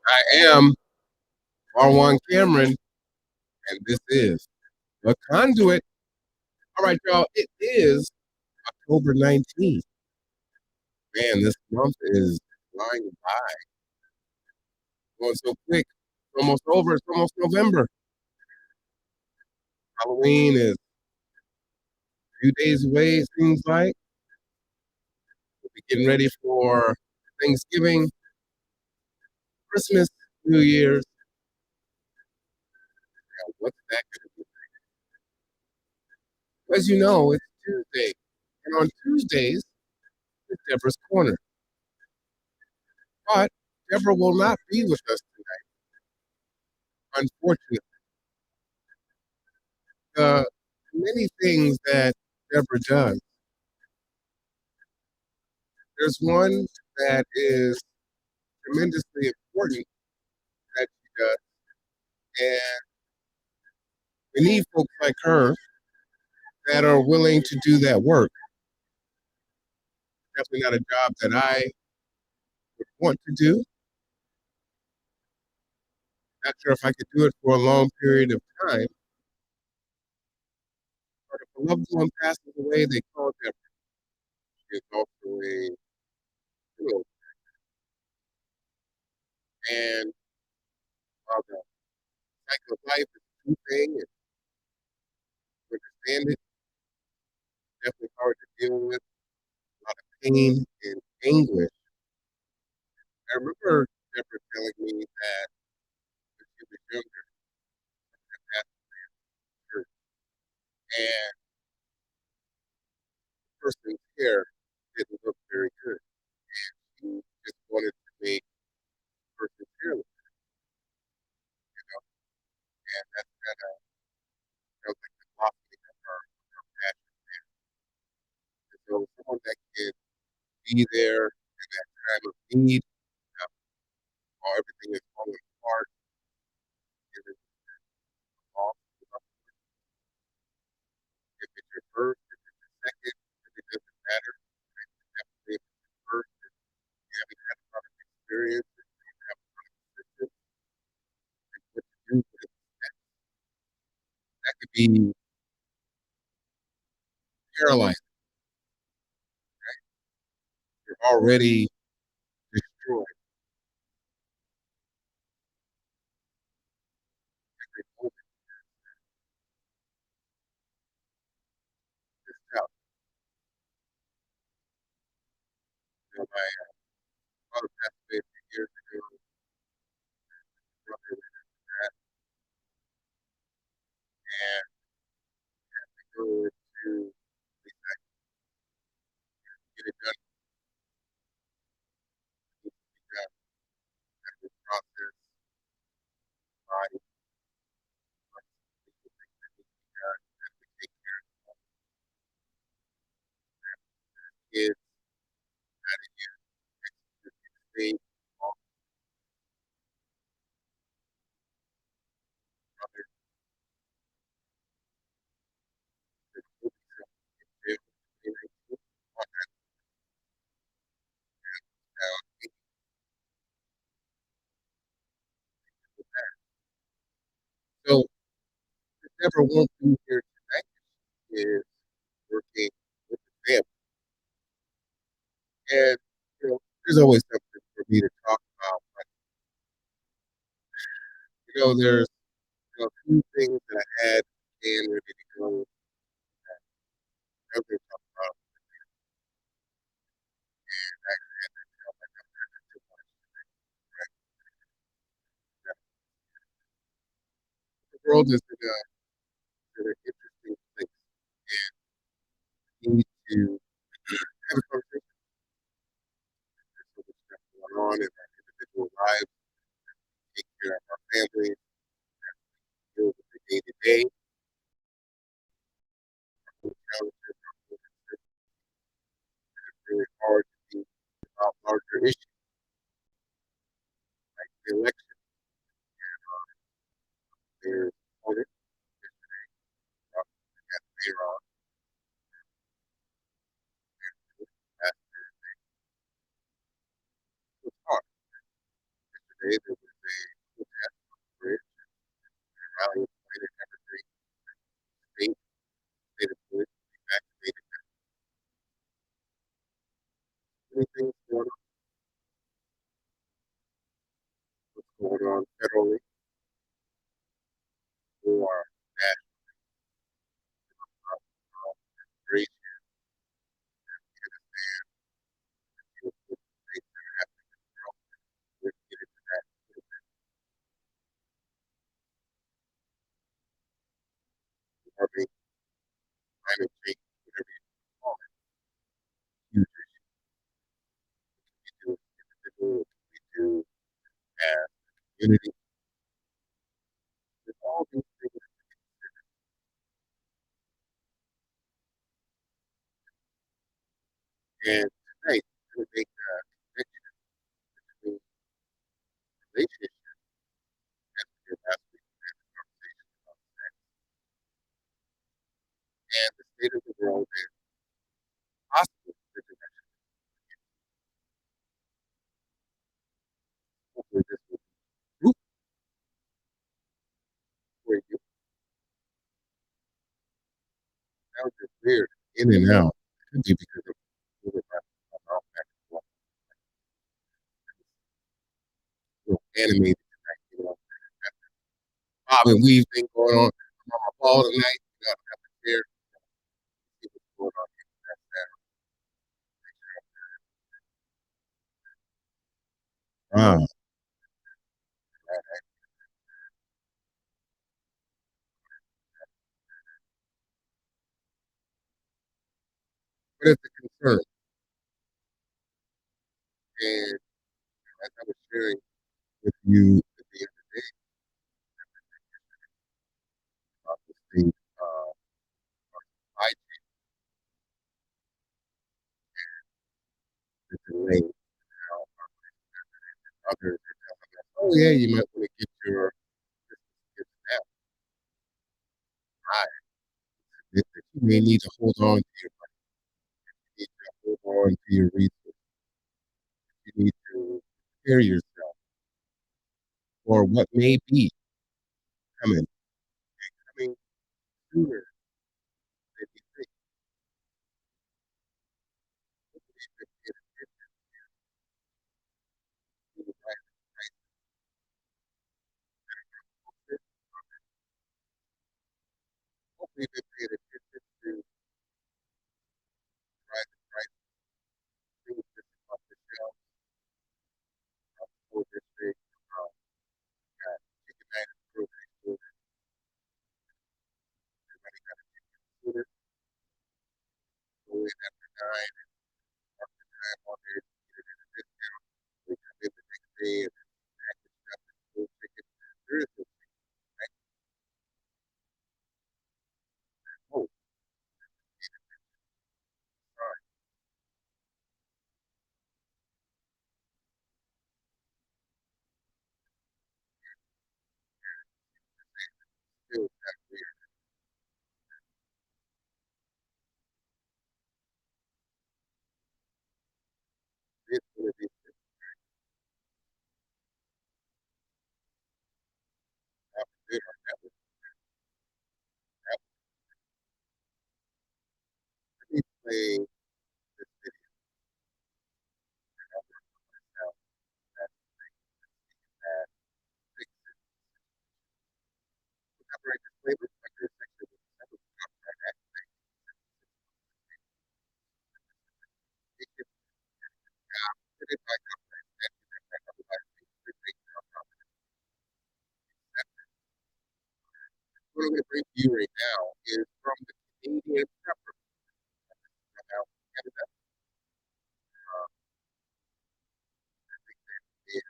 I am R1 Cameron, and this is the Conduit. All right, y'all, it is October 19th. Man, this month is flying by, going so quick. It's almost over. It's almost November. Halloween is a few days away, it seems like. We'll be getting ready for Thanksgiving, Christmas, New Year's. Now, what's that going to be? As you know, it's Tuesday. And on Tuesdays, it's Deborah's Corner. But Deborah will not be with us tonight, unfortunately. The many things that Deborah does, there's one that is tremendously important that she does, and we need folks like her that are willing to do that work. Definitely not a job that I would want to do. Not sure if I could do it for a long period of time. But if a loved one passes away, they call Deborah. She is also a widow, and while the cycle of life is a true thing, and we understand it, definitely hard to deal with. A lot of pain and anguish. I remember Deborah telling me that when she was younger, that passed her, and the person's hair didn't look very good. She just wanted to make the person's hair look good, and that's kind of felt like the philosophy of her passion. And so someone that can be there in that time of need, uh, while everything is falling apart, is it off? If it's your first, if it's your second, if it doesn't matter, definitely if it's your first, if you haven't had a lot of experience, if you don't have a lot of assistance, and what to do with it, that could be paralyzing. You're already destroyed. Every moment is tough. My father passed away a few years ago. Brother went into that, and to go to at least I get it done, it needs to be done. That was process, body, legal things that need to be done. That we take care of kids, out of here, execute the state, all brother, that will be something in jail in 2019. On that down, with that. So Deborah won't be here tonight. She is working with the family. And, there's always something for me to talk about. But, there's a few things that I had and ready to go that I was going to talk about. And I had to tell my doctor that too much. Right? That the world is in an interesting place. And we need to have a conversation. There's so much stuff going on in our individual lives, take care of our families, deal with the day to day, our challenges, our differences. It's really hard to be about larger issues like the election. There's opponents, we got Iran, that's it's hard. Yesterday there was controlling or that great things that are happening in the world. We're get into that warming, climate change, whatever you call it, huge issue. We do as individuals, we do as a community, with all these things. And tonight, we're going to make a connection between relationships as we did last week. We had a conversation about sex and the state of the world and possible intervention. Hopefully, this will be fruitful for you. Sounds just weird, in and out. Could be because of moving my mouth back and forth. A little animated tonight, you know. Bob and weave thing going on. I'm on my ball tonight. You know, I have to share, see what's going on here. That's that. Wow. But it's a concern. And as I was sharing with you at the other day about this thing, I the delay now others are telling us, oh yeah, you might want to get your Christmas gifts now. Right. That you may need to hold on to your money. You need to hold on to your resources. You need to prepare yourself for what may be coming, coming sooner than you think. Hopefully, if it is right, hopefully they pay attention to rising prices, things that's off the shelf, school district, got chicken night at the grocery store, everybody got a chicken sooner, go in after 9 and park the time on there, get it in a discount, we come in the next day and then pack the stuff and go chicken. There is no chicken, right? Oh, sorry, still kind of weird. It's one of these things that good or that let me play this video and I'll work on myself. That's the thing that fixes whenever I just play with my good section with the seven right at it gets it is my confidence and that otherwise it takes down confidence. What I'm going to bring to you right now is from the Canadian pepper. From out Canada. I think that it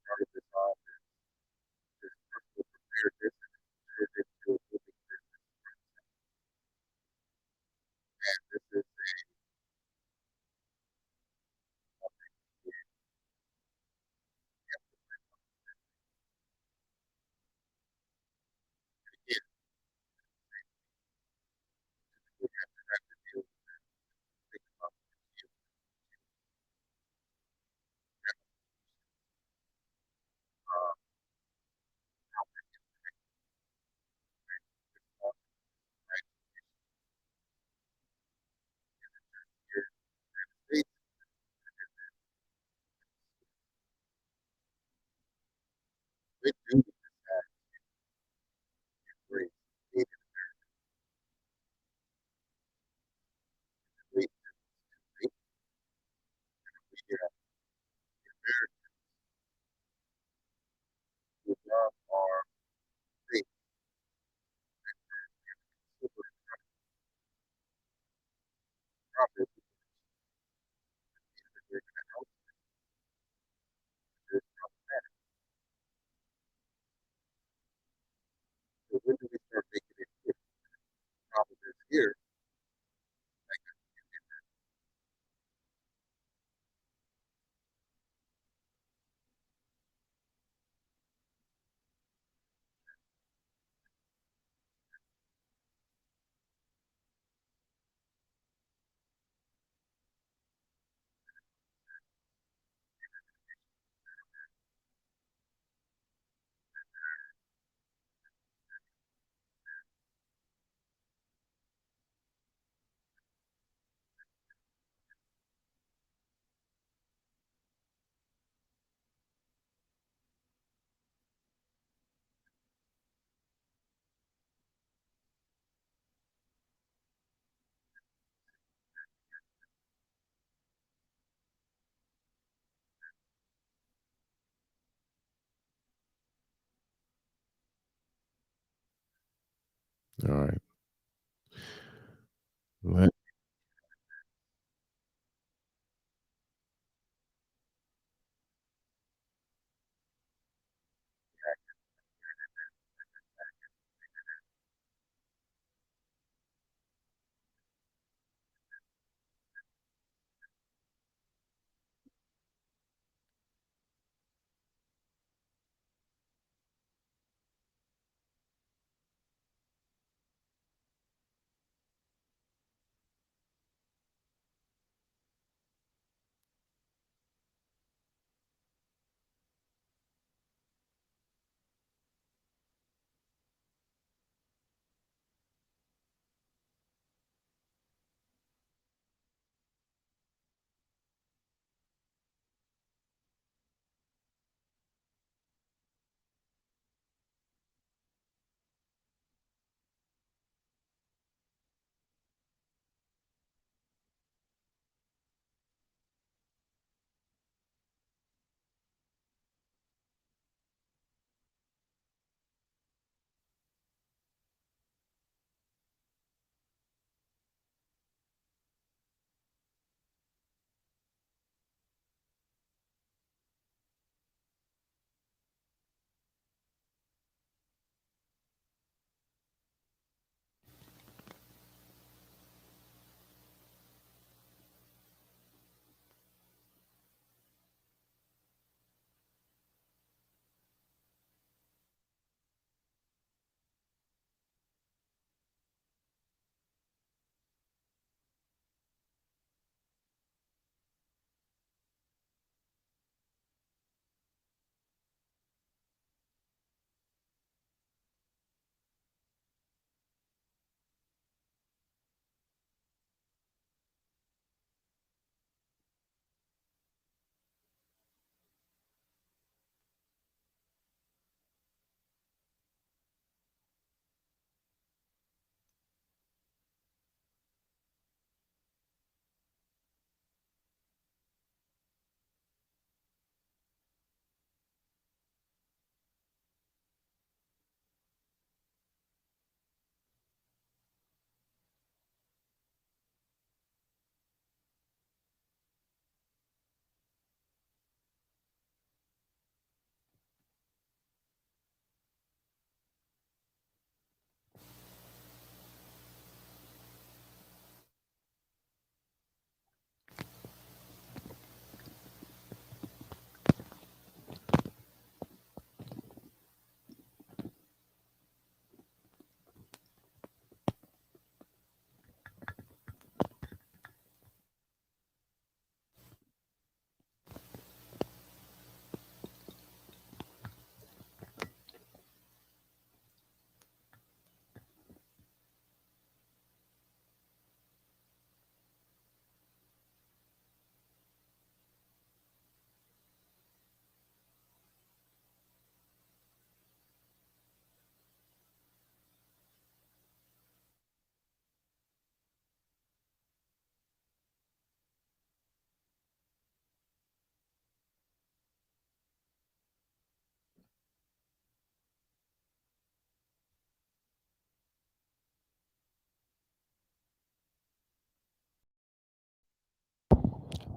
started this off as this personal preparedness and turned into a moving business. And this is Americans who love our state super profit that they're going to help this problematic. So when do we start making it clear? The problem is here. All right. Let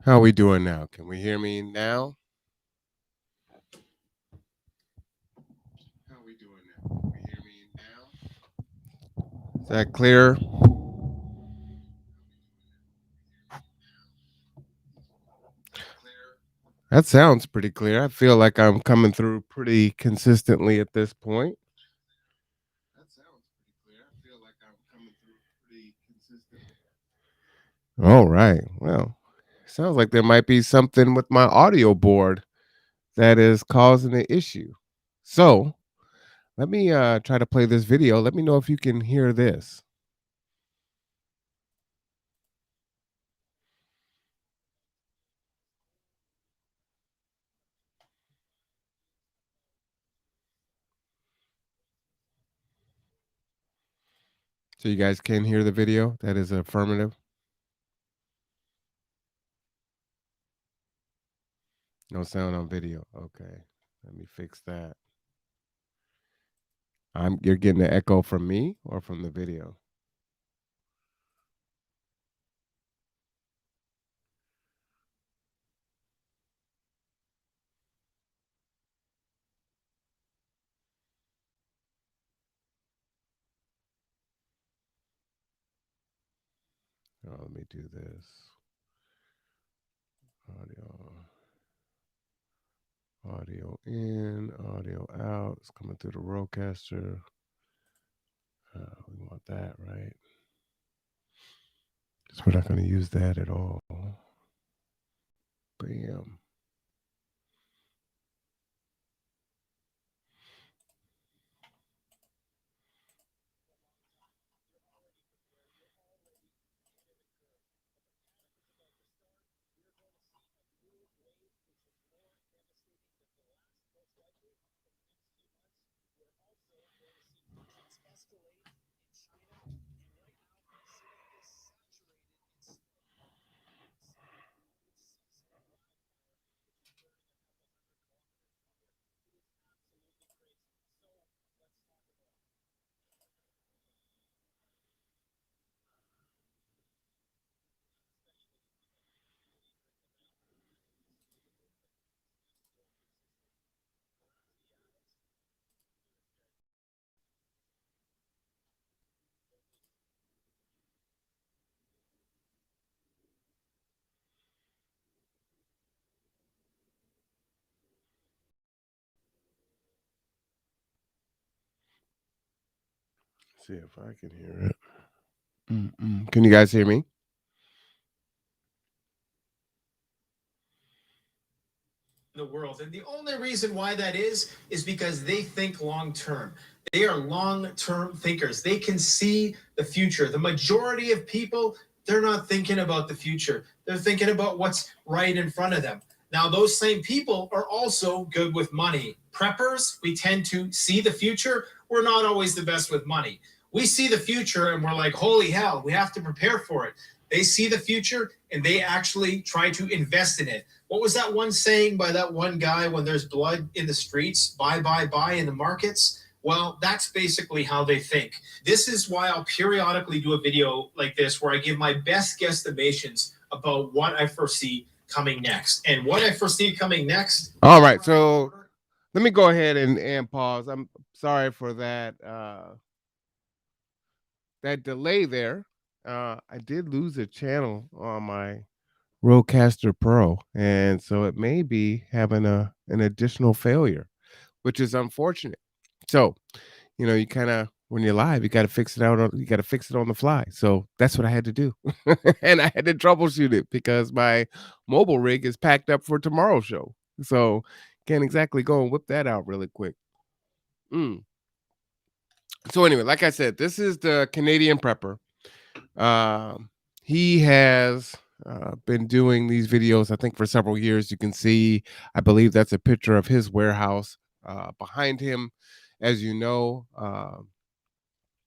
How are we doing now? Can we hear me now? How are we doing now? Can we hear me now? Is that clear? That sounds pretty clear. I feel like I'm coming through pretty consistently at this point. That sounds pretty clear. I feel like I'm coming through pretty consistently. All right. Well, sounds like there might be something with my audio board that is causing the issue. So let me try to play this video. Let me know if you can hear this. So you guys can hear the video. That is affirmative. No sound on video. Okay. Let me fix that. You're getting an echo from me or from the video? Oh, let me do this. Audio, audio in, audio out. It's coming through the roadcaster. We want that, right? Because we're not going to use that at all. Bam. See if I can hear it. Can you guys hear me? The world. And the only reason why that is because they think long term. They are long term thinkers. They can see the future. The majority of people, they're not thinking about the future. They're thinking about what's right in front of them. Now, those same people are also good with money. Preppers, we tend to see the future. We're not always the best with money. We see the future and we're like, holy hell, we have to prepare for it. They see the future and they actually try to invest in it. What was that one saying by that one guy when there's blood in the streets? Buy in the markets. Well, that's basically how they think. This is why I'll periodically do a video like this where I give my best guesstimations about what I foresee coming next. And what I foresee coming next. All right. So let me go ahead and pause. I'm sorry for that delay there. I did lose a channel on my Rodecaster Pro, and so it may be having an additional failure, which is unfortunate. So, you kind of when you're live, you got to fix it out. You got to fix it on the fly. So that's what I had to do, and I had to troubleshoot it because my mobile rig is packed up for tomorrow's show. So can't exactly go and whip that out really quick. Mm. So anyway, like I said, this is the Canadian prepper. Um, he has been doing these videos, I think, for several years. You can see, I believe that's a picture of his warehouse behind him. As you know,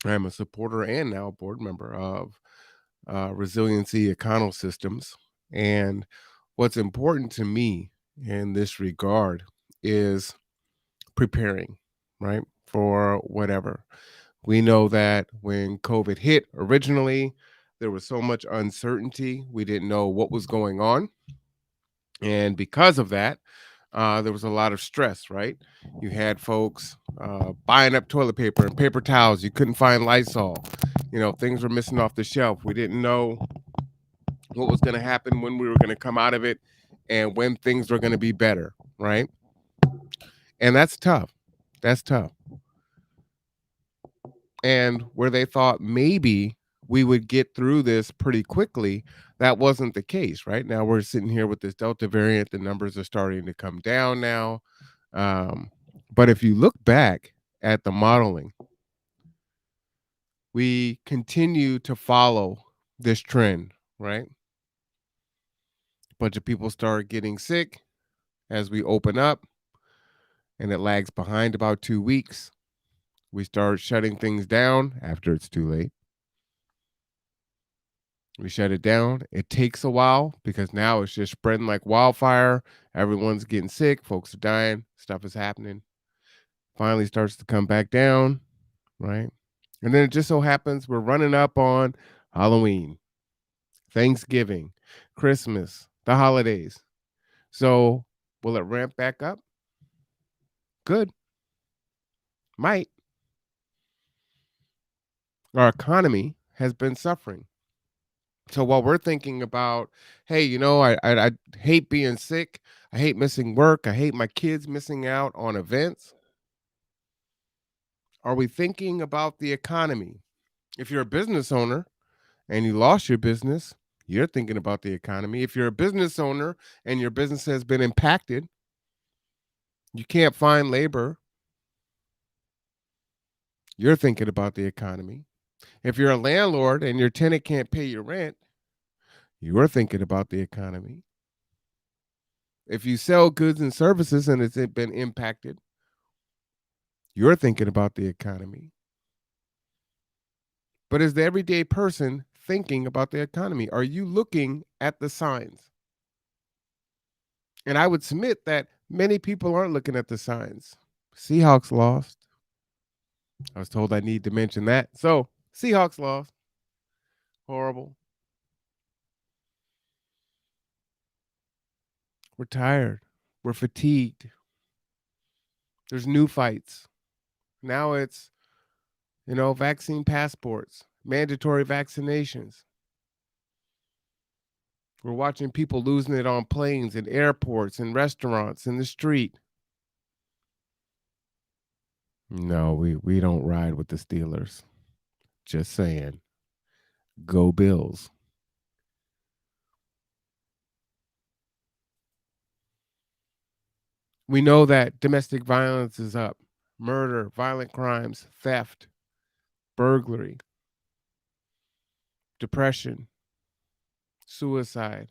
I'm a supporter and now a board member of Resiliency Econo Systems. And what's important to me in this regard is preparing, right, for whatever. We know that when COVID hit originally, there was so much uncertainty. We didn't know what was going on. And because of that, there was a lot of stress, right? You had folks buying up toilet paper and paper towels. You couldn't find Lysol. Things were missing off the shelf. We didn't know what was going to happen, when we were going to come out of it, and when things were going to be better, right? And that's tough. That's tough. And where they thought maybe we would get through this pretty quickly, that wasn't the case. Right now, we're sitting here with this Delta variant. The numbers are starting to come down now. Um, but if you look back at the modeling, we continue to follow this trend, right? A bunch of people start getting sick as we open up, and it lags behind about 2 weeks. We start shutting things down after it's too late. We shut it down. It takes a while because now it's just spreading like wildfire. Everyone's getting sick. Folks are dying. Stuff is happening. Finally starts to come back down, right? And then it just so happens we're running up on Halloween, Thanksgiving, Christmas, the holidays. So will it ramp back up? Good. Might. Our economy has been suffering. So while we're thinking about, hey, I hate being sick, I hate missing work, I hate my kids missing out on events, are we thinking about the economy? If you're a business owner and you lost your business, you're thinking about the economy. If you're a business owner and your business has been impacted, you can't find labor, you're thinking about the economy. If you're a landlord and your tenant can't pay your rent, you're thinking about the economy. If you sell goods and services and it's been impacted, you're thinking about the economy. But is the everyday person thinking about the economy? Are you looking at the signs? And I would submit that many people aren't looking at the signs. Seahawks lost. I was told I need to mention that. So, Seahawks lost. Horrible. We're tired. We're fatigued. There's new fights. Now it's, vaccine passports, mandatory vaccinations. We're watching people losing it on planes and airports and restaurants in the street. No, we don't ride with the Steelers. Just saying. Go Bills. We know that domestic violence is up. Murder, violent crimes, theft, burglary, depression, suicide.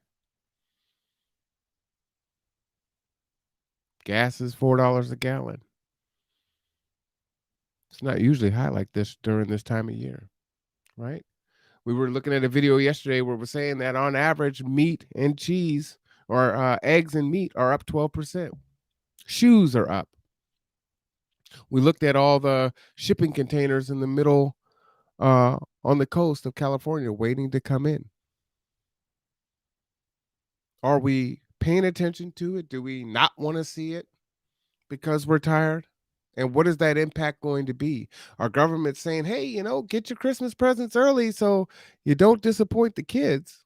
Gas is $4 a gallon. It's not usually high like this during this time of year, right? We were looking at a video yesterday where we're saying that on average, meat and cheese or eggs and meat are up 12%. Shoes are up. We looked at all the shipping containers in the middle on the coast of California waiting to come in. Are we paying attention to it? Do we not want to see it because we're tired? And what is that impact going to be? Our government saying, hey, get your Christmas presents early so you don't disappoint the kids.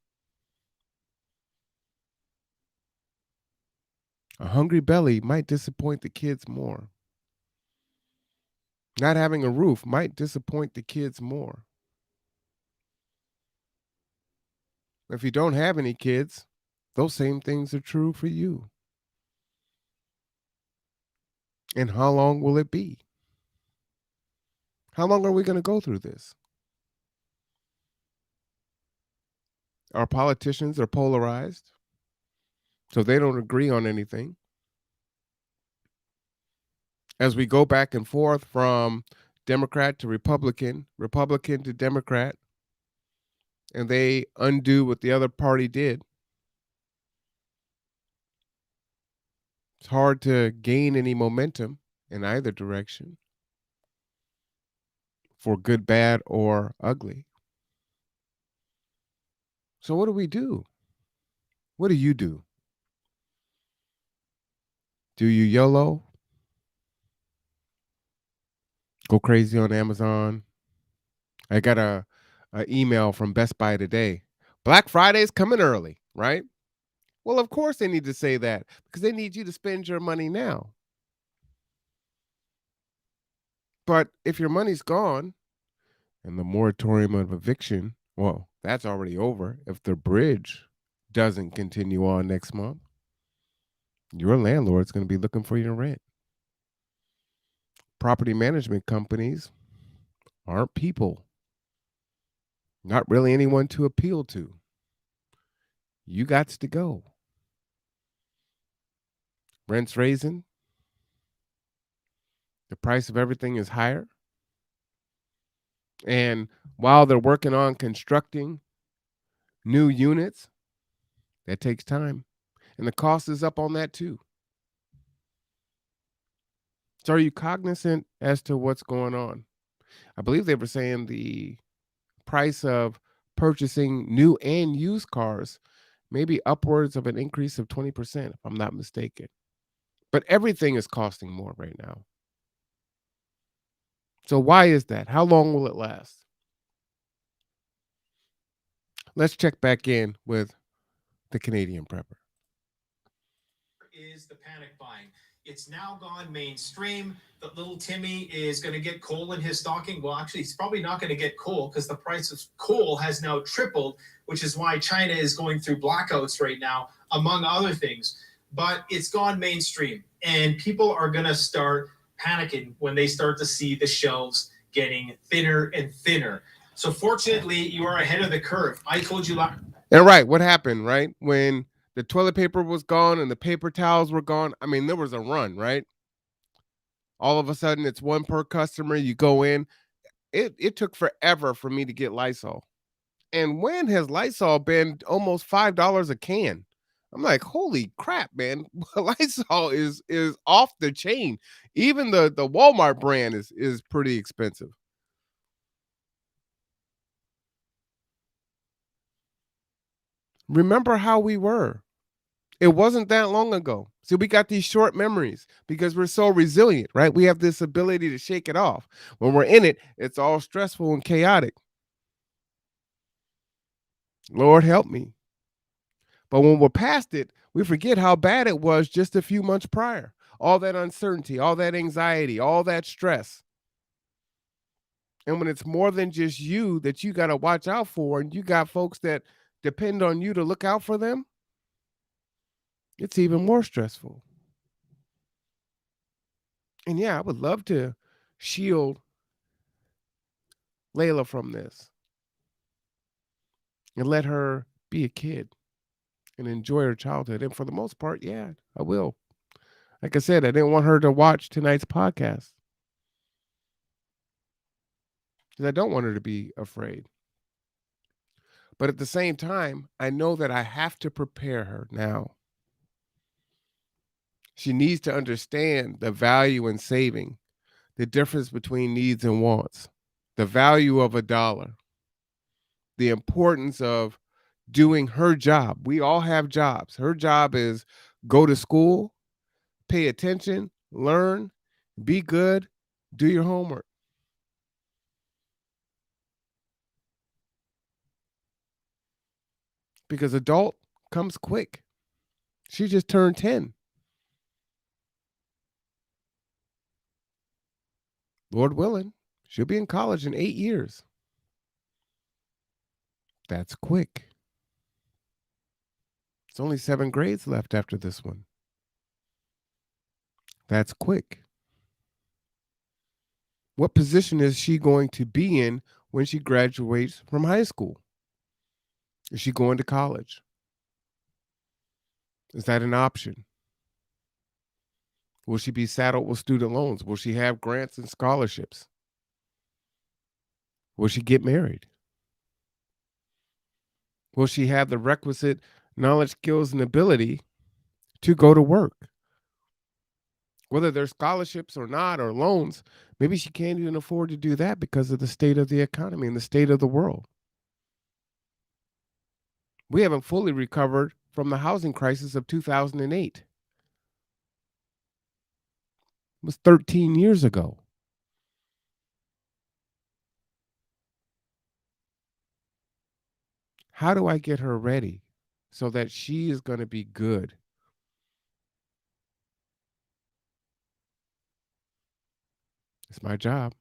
A hungry belly might disappoint the kids more. Not having a roof might disappoint the kids more. If you don't have any kids, those same things are true for you. And how long will it be? How long are we going to go through this? Our politicians are polarized, so they don't agree on anything. As we go back and forth from Democrat to Republican, Republican to Democrat, and they undo what the other party did, it's hard to gain any momentum in either direction for good, bad, or ugly. So what do we do? What do you do? Do you YOLO? Go crazy on Amazon? I got a email from Best Buy today. Black Friday's coming early, right? Well, of course they need to say that because they need you to spend your money now. But if your money's gone and the moratorium of eviction, well, that's already over. If the bridge doesn't continue on next month, your landlord's going to be looking for your rent. Property management companies aren't people, not really anyone to appeal to. You got to go. Rent's raising. The price of everything is higher. And while they're working on constructing new units, that takes time. And the cost is up on that too. So are you cognizant as to what's going on? I believe they were saying the price of purchasing new and used cars maybe upwards of an increase of 20%, if I'm not mistaken. But everything is costing more right now. So why is that? How long will it last? Let's check back in with the Canadian prepper. Is the panic buying. It's now gone mainstream that little Timmy is going to get coal in his stocking. Well, actually, he's probably not going to get coal because the price of coal has now tripled, which is why China is going through blackouts right now, among other things. But it's gone mainstream, and people are going to start panicking when they start to see the shelves getting thinner and thinner. So, fortunately, you are ahead of the curve. I told you last. And right, what happened, right? When the toilet paper was gone and the paper towels were gone, I mean, there was a run, right? All of a sudden, it's one per customer. You go in. It took forever for me to get Lysol. And when has Lysol been almost $5 a can? I'm like, holy crap, man! Lysol is off the chain. Even the Walmart brand is pretty expensive. Remember how we were. It wasn't that long ago. See, we got these short memories because we're so resilient, right? We have this ability to shake it off. When we're in it, it's all stressful and chaotic. Lord help me. But when we're past it, we forget how bad it was just a few months prior. All that uncertainty, all that anxiety, all that stress. And when it's more than just you that you got to watch out for, and you got folks that depend on you to look out for them, it's even more stressful. And yeah, I would love to shield Layla from this and let her be a kid and enjoy her childhood. And for the most part, yeah, I will. Like I said, I didn't want her to watch tonight's podcast because I don't want her to be afraid. But at the same time, I know that I have to prepare her now. She needs to understand the value in saving, the difference between needs and wants, the value of a dollar, the importance of doing her job. We all have jobs. Her job is go to school, pay attention, learn, be good, do your homework. Because adult comes quick. She just turned 10. Lord willing, she'll be in college in 8 years. That's quick. It's only 7 grades left after this one. That's quick. What position is she going to be in when she graduates from high school? Is she going to college? Is that an option? Will she be saddled with student loans? Will she have grants and scholarships? Will she get married? Will she have the requisite knowledge, skills, and ability to go to work? Whether they're scholarships or not, or loans, maybe she can't even afford to do that because of the state of the economy and the state of the world. We haven't fully recovered from the housing crisis of 2008. It was 13 years ago. How do I get her ready so that she is going to be good? It's my job.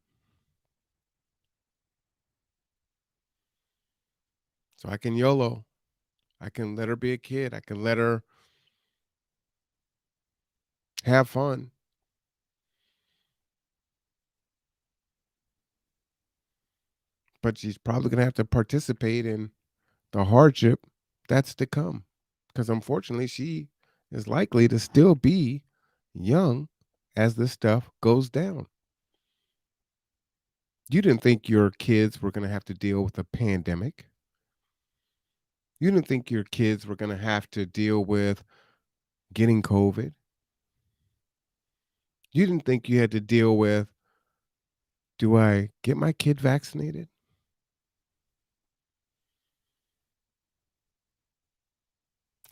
So I can YOLO. I can let her be a kid. I can let her have fun, but she's probably going to have to participate in the hardship that's to come. Because unfortunately, she is likely to still be young as this stuff goes down. You didn't think your kids were going to have to deal with a pandemic. You didn't think your kids were going to have to deal with getting COVID. You didn't think you had to deal with, do I get my kid vaccinated?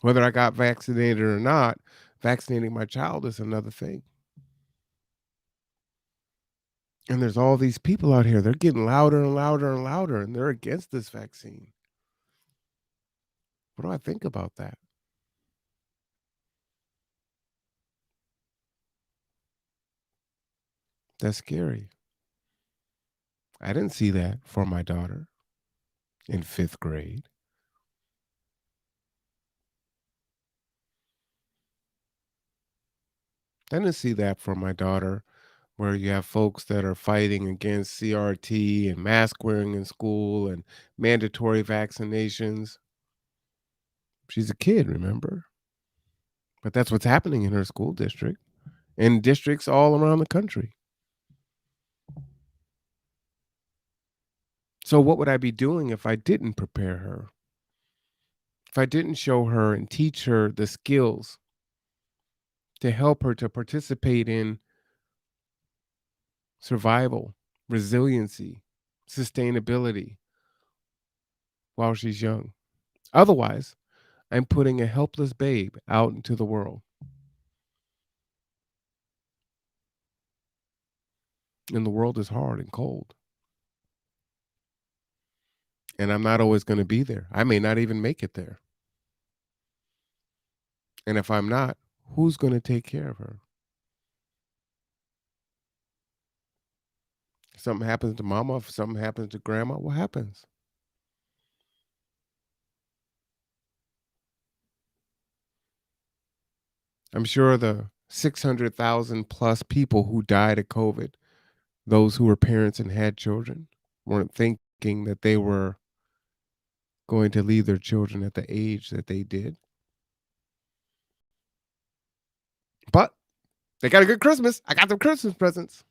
Whether I got vaccinated or not, vaccinating my child is another thing. And there's all these people out here, they're getting louder and louder and louder, and they're against this vaccine. What do I think about that? That's scary. I didn't see that for my daughter in fifth grade. I didn't see that for my daughter, where you have folks that are fighting against CRT and mask wearing in school and mandatory vaccinations. She's a kid, remember? But that's what's happening in her school district and districts all around the country. So, what would I be doing if I didn't prepare her? If I didn't show her and teach her the skills to help her to participate in survival, resiliency, sustainability while she's young? Otherwise, I'm putting a helpless babe out into the world. And the world is hard and cold. And I'm not always going to be there. I may not even make it there. And if I'm not, who's going to take care of her? If something happens to mama, if something happens to grandma, what happens? I'm sure the 600,000 plus people who died of COVID, those who were parents and had children, weren't thinking that they were going to leave their children at the age that they did. But they got a good Christmas. I got them Christmas presents.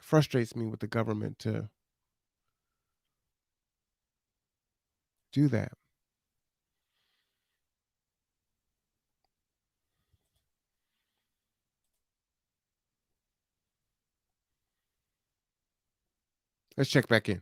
Frustrates me with the government to do that. Let's check back in.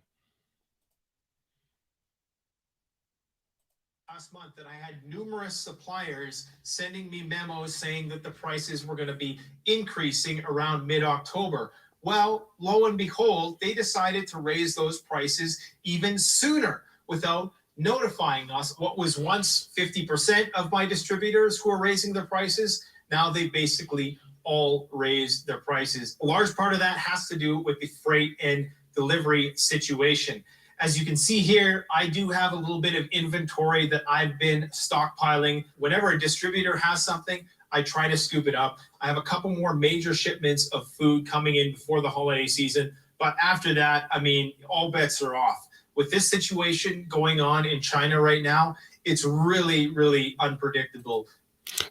Last month that I had numerous suppliers sending me memos saying that the prices were going to be increasing around mid-October. Well, lo and behold, they decided to raise those prices even sooner without notifying us. What was once 50% of my distributors who are raising their prices, now they basically all raised their prices. A large part of that has to do with the freight and delivery situation. As you can see here, I do have a little bit of inventory that I've been stockpiling. Whenever a distributor has something, I try to scoop it up. I have a couple more major shipments of food coming in before the holiday season. But after that, I mean, all bets are off. With this situation going on in China right now, it's really, really unpredictable.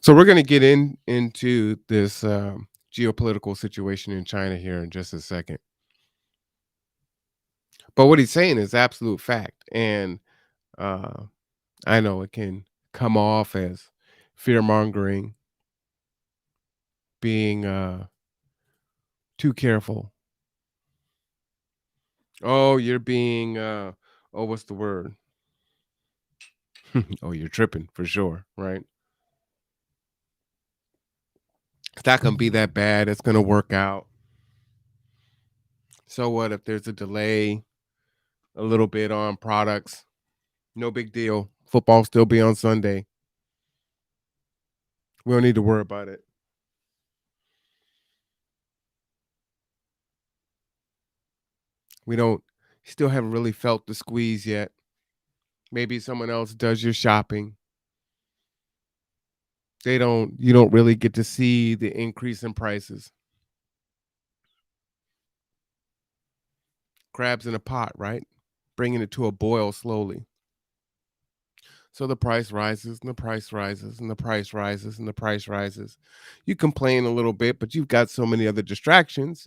So we're going to get into this geopolitical situation in China here in just a second. But what he's saying is absolute fact, and uh, I know it can come off as fear mongering, being too careful. Oh, you're being oh, what's the word? Oh, you're tripping for sure, right? It's not gonna be that bad. It's gonna work out. So what if there's a delay a little bit on products? No big deal. Football still be on Sunday. We don't need to worry about it. We don't still haven't really felt the squeeze yet. Maybe someone else does your shopping. You don't really get to see the increase in prices. Crabs in a pot, right? Bringing it to a boil slowly. So the price rises and the price rises and the price rises and the price rises. You complain a little bit, but you've got so many other distractions,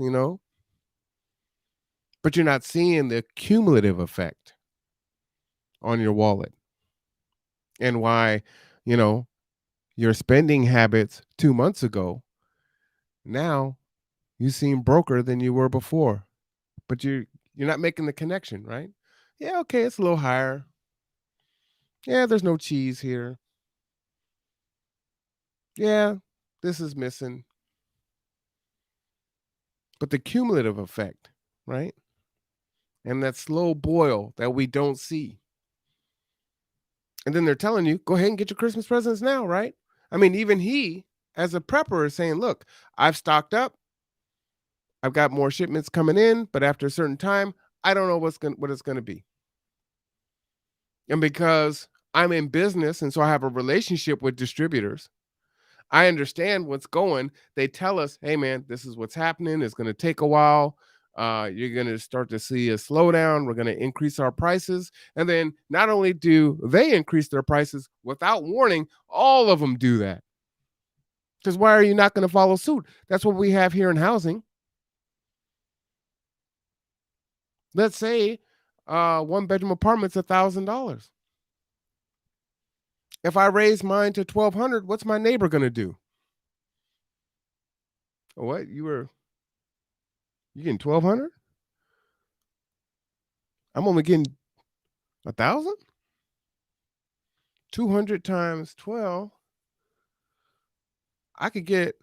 but you're not seeing the cumulative effect on your wallet and why, you know, your spending habits 2 months ago, now you seem broker than you were before. But you're not making the connection, right? Yeah, okay, it's a little higher. Yeah, there's no cheese here. Yeah, this is missing. But the cumulative effect, right? And that slow boil that we don't see. And then they're telling you, go ahead and get your Christmas presents now, right? I mean, even he, as a prepper, is saying, look, I've stocked up. I've got more shipments coming in, but after a certain time, I don't know what it's gonna be. And because I'm in business and so I have a relationship with distributors, I understand what's going. They tell us, hey man, this is what's happening. It's gonna take a while. You're gonna start to see a slowdown. We're gonna increase our prices. And then not only do they increase their prices without warning, all of them do that. Because why are you not going to follow suit? That's what we have here in housing. Let's say one bedroom apartment's $1,000. If I raise mine to 1,200, what's my neighbor gonna do? What you getting 1,200? I'm only getting 1,000. 200 times 12. I could get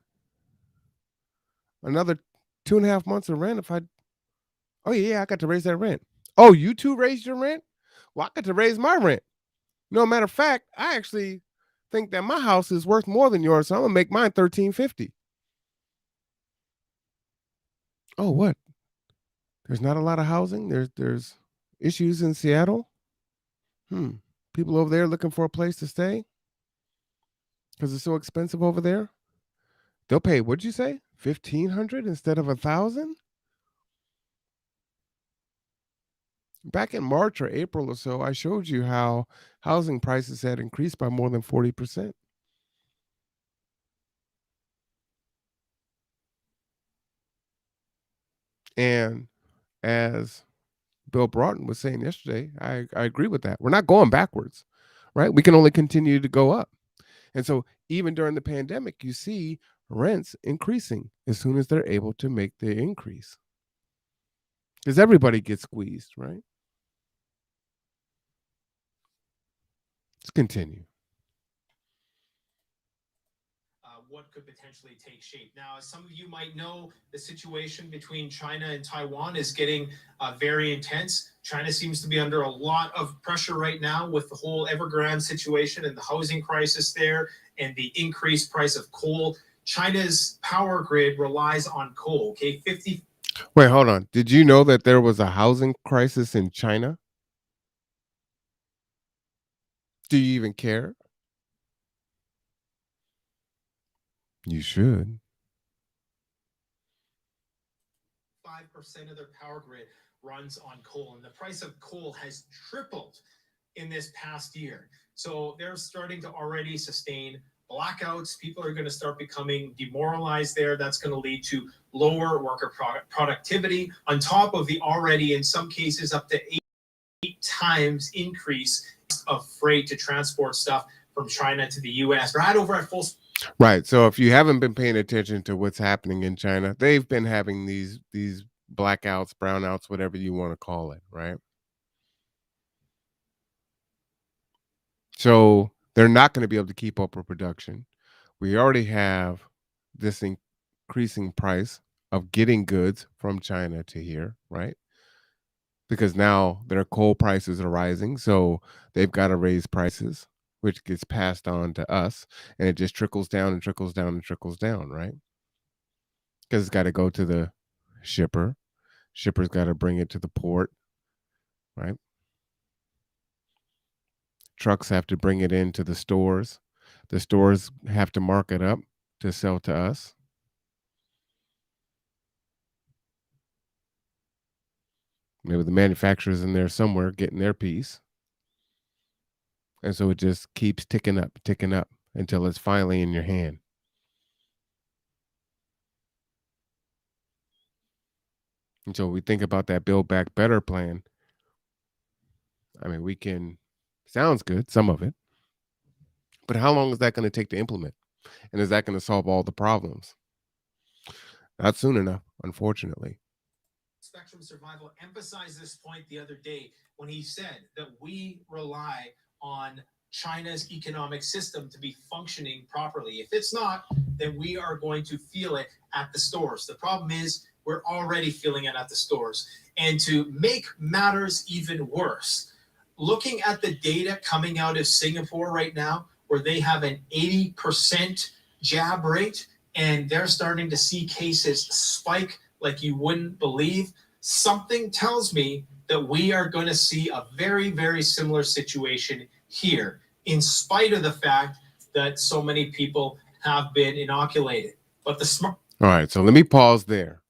another 2.5 months of rent if I. Oh yeah, I got to raise that rent. Oh, you two raised your rent? Well, I got to raise my rent. No matter of fact, I actually think that my house is worth more than yours, so I'm gonna make mine 1,350. Oh, what? There's not a lot of housing. There's issues in Seattle. Hmm. People over there looking for a place to stay because it's so expensive over there. They'll pay. What'd you say? 1,500 instead of 1,000. Back in March or April or so, I showed you how housing prices had increased by more than 40%. And as Bill Broughton was saying yesterday, I agree with that. We're not going backwards, right? We can only continue to go up. And so even during the pandemic, you see rents increasing as soon as they're able to make the increase. Because everybody gets squeezed, right? Let's continue. What could potentially take shape. Now, as some of you might know, the situation between China and Taiwan is getting very intense. China seems to be under a lot of pressure right now with the whole Evergrande situation and the housing crisis there and the increased price of coal. China's power grid relies on coal. Okay, 50. Wait, hold on. Did you know that there was a housing crisis in China? Do you even care? You should. 5% of their power grid runs on coal, and the price of coal has tripled in this past year. So they're starting to already sustain blackouts. People are going to start becoming demoralized there. That's going to lead to lower worker productivity on top of the already, in some cases, up to 8 times increase of freight to transport stuff from China to the US. Right over at full. Right. So if you haven't been paying attention to what's happening in China, they've been having these blackouts, brownouts, whatever you want to call it, right? So they're not going to be able to keep up with production. We already have this increasing price of getting goods from China to here, right? Because now their coal prices are rising, so they've got to raise prices, which gets passed on to us, and it just trickles down and trickles down and trickles down, right? Because it's got to go to the shipper. Shipper's got to bring it to the port, right? Trucks have to bring it into the stores. The stores have to mark it up to sell to us. Maybe the manufacturer's in there somewhere getting their piece. And so it just keeps ticking up until it's finally in your hand. And so we think about that Build Back Better plan. I mean, we can, sounds good, some of it, but how long is that going to take to implement? And is that going to solve all the problems? Not soon enough, unfortunately. Spectrum Survival emphasized this point the other day when he said that we rely on China's economic system to be functioning properly. If it's not, then we are going to feel it at the stores. The problem is we're already feeling it at the stores. And to make matters even worse, looking at the data coming out of Singapore right now, where they have an 80% jab rate and they're starting to see cases spike like you wouldn't believe, something tells me that we are going to see a very, very similar situation here, in spite of the fact that so many people have been inoculated. But the smart. All right, so let me pause there.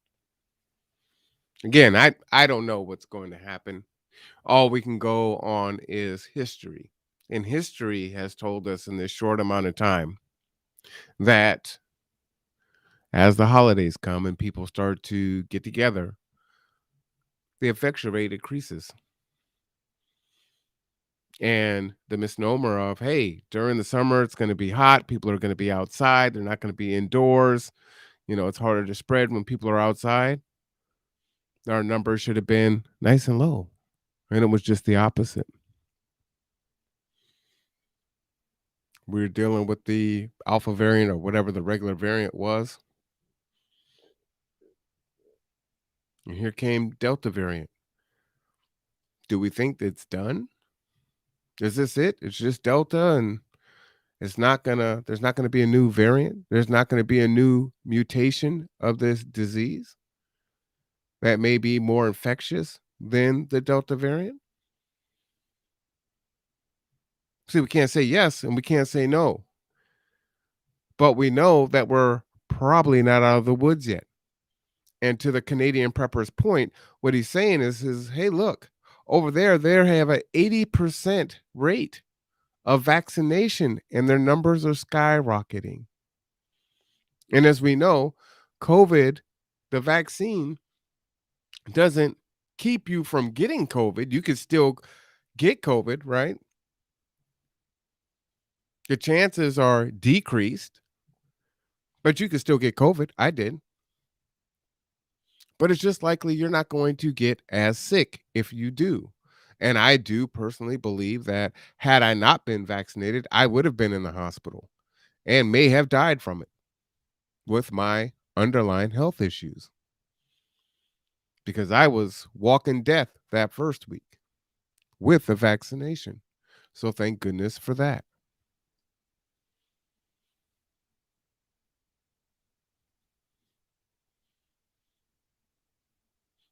Again, I don't know what's going to happen. All we can go on is history. And history has told us in this short amount of time that as the holidays come and people start to get together, the infection rate increases. And the misnomer of, hey, during the summer, it's going to be hot. People are going to be outside. They're not going to be indoors. You know, it's harder to spread when people are outside. Our numbers should have been nice and low. And it was just the opposite. We were dealing with the alpha variant or whatever the regular variant was. And here came Delta variant. Do we think it's done? Is this it? It's just Delta and there's not gonna be a new variant. There's not gonna be a new mutation of this disease that may be more infectious than the Delta variant. See, we can't say yes and we can't say no, but we know that we're probably not out of the woods yet. And to the Canadian prepper's point, what he's saying is hey, look, over there, they have an 80% rate of vaccination and their numbers are skyrocketing. And as we know, COVID, the vaccine doesn't keep you from getting COVID. You could still get COVID, right? The chances are decreased, but you could still get COVID. I did. But it's just likely you're not going to get as sick if you do. And I do personally believe that had I not been vaccinated, I would have been in the hospital and may have died from it with my underlying health issues because I was walking death that first week with the vaccination. So thank goodness for that.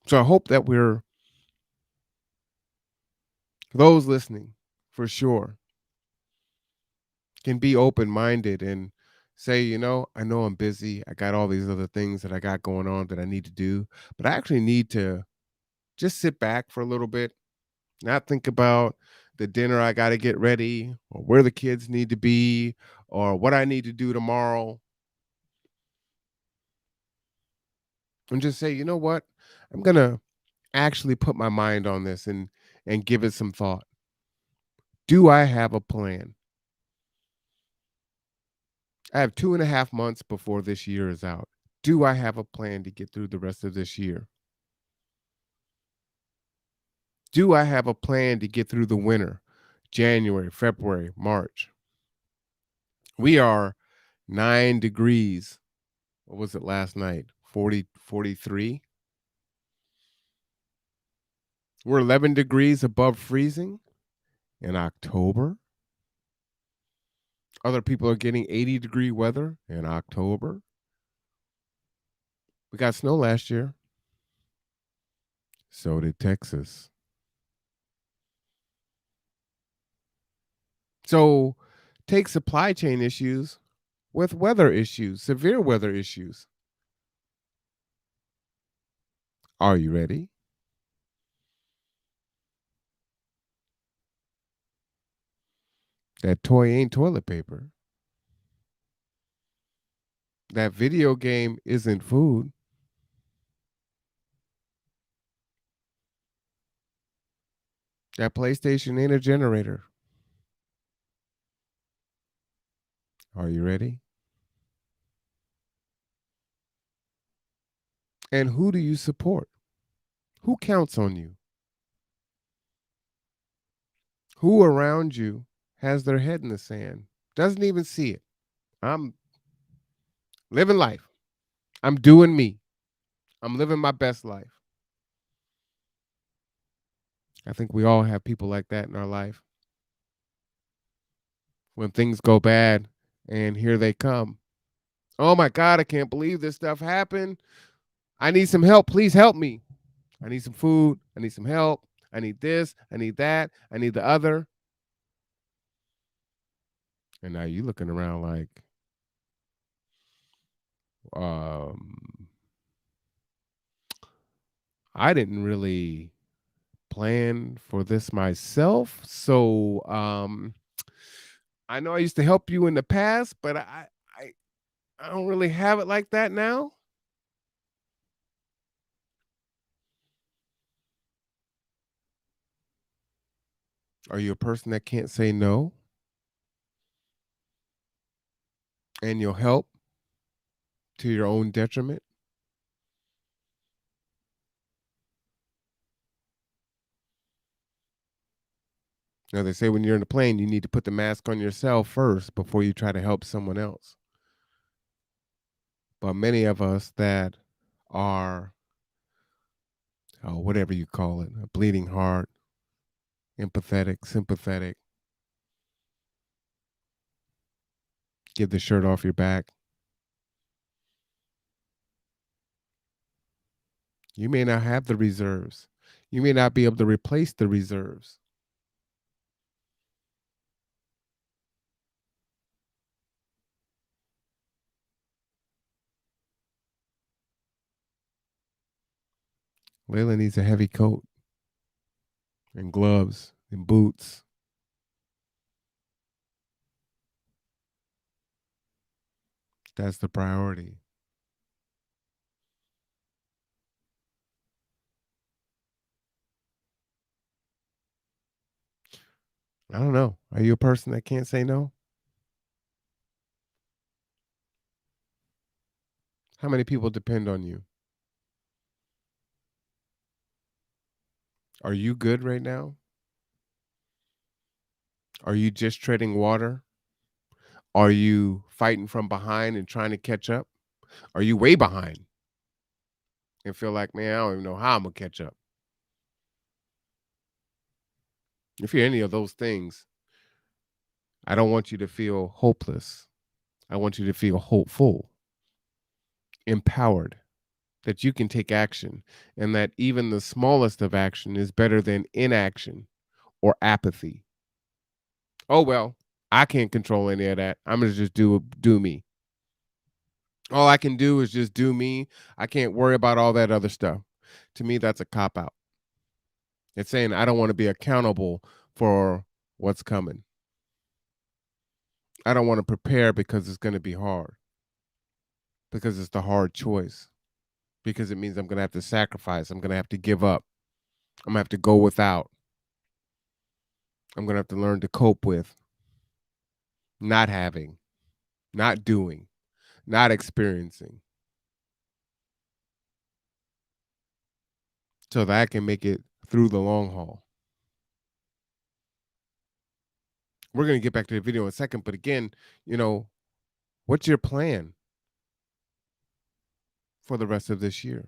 So I hope that we're those listening for sure can be open minded and say, you know I'm busy. I got all these other things that I got going on that I need to do, but I actually need to just sit back for a little bit, not think about the dinner I got to get ready or where the kids need to be or what I need to do tomorrow. And just say, you know what? I'm going to actually put my mind on this and give it some thought. Do I have a plan? I have 2.5 months before this year is out. Do I have a plan to get through the rest of this year? Do I have a plan to get through the winter, January, February, March? We are 9 degrees what was it last night? 40, 43. We're 11 degrees above freezing in October. Other people are getting 80-degree weather in October. We got snow last year. So did Texas. So take supply chain issues with weather issues, severe weather issues. Are you ready? That toy ain't toilet paper. That video game isn't food. That PlayStation ain't a generator. Are you ready? And who do you support? Who counts on you? Who around you has their head in the sand? Doesn't even see it. I'm living life. I'm doing me. I'm living my best life. I think we all have people like that in our life. When things go bad and here they come. Oh my God, I can't believe this stuff happened. I need some help. Please help me. I need some food. I need some help. I need this. I need that. I need the other. And now you looking around like, um, I didn't really plan for this myself. So I know I used to help you in the past, but I, I don't really have it like that now. Are you a person that can't say no and you'll help to your own detriment? Now they say when you're in a plane, you need to put the mask on yourself first before you try to help someone else. But many of us that are, whatever you call it, a bleeding heart, empathetic, sympathetic, give the shirt off your back. You may not have the reserves. You may not be able to replace the reserves. Layla needs a heavy coat and gloves and boots. That's the priority. I don't know. Are you a person that can't say no? How many people depend on you? Are you good right now? Are you just treading water? Are you fighting from behind and trying to catch up? Are you way behind and feel like, man, I don't even know how I'm going to catch up? If you're any of those things, I don't want you to feel hopeless. I want you to feel hopeful, empowered, that you can take action, and that even the smallest of action is better than inaction or apathy. Oh, well, I can't control any of that. I'm going to just do me. All I can do is just do me. I can't worry about all that other stuff. To me, that's a cop out. It's saying I don't want to be accountable for what's coming. I don't want to prepare because it's going to be hard, because it's the hard choice, because it means I'm going to have to sacrifice. I'm going to have to give up. I'm going to have to go without. I'm going to have to learn to cope with not having, not doing, not experiencing, so that I can make it through the long haul. We're going to get back to the video in a second, but again, what's your plan? for the rest of this year?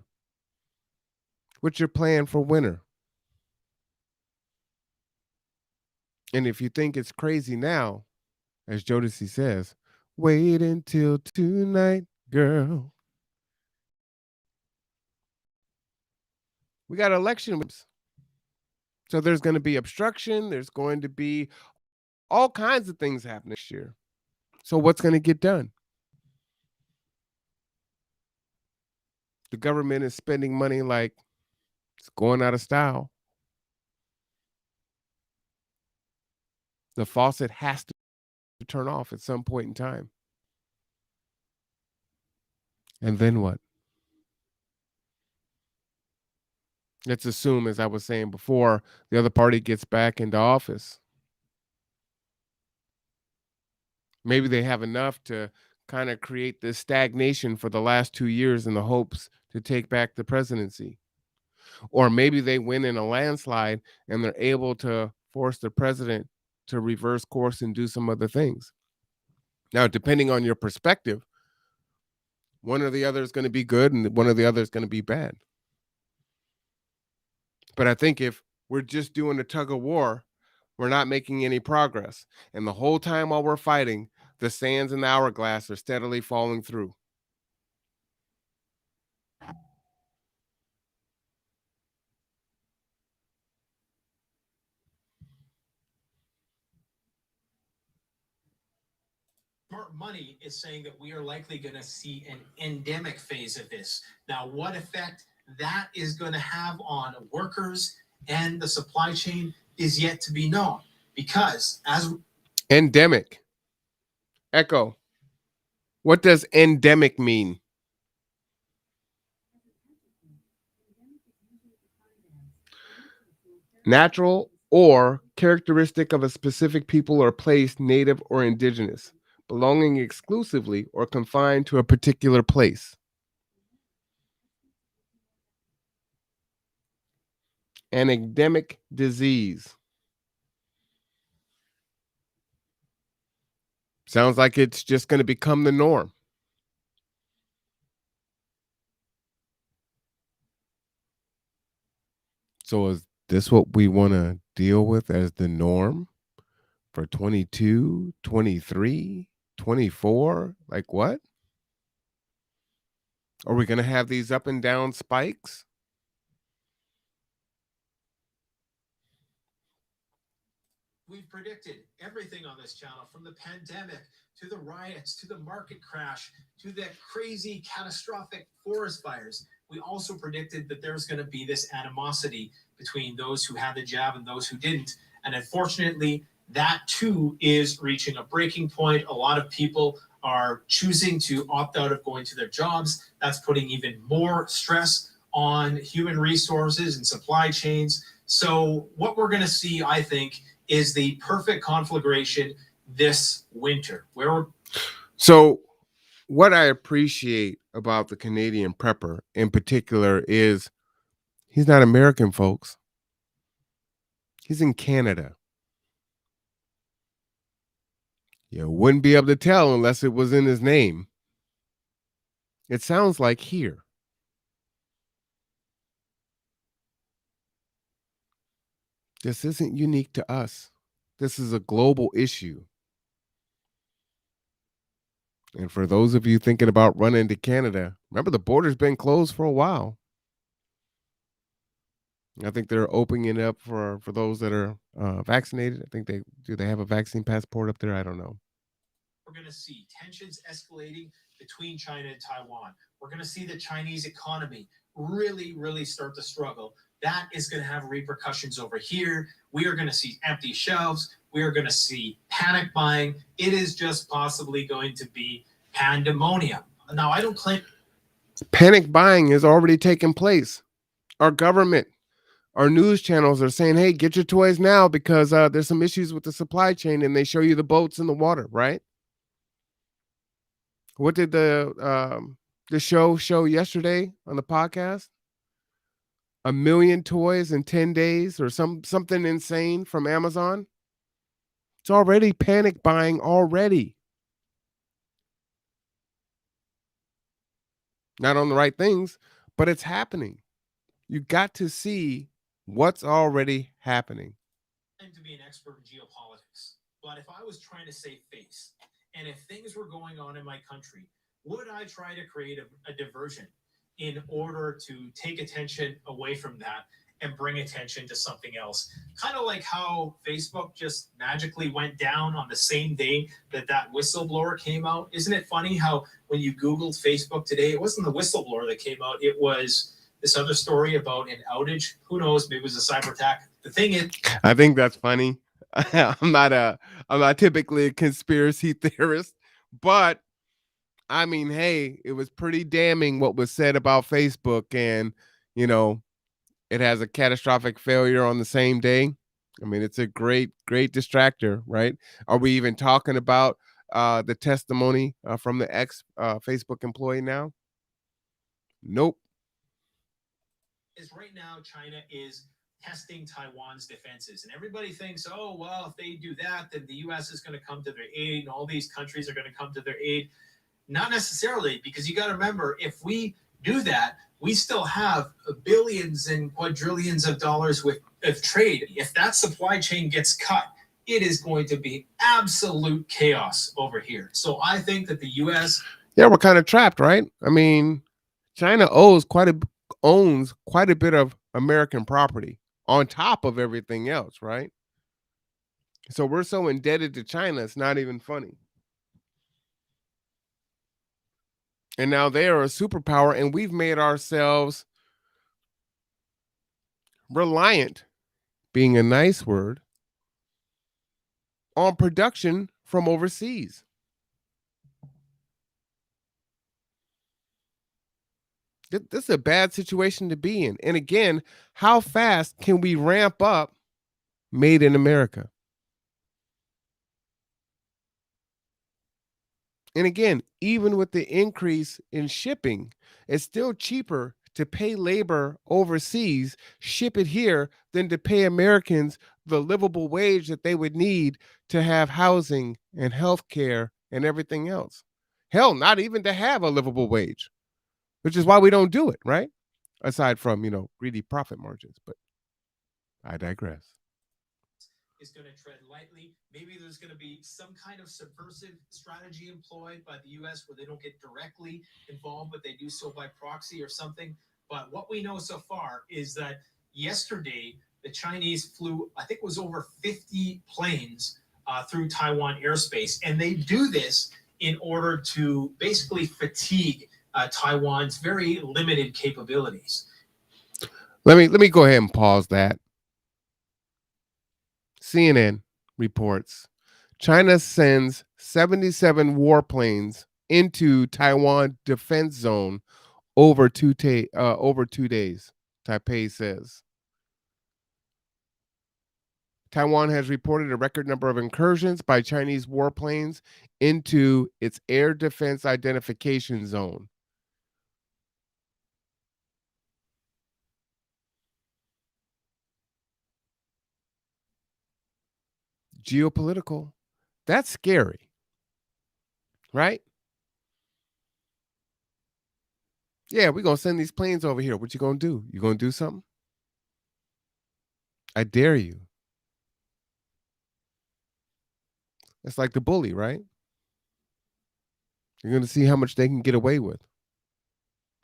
What's your plan for winter? And if you think it's crazy now, as Jodeci says, wait until tonight, girl. We got elections. So there's going to be obstruction. There's going to be all kinds of things happening next year. So what's going to get done? The government is spending money like it's going out of style. The faucet has to turn off at some point in time. And then what? Let's assume, as I was saying before, the other party gets back into office. Maybe they have enough to kind of create this stagnation for the last 2 years in the hopes to take back the presidency. Or maybe they win in a landslide and they're able to force the president to reverse course and do some other things. Now, depending on your perspective, one or the other is going to be good and one or the other is going to be bad. But I think if we're just doing a tug of war, we're not making any progress. And the whole time while we're fighting, the sands in the hourglass are steadily falling through. Smart money is saying that we are likely going to see an endemic phase of this. Now, what effect that is going to have on workers and the supply chain is yet to be known. Because as endemic, Echo, what does endemic mean? Natural or characteristic of a specific people or place, native or indigenous, belonging exclusively or confined to a particular place. An endemic disease. Sounds like it's just going to become the norm. So is this what we want to deal with as the norm for 22, 23, 24? Like what? Are we going to have these up and down spikes? we've predicted everything on this channel, from the pandemic to the riots to the market crash to the crazy catastrophic forest fires. We also predicted that there's going to be this animosity between those who had the jab and those who didn't. And unfortunately, that too is reaching a breaking point. A lot of people are choosing to opt out of going to their jobs. That's putting even more stress on human resources and supply chains. So what we're going to see, I think, is the perfect conflagration this winter. So what I appreciate about the Canadian prepper in particular is he's not American, folks. He's in Canada. You wouldn't be able to tell unless it was in his name. It sounds like here. This isn't unique to us. This is a global issue. And for those of you thinking about running to Canada, remember the border's been closed for a while. I think they're opening it up for those that are vaccinated. I think they have a vaccine passport up there. I don't know. We're going to see tensions escalating between China and Taiwan. We're going to see the Chinese economy really start to struggle. That is going to have repercussions over here. We are going to see empty shelves. We are going to see panic buying. It is just possibly going to be pandemonium. Now, I don't claim panic buying has already taken place. Our government, our news channels are saying, hey, get your toys now because there's some issues with the supply chain, and they show you the boats in the water, right? What did the show yesterday on the podcast? 1 million toys in 10 days or something insane from Amazon. It's already panic buying already. not on the right things, but it's happening. You got to see what's already happening. Claim to be an expert in geopolitics, but if I was trying to save face, and if things were going on in my country, would I try to create a diversion in order to take attention away from that and bring attention to something else? Kind of like how Facebook just magically went down on the same day that that whistleblower came out. Isn't it funny how when you Googled Facebook today, it wasn't the whistleblower that came out, it was this other story about an outage. Who knows? Maybe it was a cyber attack. The thing is, I think that's funny. I'm not a I'm not typically a conspiracy theorist, but I mean, hey, it was pretty damning what was said about Facebook, and you know, it has a catastrophic failure on the same day. I mean, it's a great distractor, right? Are we even talking about the testimony from the ex Facebook employee now? Nope. is right now China is testing Taiwan's defenses. And everybody thinks, oh, well, if they do that, then the US is going to come to their aid and all these countries are going to come to their aid. Not necessarily, because you got to remember, if we do that, we still have billions and quadrillions of dollars with of trade. If that supply chain gets cut, it is going to be absolute chaos over here. So I think that the US. Yeah, we're kind of trapped, right? I mean, China owns quite a bit of American property on top of everything else, right? So we're so indebted to China, it's not even funny. And now they are a superpower, and we've made ourselves reliant, being a nice word, on production from overseas. This is a bad situation to be in. And again, how fast can we ramp up made in America? And again, even with the increase in shipping, it's still cheaper to pay labor overseas, ship it here, than to pay Americans the livable wage that they would need to have housing and health care and everything else. Hell, not even to have a livable wage, which is why we don't do it, right? Aside from, greedy profit margins. But I digress. Is going to tread lightly. Maybe there's going to be some kind of subversive strategy employed by the US where they don't get directly involved, but they do so by proxy or something. But what we know so far is that yesterday, the Chinese flew, I think it was over 50 planes through Taiwan airspace. And they do this in order to basically fatigue Taiwan's very limited capabilities. Let me go ahead and pause that. CNN reports China sends 77 warplanes into Taiwan defense zone over 2 days. Taipei says Taiwan has reported a record number of incursions by Chinese warplanes into its air defense identification zone. Geopolitical. That's scary, right? Yeah, we're gonna send these planes over here. What you gonna do? You gonna do something? I dare you. It's like the bully, right? You're gonna see how much they can get away with,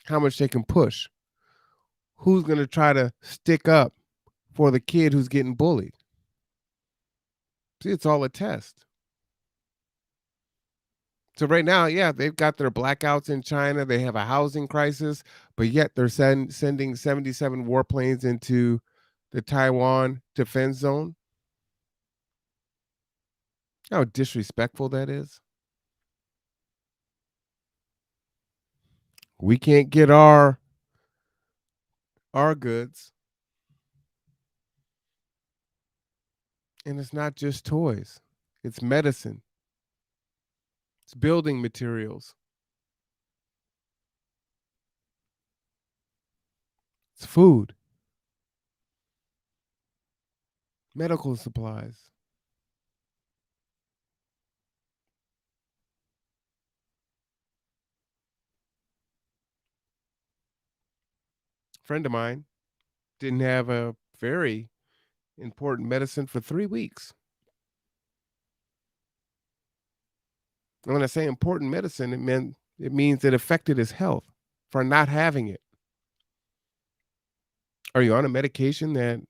how much they can push. Who's gonna try to stick up for the kid who's getting bullied? See, it's all a test. So right now, yeah, they've got their blackouts in China. They have a housing crisis, but yet they're sending 77 warplanes into the Taiwan defense zone. How disrespectful that is. We can't get our goods. And it's not just toys. It's medicine. It's building materials. It's food. Medical supplies. friend of mine didn't have a very important medicine for 3 weeks. And when I say important medicine, it means it affected his health for not having it. Are you on a medication that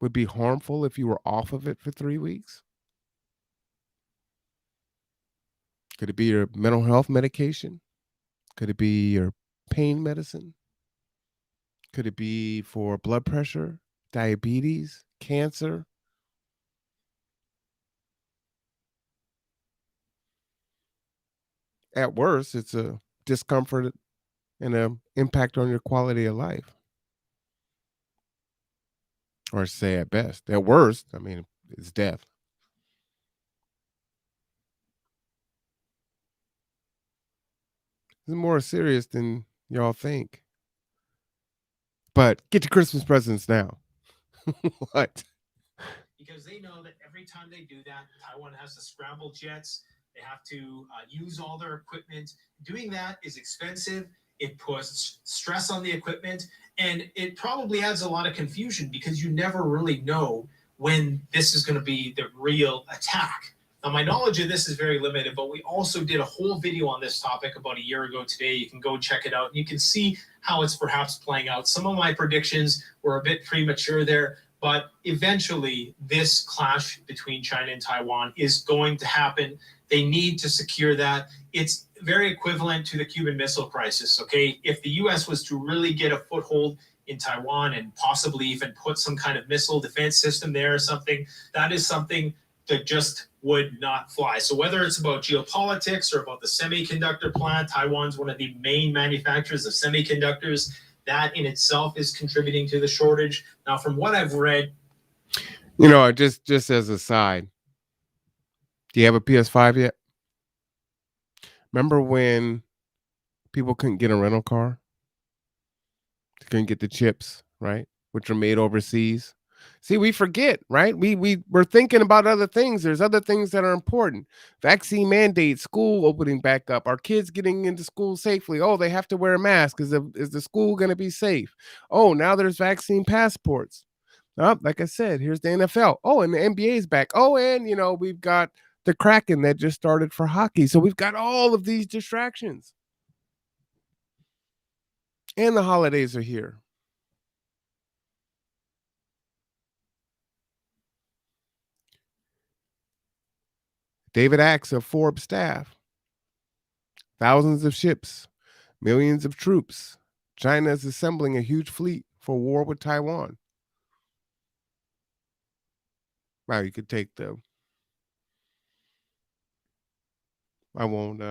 would be harmful if you were off of it for 3 weeks? Could it be your mental health medication? Could it be your pain medicine? Could it be for blood pressure, diabetes, cancer? At worst, it's a discomfort and an impact on your quality of life, or say at best. At worst, I mean, it's death. It's more serious than y'all think. But get your Christmas presents now. What? Because they know that every time they do that, Taiwan has to scramble jets. They have to use all their equipment. Doing that is expensive. It puts stress on the equipment, and it probably adds a lot of confusion because you never really know when this is going to be the real attack. Now, my knowledge of this is very limited, but we also did a whole video on this topic about a year ago today. You can go check it out, and you can see how it's perhaps playing out. Some of my predictions were a bit premature there, but eventually, this clash between China and Taiwan is going to happen. They need to secure that. It's very equivalent to the Cuban Missile Crisis, okay? If the US was to really get a foothold in Taiwan and possibly even put some kind of missile defense system there or something, that is something that just would not fly. So whether it's about geopolitics or about the semiconductor plant, Taiwan's one of the main manufacturers of semiconductors. That in itself is contributing to the shortage. Now, from what I've read, just as a side, do you have a PS5 yet? Remember when people couldn't get a rental car? They couldn't get the chips, right? Which are made overseas. See, we forget, right? We're thinking about other things. There's other things that are important. Vaccine mandates, school opening back up, our kids getting into school safely. Oh, they have to wear a mask. Is the school going to be safe? Oh, now there's vaccine passports. Oh, like I said, here's the NFL. Oh, and the NBA is back. Oh, and we've got the Kraken that just started for hockey. So we've got all of these distractions. And the holidays are here. David Axe of Forbes staff. Thousands of ships, millions of troops. China is assembling a huge fleet for war with Taiwan. Now you could take I won't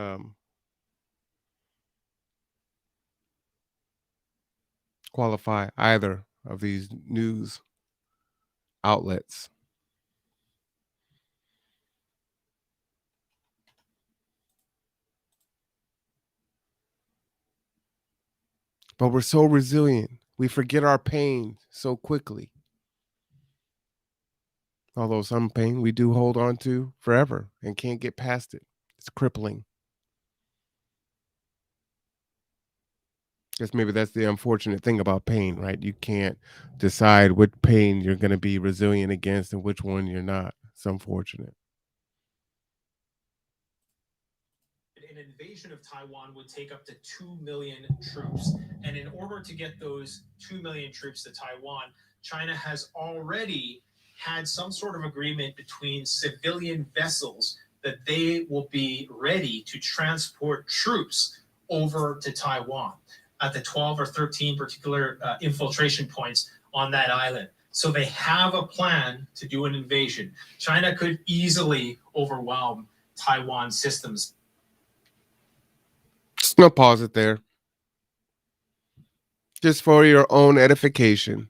qualify either of these news outlets. But we're so resilient. We forget our pain so quickly. Although some pain we do hold on to forever and can't get past it. It's crippling. Guess maybe that's the unfortunate thing about pain, right? You can't decide which pain you're going to be resilient against and which one you're not. It's unfortunate. an invasion of Taiwan would take up to 2 million troops. And in order to get those 2 million troops to Taiwan, China has already had some sort of agreement between civilian vessels that they will be ready to transport troops over to Taiwan at the 12 or 13 particular infiltration points on that island. So they have a plan to do an invasion. China could easily overwhelm Taiwan systems. Just gonna pause it there. Just for your own edification.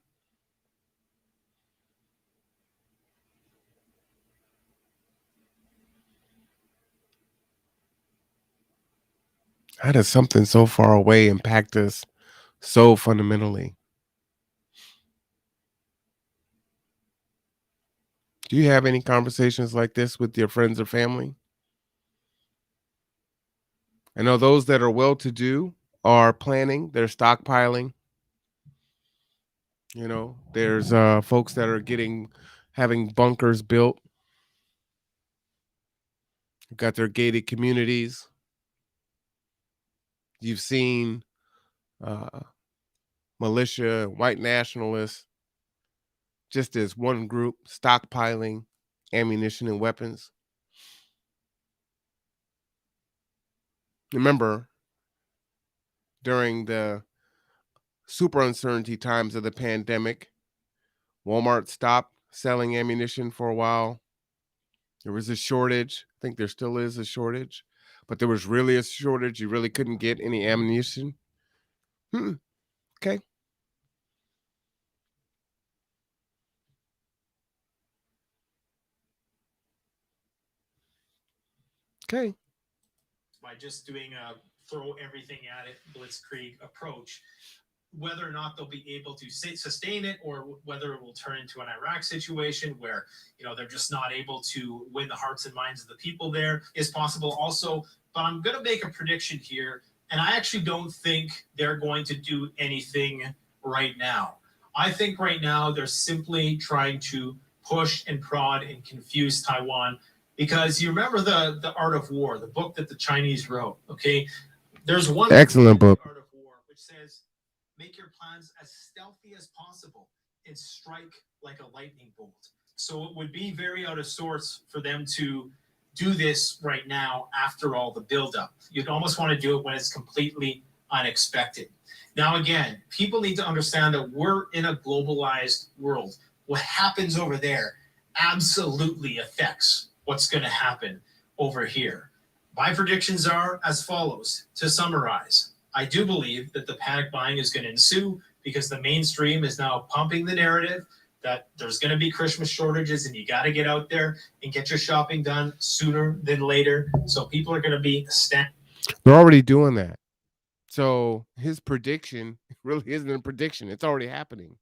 How does something so far away impact us so fundamentally? Do you have any conversations like this with your friends or family? I know those that are well to do are planning, they're stockpiling. There's folks that are having bunkers built, got their gated communities. You've seen uh, militia, white nationalists, just as one group stockpiling ammunition and weapons. Remember, during the super uncertainty times of the pandemic, Walmart stopped selling ammunition for a while. There was a shortage. I think there still is a shortage, but there was really a shortage. You really couldn't get any ammunition. Hmm. Okay. Okay. By just doing a throw everything at it blitzkrieg approach, whether or not they'll be able to sustain it, or whether it will turn into an Iraq situation where they're just not able to win the hearts and minds of the people there is possible also. But I'm going to make a prediction here, and I actually don't think they're going to do anything right now. I think right now they're simply trying to push and prod and confuse Taiwan, because you remember the Art of War, the book that the Chinese wrote. Okay, there's one Excellent book. Art of War which says, make your plans as stealthy as possible and strike like a lightning bolt. So it would be very out of sorts for them to do this right now after all the buildup. You'd almost want to do it when it's completely unexpected. Now, again, people need to understand that we're in a globalized world. What happens over there absolutely affects what's going to happen over here. My predictions are as follows. To summarize, I do believe that the panic buying is going to ensue because the mainstream is now pumping the narrative that there's going to be Christmas shortages and you got to get out there and get your shopping done sooner than later. So people are going to be They're already doing that. So his prediction really isn't a prediction. It's already happening.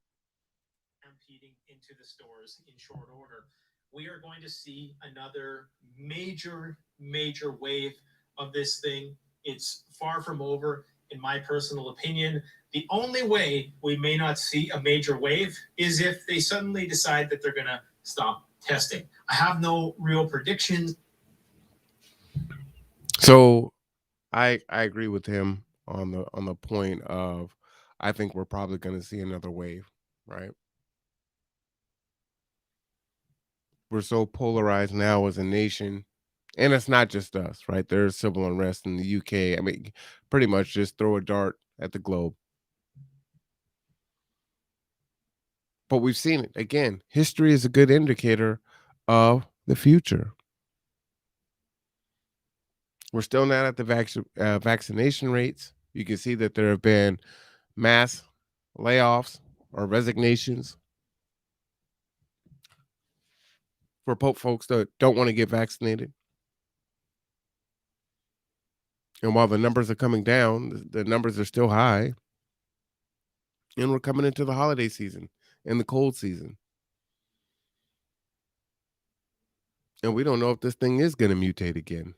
Stampeding into the stores in short order. We are going to see another major wave of this thing. It's far from over, in my personal opinion. The only way we may not see a major wave is if they suddenly decide that they're going to stop testing. I have no real predictions. So I agree with him on the point of, I think we're probably going to see another wave, right? We're so polarized now as a nation, and it's not just us, right? There's civil unrest in the UK. I mean, pretty much just throw a dart at the globe. But we've seen it again. History is a good indicator of the future. We're still not at the vaccination rates. You can see that there have been mass layoffs or resignations for folks that don't want to get vaccinated. And while the numbers are coming down, the numbers are still high. And we're coming into the holiday season and the cold season. And we don't know if this thing is going to mutate again.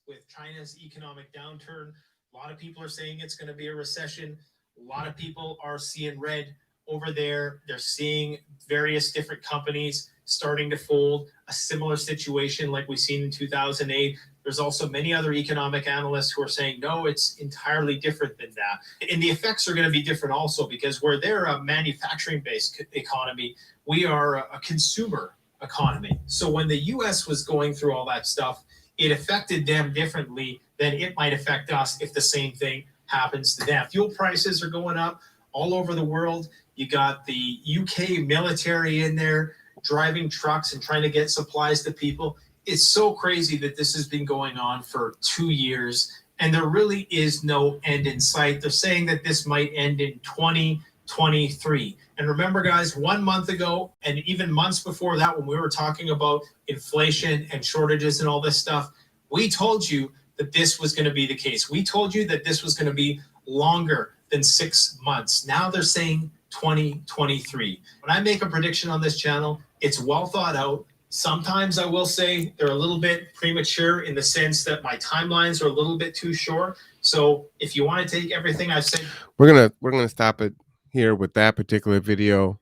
With China's economic downturn, a lot of people are saying it's going to be a recession. A lot of people are seeing red over there. They're seeing various different companies starting to fold. A similar situation like we've seen in 2008. There's also many other economic analysts who are saying, no, it's entirely different than that. And the effects are going to be different also, because where they're a manufacturing-based economy, we are a consumer economy. So when the U.S. was going through all that stuff, it affected them differently than it might affect us if the same thing happens to them. Fuel prices are going up all over the world. You got the UK military in there driving trucks and trying to get supplies to people. It's so crazy that this has been going on for 2 years, and there really is no end in sight. They're saying that this might end in 2023. And remember, guys, 1 month ago, and even months before that, when we were talking about inflation and shortages and all this stuff, we told you that this was going to be the case. We told you that this was going to be longer than 6 months. Now they're saying 2023. When I make a prediction on this channel, it's well thought out. Sometimes I will say they're a little bit premature in the sense that my timelines are a little bit too short. So if you want to take everything I've said, We're gonna stop it here with that particular video,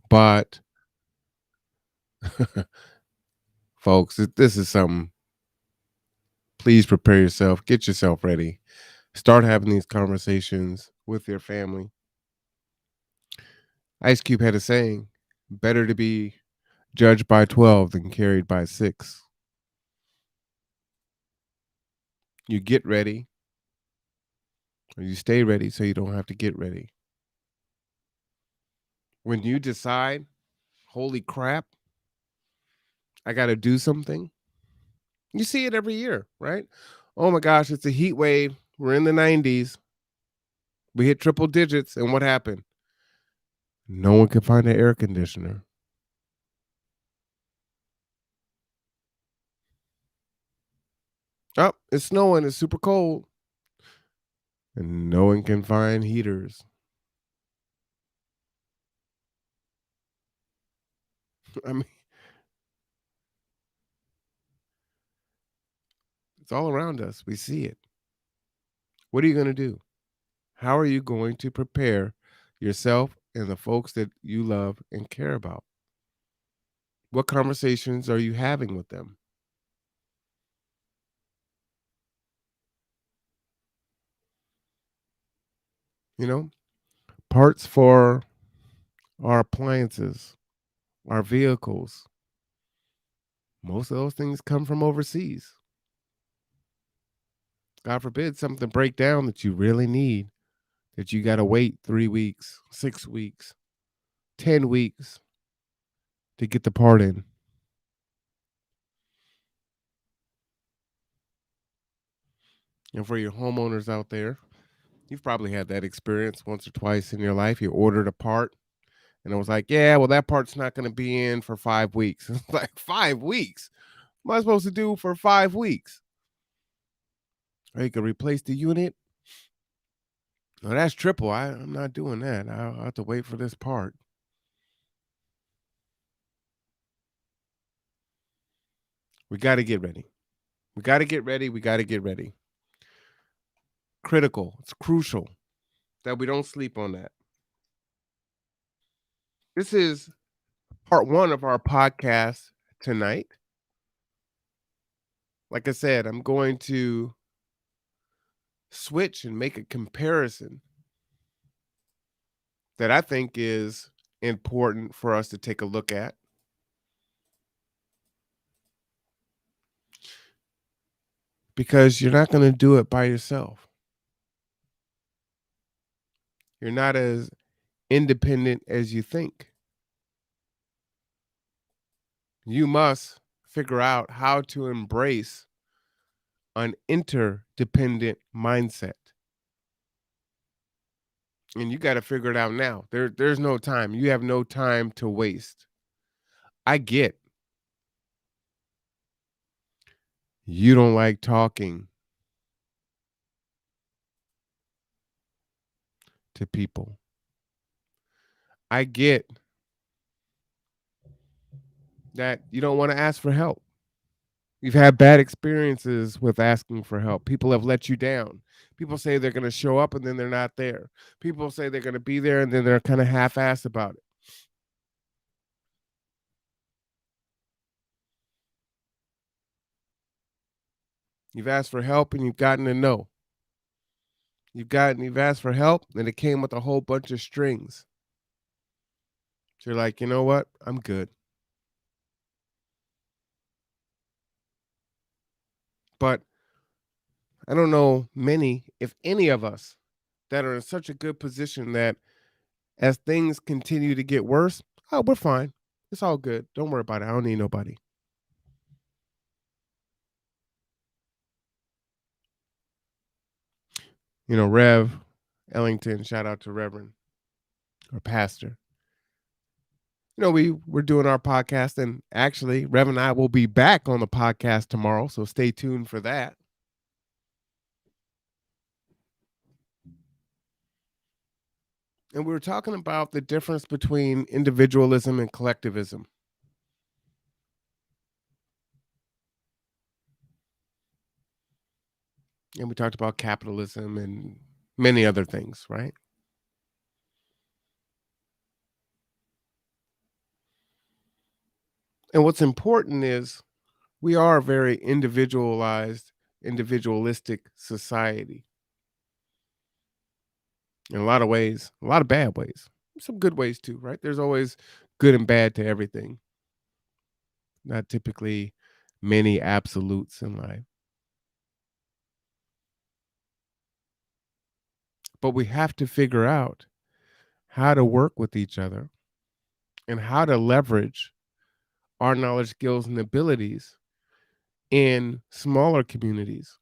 but folks, this is something. Please prepare yourself, get yourself ready, start having these conversations with your family. Ice Cube had a saying: "Better to be judged by 12 than carried by 6." You get ready, or you stay ready so you don't have to get ready. When you decide, holy crap, I got to do something, you see it every year, right? Oh my gosh, it's a heat wave. We're in the 90s. We hit triple digits. And what happened? No one could find an air conditioner. Oh, it's snowing. It's super cold. And no one can find heaters. I mean, it's all around us. We see it. What are you going to do? How are you going to prepare yourself and the folks that you love and care about? What conversations are you having with them? You know, parts for our appliances, our vehicles, most of those things come from overseas. God forbid something break down that you really need, that you got to wait 3 weeks, 6 weeks, 10 weeks to get the part in. And for your homeowners out there, you've probably had that experience once or twice in your life. You ordered a part and it was like, yeah, well, that part's not going to be in for 5 weeks. It's like, 5 weeks? What am I supposed to do for 5 weeks? Or you could replace the unit. No, that's triple. I'm not doing that. I'll have to wait for this part. We got to get ready. We got to get ready. We got to get ready. Critical. It's crucial that we don't sleep on that. This is part one of our podcast tonight. Like I said, I'm going to switch and make a comparison that I think is important for us to take a look at. Because you're not going to do it by yourself. You're not as independent as you think. You must figure out how to embrace an interdependent mindset. And you got to figure it out now. There's no time. You have no time to waste. I get you don't like talking to people. I get that you don't want to ask for help. You've had bad experiences with asking for help. People have let you down. People say they're going to show up and then they're not there. People say they're going to be there and then they're kind of half-assed about it. You've asked for help and you've gotten a no. You've asked for help and it came with a whole bunch of strings. So you're like, you know what? I'm good. But I don't know many, if any of us, that are in such a good position that as things continue to get worse, oh, we're fine. It's all good. Don't worry about it. I don't need nobody. You know, Rev Ellington, shout out to Reverend or Pastor. You know, we're doing our podcast, and actually, Rev and I will be back on the podcast tomorrow, so stay tuned for that. And we were talking about the difference between individualism and collectivism. And we talked about capitalism and many other things, right? And what's important is we are a very individualized, individualistic society in a lot of ways, a lot of bad ways, some good ways too, right? There's always good and bad to everything, not typically many absolutes in life. But we have to figure out how to work with each other and how to leverage our knowledge, skills, and abilities in smaller communities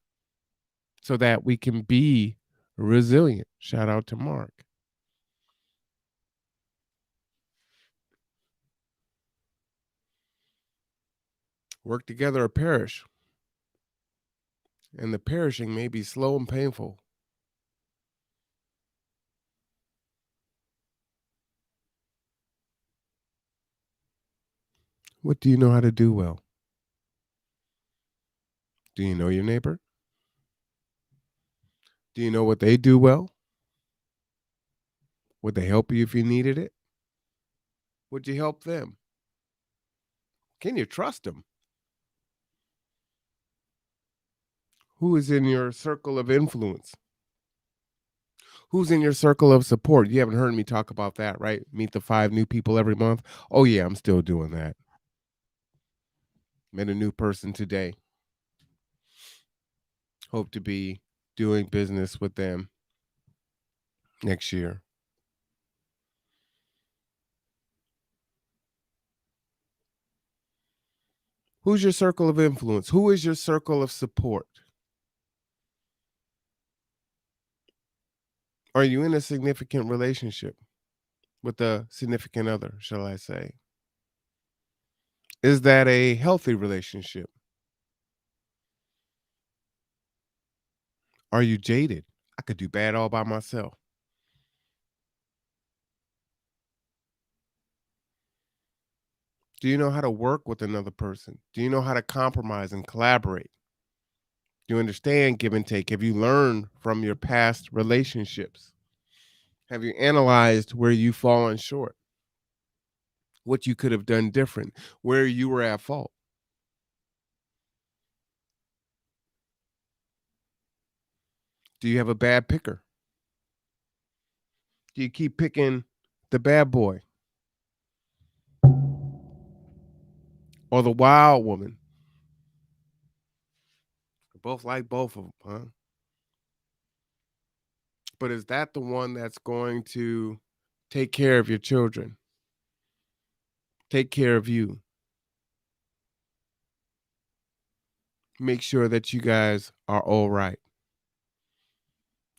so that we can be resilient. Shout out to Mark. Work together or perish. And the perishing may be slow and painful. What do you know how to do well? Do you know your neighbor? Do you know what they do well? Would they help you if you needed it? Would you help them? Can you trust them? Who is in your circle of influence? Who's in your circle of support? You haven't heard me talk about that, right? Meet the 5 new people every month. Oh, yeah, I'm still doing that. Met a new person today. Hope to be doing business with them next year. Who's your circle of influence? Who is your circle of support? Are you in a significant relationship with a significant other, shall I say? Is that a healthy relationship? Are you jaded? I could do bad all by myself. Do you know how to work with another person? Do you know how to compromise and collaborate? Do you understand give and take? Have you learned from your past relationships? Have you analyzed where you've fallen short? What you could have done different? Where you were at fault? Do you have a bad picker? Do you keep picking the bad boy or the wild woman? Both like both of them, huh? But is that the one that's going to take care of your children, take care of you, make sure that you guys are all right?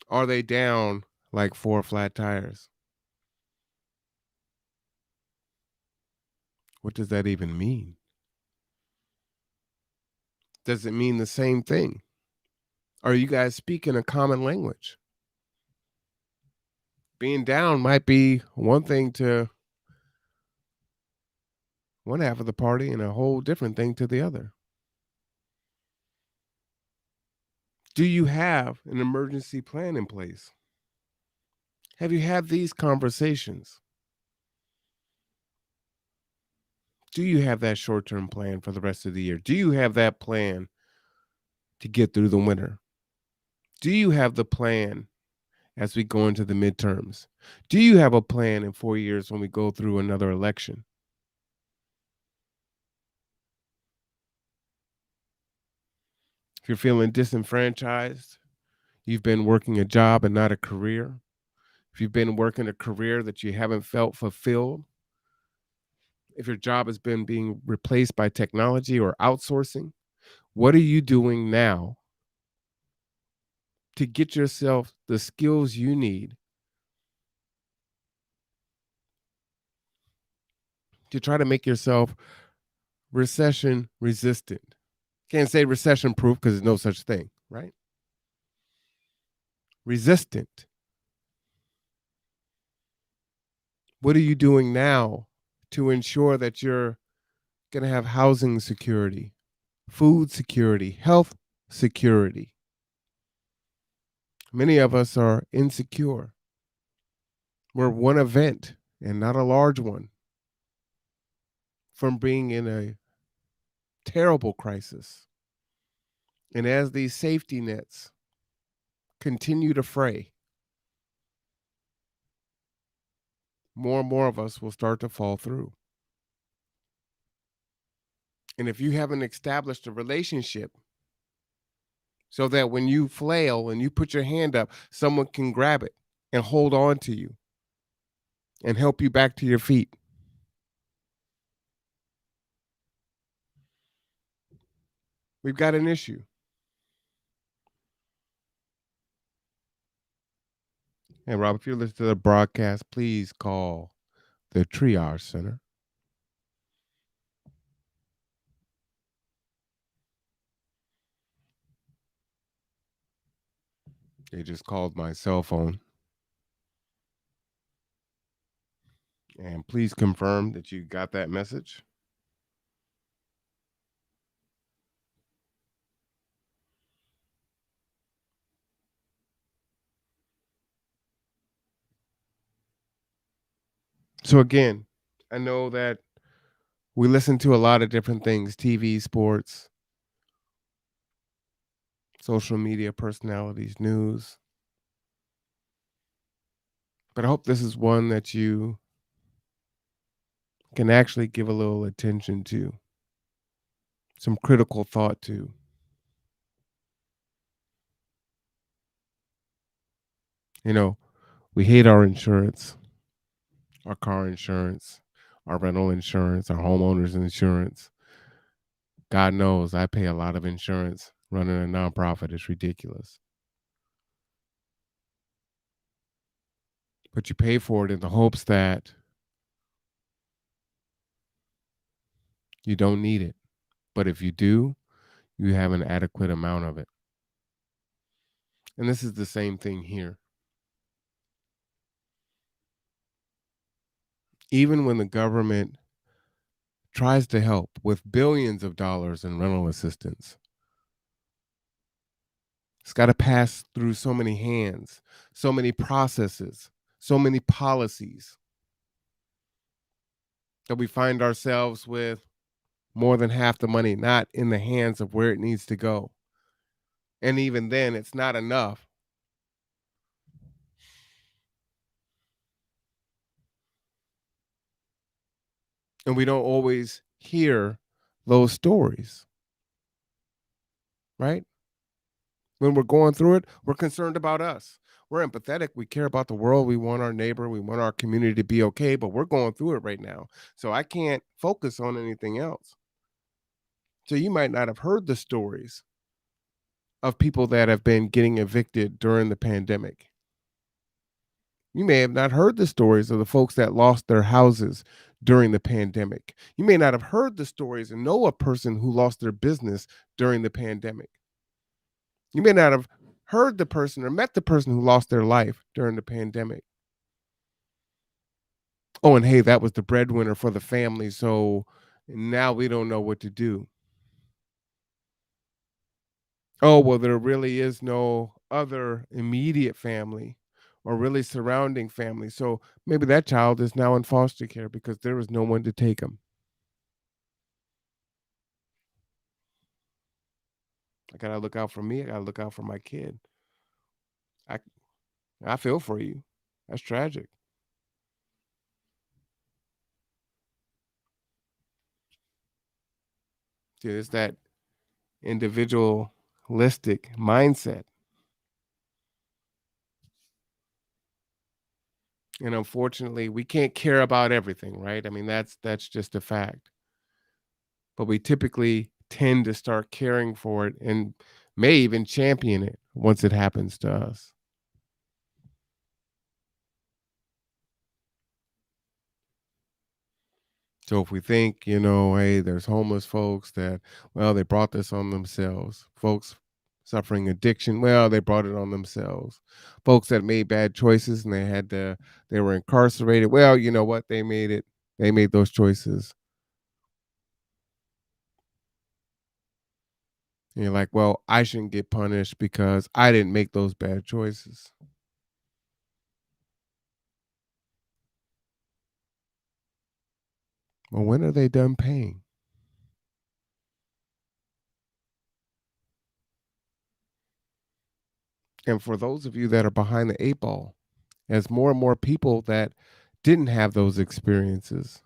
Are they down like 4 flat tires? What does that even mean? Does it mean the same thing? Are you guys speaking a common language? Being down might be one thing to one half of the party and a whole different thing to the other. Do you have an emergency plan in place? Have you had these conversations? Do you have that short term plan for the rest of the year? Do you have that plan to get through the winter? Do you have the plan as we go into the midterms? Do you have a plan in 4 years when we go through another election? If you're feeling disenfranchised, you've been working a job and not a career. If you've been working a career that you haven't felt fulfilled, if your job has been being replaced by technology or outsourcing, what are you doing now to get yourself the skills you need to try to make yourself recession resistant? Can't say recession proof because there's no such thing, right? Resistant. What are you doing now to ensure that you're going to have housing security, food security, health security? Many of us are insecure. We're one event and not a large one from being in a terrible crisis. And as these safety nets continue to fray, more and more of us will start to fall through. And if you haven't established a relationship so that when you flail and you put your hand up, someone can grab it and hold on to you and help you back to your feet, we've got an issue. And Rob, if you're listening to the broadcast, please call the triage center. They just called my cell phone. And please confirm that you got that message. So again, I know that we listen to a lot of different things: TV, sports, social media personalities, news. But I hope this is one that you can actually give a little attention to, some critical thought to. You know, we hate our insurance, our car insurance, our rental insurance, our homeowners insurance. God knows I pay a lot of insurance running a nonprofit. It's ridiculous. But you pay for it in the hopes that you don't need it. But if you do, you have an adequate amount of it. And this is the same thing here. Even when the government tries to help with billions of dollars in rental assistance, it's got to pass through so many hands, so many processes, so many policies that we find ourselves with more than half the money not in the hands of where it needs to go. And even then, it's not enough. And we don't always hear those stories, right? When we're going through it, we're concerned about us. We're empathetic. We care about the world. We want our neighbor. We want our community to be okay, but we're going through it right now. So I can't focus on anything else. So you might not have heard the stories of people that have been getting evicted during the pandemic. You may have not heard the stories of the folks that lost their houses during the pandemic. You may not have heard the stories and know a person who lost their business during the pandemic. You may not have heard the person or met the person who lost their life during the pandemic. Oh, and hey, that was the breadwinner for the family. So now we don't know what to do. Oh, well, there really is no other immediate family or really surrounding family. So maybe that child is now in foster care because there was no one to take him. I gotta look out for me. I gotta look out for my kid. I I feel for you. That's tragic. Dude, it's that individualistic mindset. And unfortunately, we can't care about everything, right? I mean, that's just a fact. But we typically tend to start caring for it and may even champion it once it happens to us. So if we think, hey, there's homeless folks that, well, they brought this on themselves. Folks suffering addiction, well, they brought it on themselves. Folks that made bad choices and they were incarcerated. Well, you know what? They made it. They made those choices. And you're like, well, I shouldn't get punished because I didn't make those bad choices. Well, when are they done paying? And for those of you that are behind the eight ball, as more and more people that didn't have those experiences,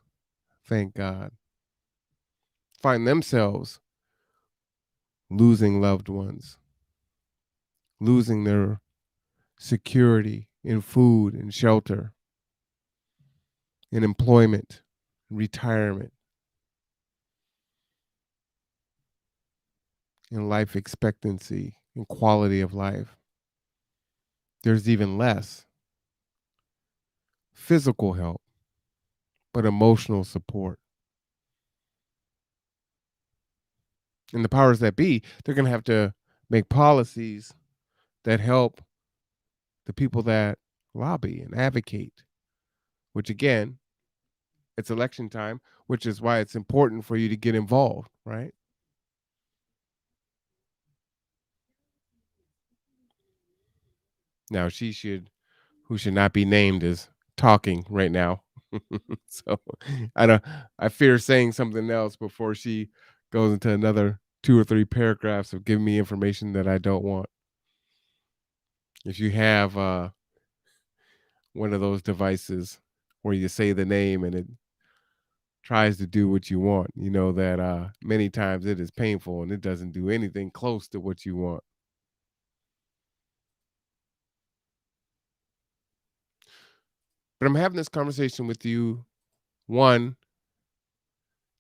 thank God, find themselves losing loved ones, losing their security in food and shelter, in employment, retirement, in life expectancy, and quality of life. There's even less physical help, but emotional support. And the powers that be, they're going to have to make policies that help the people that lobby and advocate, which again, it's election time, which is why it's important for you to get involved, right? Now, who should not be named, is talking right now. So I don't, I fear saying something else before she goes into another two or three paragraphs of giving me information that I don't want. If you have one of those devices where you say the name and it tries to do what you want, you know that many times it is painful and it doesn't do anything close to what you want. But I'm having this conversation with you, one,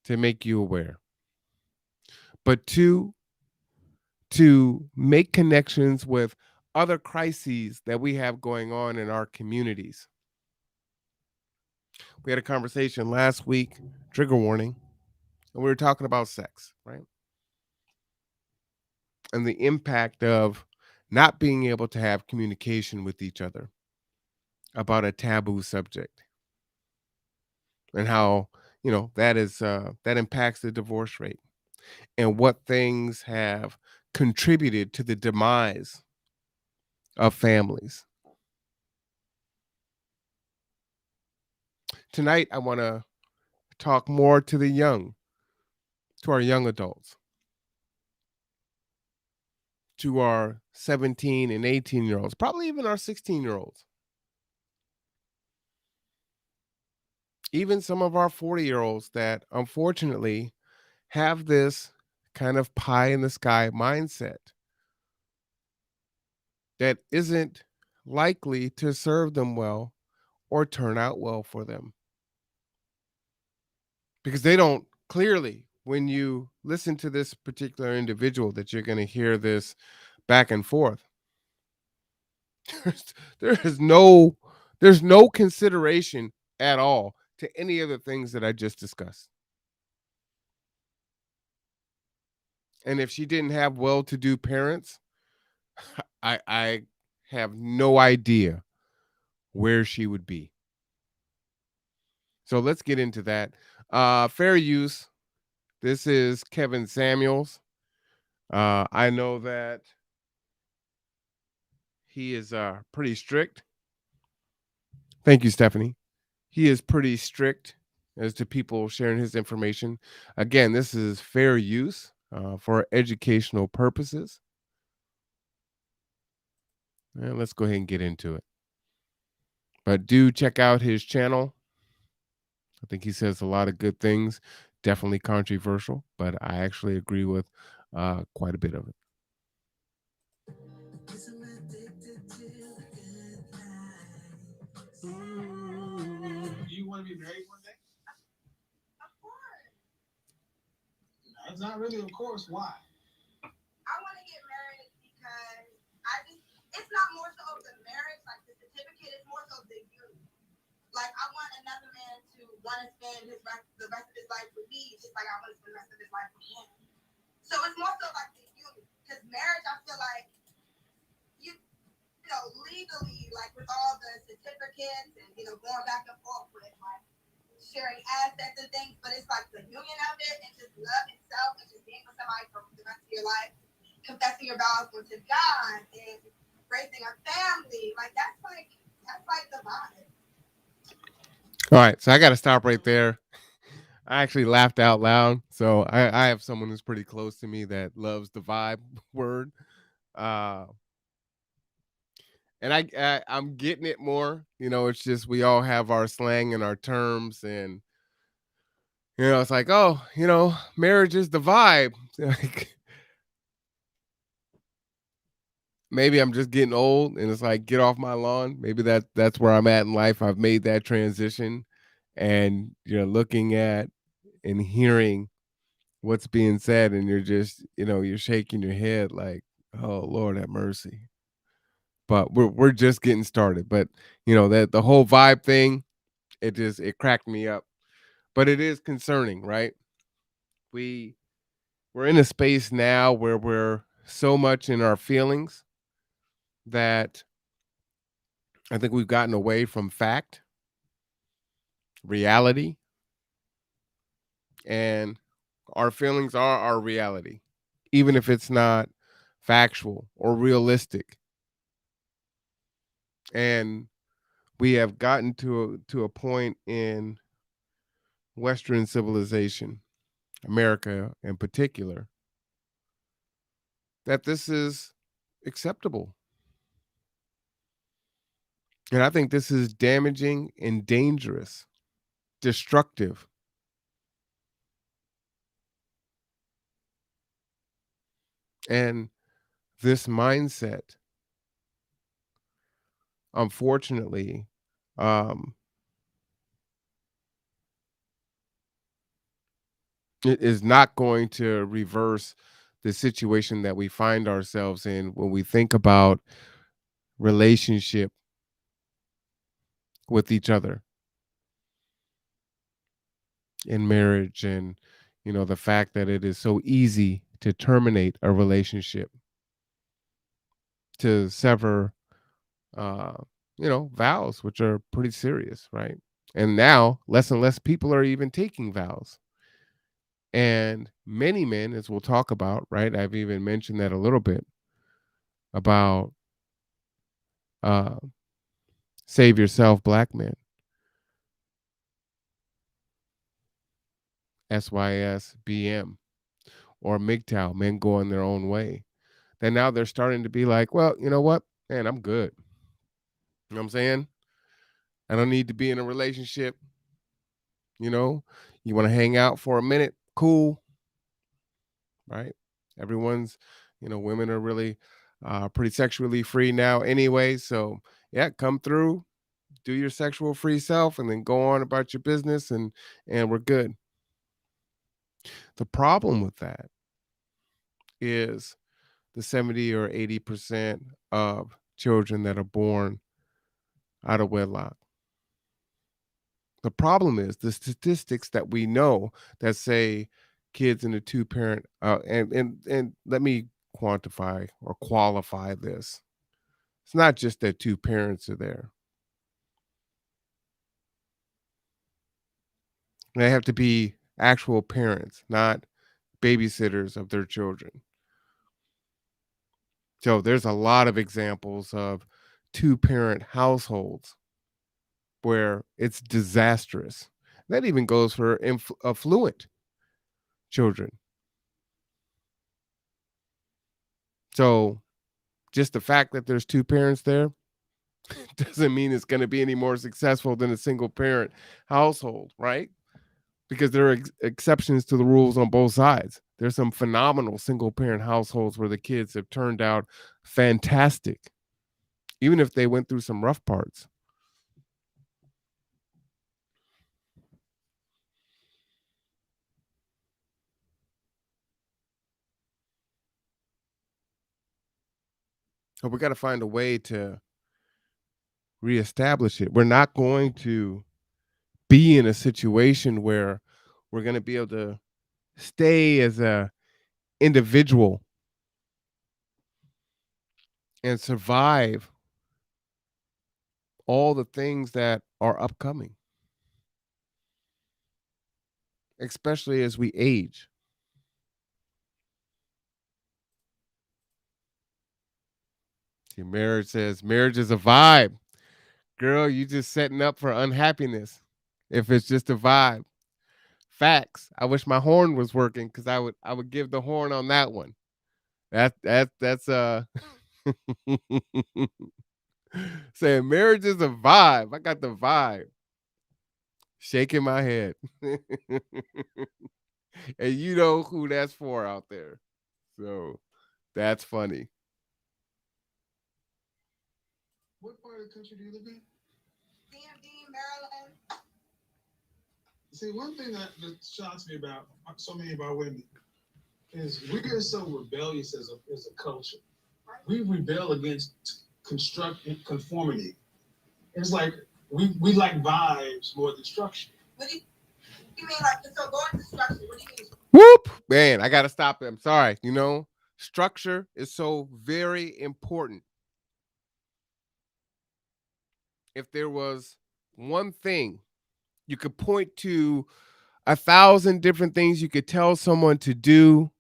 to make you aware, but two, to make connections with other crises that we have going on in our communities. We had a conversation last week, trigger warning, and we were talking about sex, right? And the impact of not being able to have communication with each other about a taboo subject, and how, that is that impacts the divorce rate, and what things have contributed to the demise of families. Tonight I want to talk more to to our young adults, to our 17 and 18-year olds, probably even our 16-year olds, even some of our 40-year olds that unfortunately have this kind of pie in the sky mindset that isn't likely to serve them well or turn out well for them, because they don't, clearly, when you listen to this particular individual, that you're going to hear this back and forth. There's, there is no there's no consideration at all to any of the things that I just discussed. And if she didn't have well-to-do parents, I have no idea where she would be. So let's get into that. Fair use. This is Kevin Samuels. I know that he is pretty strict. Thank you, Stephanie. He is pretty strict as to people sharing his information. Again, this is fair use for educational purposes. And let's go ahead and get into it. But do check out his channel. I think he says a lot of good things. Definitely controversial, but I actually agree with quite a bit of it. Do you want to be married one day? It's not really, of course. Why? I want to get married because it's not more so of the marriage, like the certificate, it's more so the union. Like, I want another man to want to spend the rest of his life with me, just like I want to spend the rest of his life with him. So it's more so like the union. Because marriage, I feel like, legally, like with all the certificates and, going back and forth with, like, sharing assets and things, but it's like the union of it and just love itself and just being with somebody for the rest of your life. confessing your vows to God and raising a family. Like that's like the vibe. All right, so I got to stop right there. I actually laughed out loud. So I have someone who's pretty close to me that loves the vibe word. Uh, and I'm getting it more. You know, it's just we all have our slang and our terms, and it's like, oh, marriage is the vibe. Like, maybe I'm just getting old, and it's like, get off my lawn. Maybe that's where I'm at in life. I've made that transition, and you're looking at and hearing what's being said, and you're just, you're shaking your head like, oh Lord have mercy. But we're just getting started. But that the whole vibe thing, it cracked me up. But it is concerning, right? We we're in a space now where we're so much in our feelings that I think we've gotten away from fact, reality, and our feelings are our reality, even if it's not factual or realistic. And we have gotten to a point in Western civilization, America in particular, that this is acceptable. And I think this is damaging and dangerous, destructive. And this mindset, unfortunately, um, it is not going to reverse the situation that we find ourselves in when we think about relationship with each other in marriage, and the fact that it is so easy to terminate a relationship, to sever uh vows, which are pretty serious, right? And now less and less people are even taking vows, and many men, as we'll talk about, right, I've even mentioned that a little bit about uh save yourself black men, SYSBM, or MGTOW, men going their own way. Then now they're starting to be like, well, you know what, man, I'm good. You know what I'm saying? I don't need to be in a relationship. You know, you want to hang out for a minute, cool, right? Everyone's, women are really pretty sexually free now anyway. So yeah, come through, do your sexual free self, and then go on about your business, and we're good. The problem with that is the 70 or 80% of children that are born out of wedlock. The problem is the statistics that we know that say kids in a two-parent, and let me quantify or qualify this. It's not just that two parents are there. They have to be actual parents, not babysitters of their children. So there's a lot of examples of two-parent households where it's disastrous. That even goes for affluent children. So just the fact that there's two parents there doesn't mean it's going to be any more successful than a single parent household, right? Because there are exceptions to the rules on both sides. There's some phenomenal single parent households where the kids have turned out fantastic, even if they went through some rough parts. So we got to find a way to reestablish it. We're not going to be in a situation where we're going to be able to stay as a individual and survive all the things that are upcoming, especially as we age. See, marriage says marriage is a vibe. Girl, you just setting up for unhappiness if it's just a vibe. Facts. I wish my horn was working because I would give the horn on that one. That's saying marriage is a vibe. I got the vibe. Shaking my head. And you know who that's for out there. So that's funny. What part of the country do you live in? DMD, Maryland. See, one thing that shocks me about so many of our women is we are so rebellious as a culture. We rebel against conformity. It's like we like vibes more than structure. What do you mean? Like, so going to structure, what do you mean? Whoop! Man, I got to stop him. Sorry. Structure is so very important. If there was one thing you could point to 1,000 different things you could tell someone to do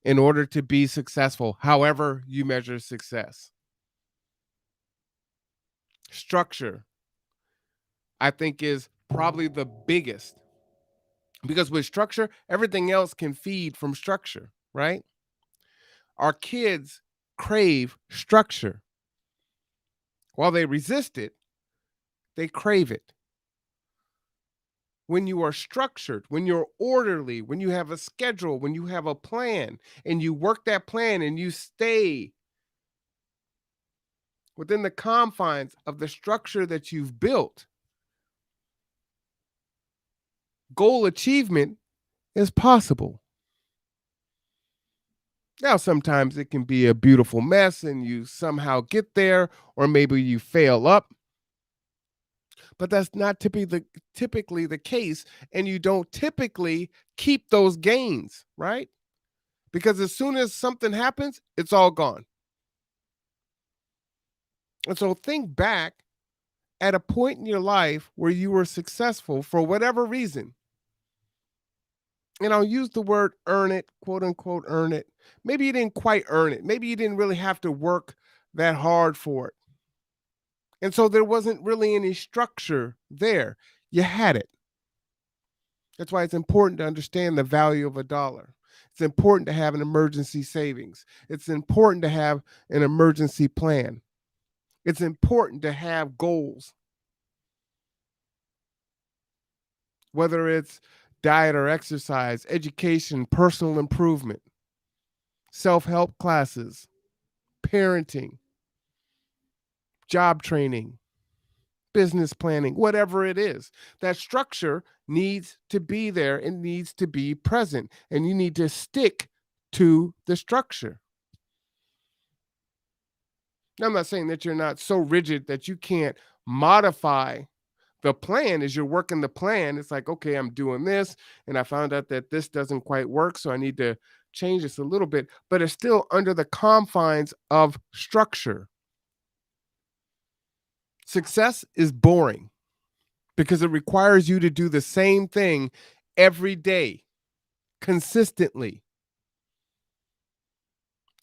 in order to be successful, however you measure success. Structure, I think, is probably the biggest. Because with structure, everything else can feed from structure, right? Our kids crave structure. While they resist it, they crave it. When you are structured, when you're orderly, when you have a schedule, when you have a plan, and you work that plan and you stay within the confines of the structure that you've built, goal achievement is possible. Now, sometimes it can be a beautiful mess and you somehow get there, or maybe you fail up. But that's not typically the case. And you don't typically keep those gains, right? Because as soon as something happens, it's all gone. And so think back at a point in your life where you were successful for whatever reason. And I'll use the word earn it, quote unquote, earn it. Maybe you didn't quite earn it. Maybe you didn't really have to work that hard for it. And so there wasn't really any structure there. You had it. That's why it's important to understand the value of a dollar. It's important to have an emergency savings. It's important to have an emergency plan. It's important to have goals. Whether it's diet or exercise, education, personal improvement, self-help classes, parenting, job training, business planning, whatever it is. That structure needs to be there and needs to be present. And you need to stick to the structure. Now, I'm not saying that you're not so rigid that you can't modify the plan as you're working the plan. It's like, okay, I'm doing this, and I found out that this doesn't quite work, so I need to change this a little bit, but it's still under the confines of structure. Success is boring because it requires you to do the same thing every day, consistently.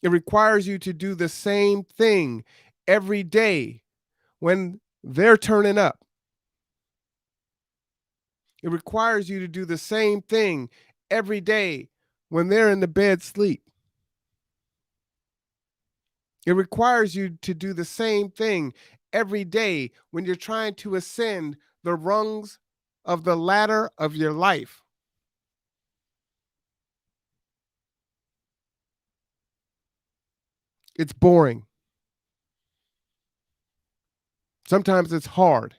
It requires you to do the same thing every day when they're turning up. It requires you to do the same thing every day when they're in the bed sleep. It requires you to do the same thing every day when you're trying to ascend the rungs of the ladder of your life. It's boring. Sometimes it's hard.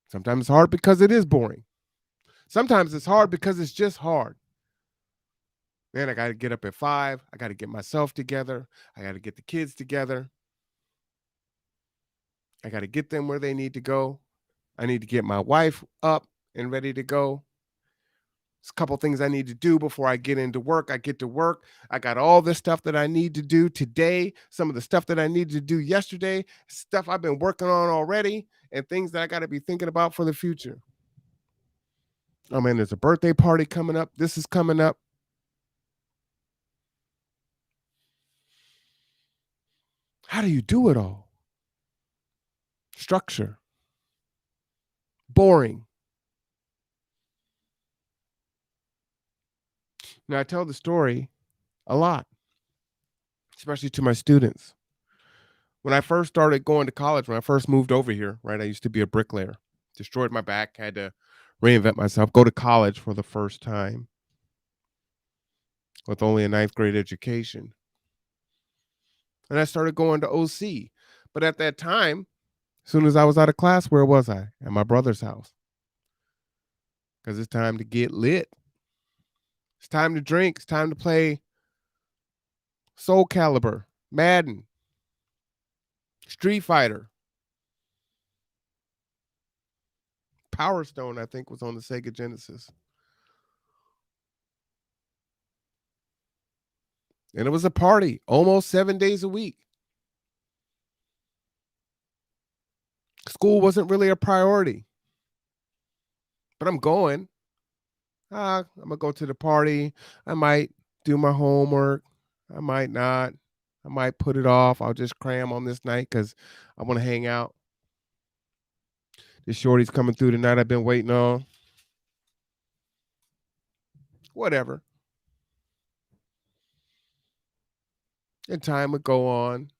Sometimes it's hard because it is boring. Sometimes it's hard because it's just hard. Man, I got to get up at 5. I got to get myself together. I got to get the kids together. I got to get them where they need to go. I need to get my wife up and ready to go. There's a couple things I need to do before I get into work. I get to work. I got all this stuff that I need to do today, some of the stuff that I needed to do yesterday, stuff I've been working on already, and things that I got to be thinking about for the future. Oh man, there's a birthday party coming up. This is coming up. How do you do it all? Structure, boring. Now, I tell the story a lot, especially to my students. When I first started going to college, when I first moved over here, right, I used to be a bricklayer, destroyed my back, had to reinvent myself, go to college for the first time with only a ninth grade education. And I started going to OC. But at that time, as soon as I was out of class, where was I? At my brother's house. Because it's time to get lit. It's time to drink. It's time to play Soul Calibur, Madden, Street Fighter, Power Stone, I think, was on the Sega Genesis. And it was a party almost 7 days a week. School wasn't really a priority, but I'm going. I'm going to go to the party. I might do my homework. I might not. I might put it off. I'll just cram on this night because I want to hang out. This shorty's coming through tonight I've been waiting on. Whatever. And time would go on.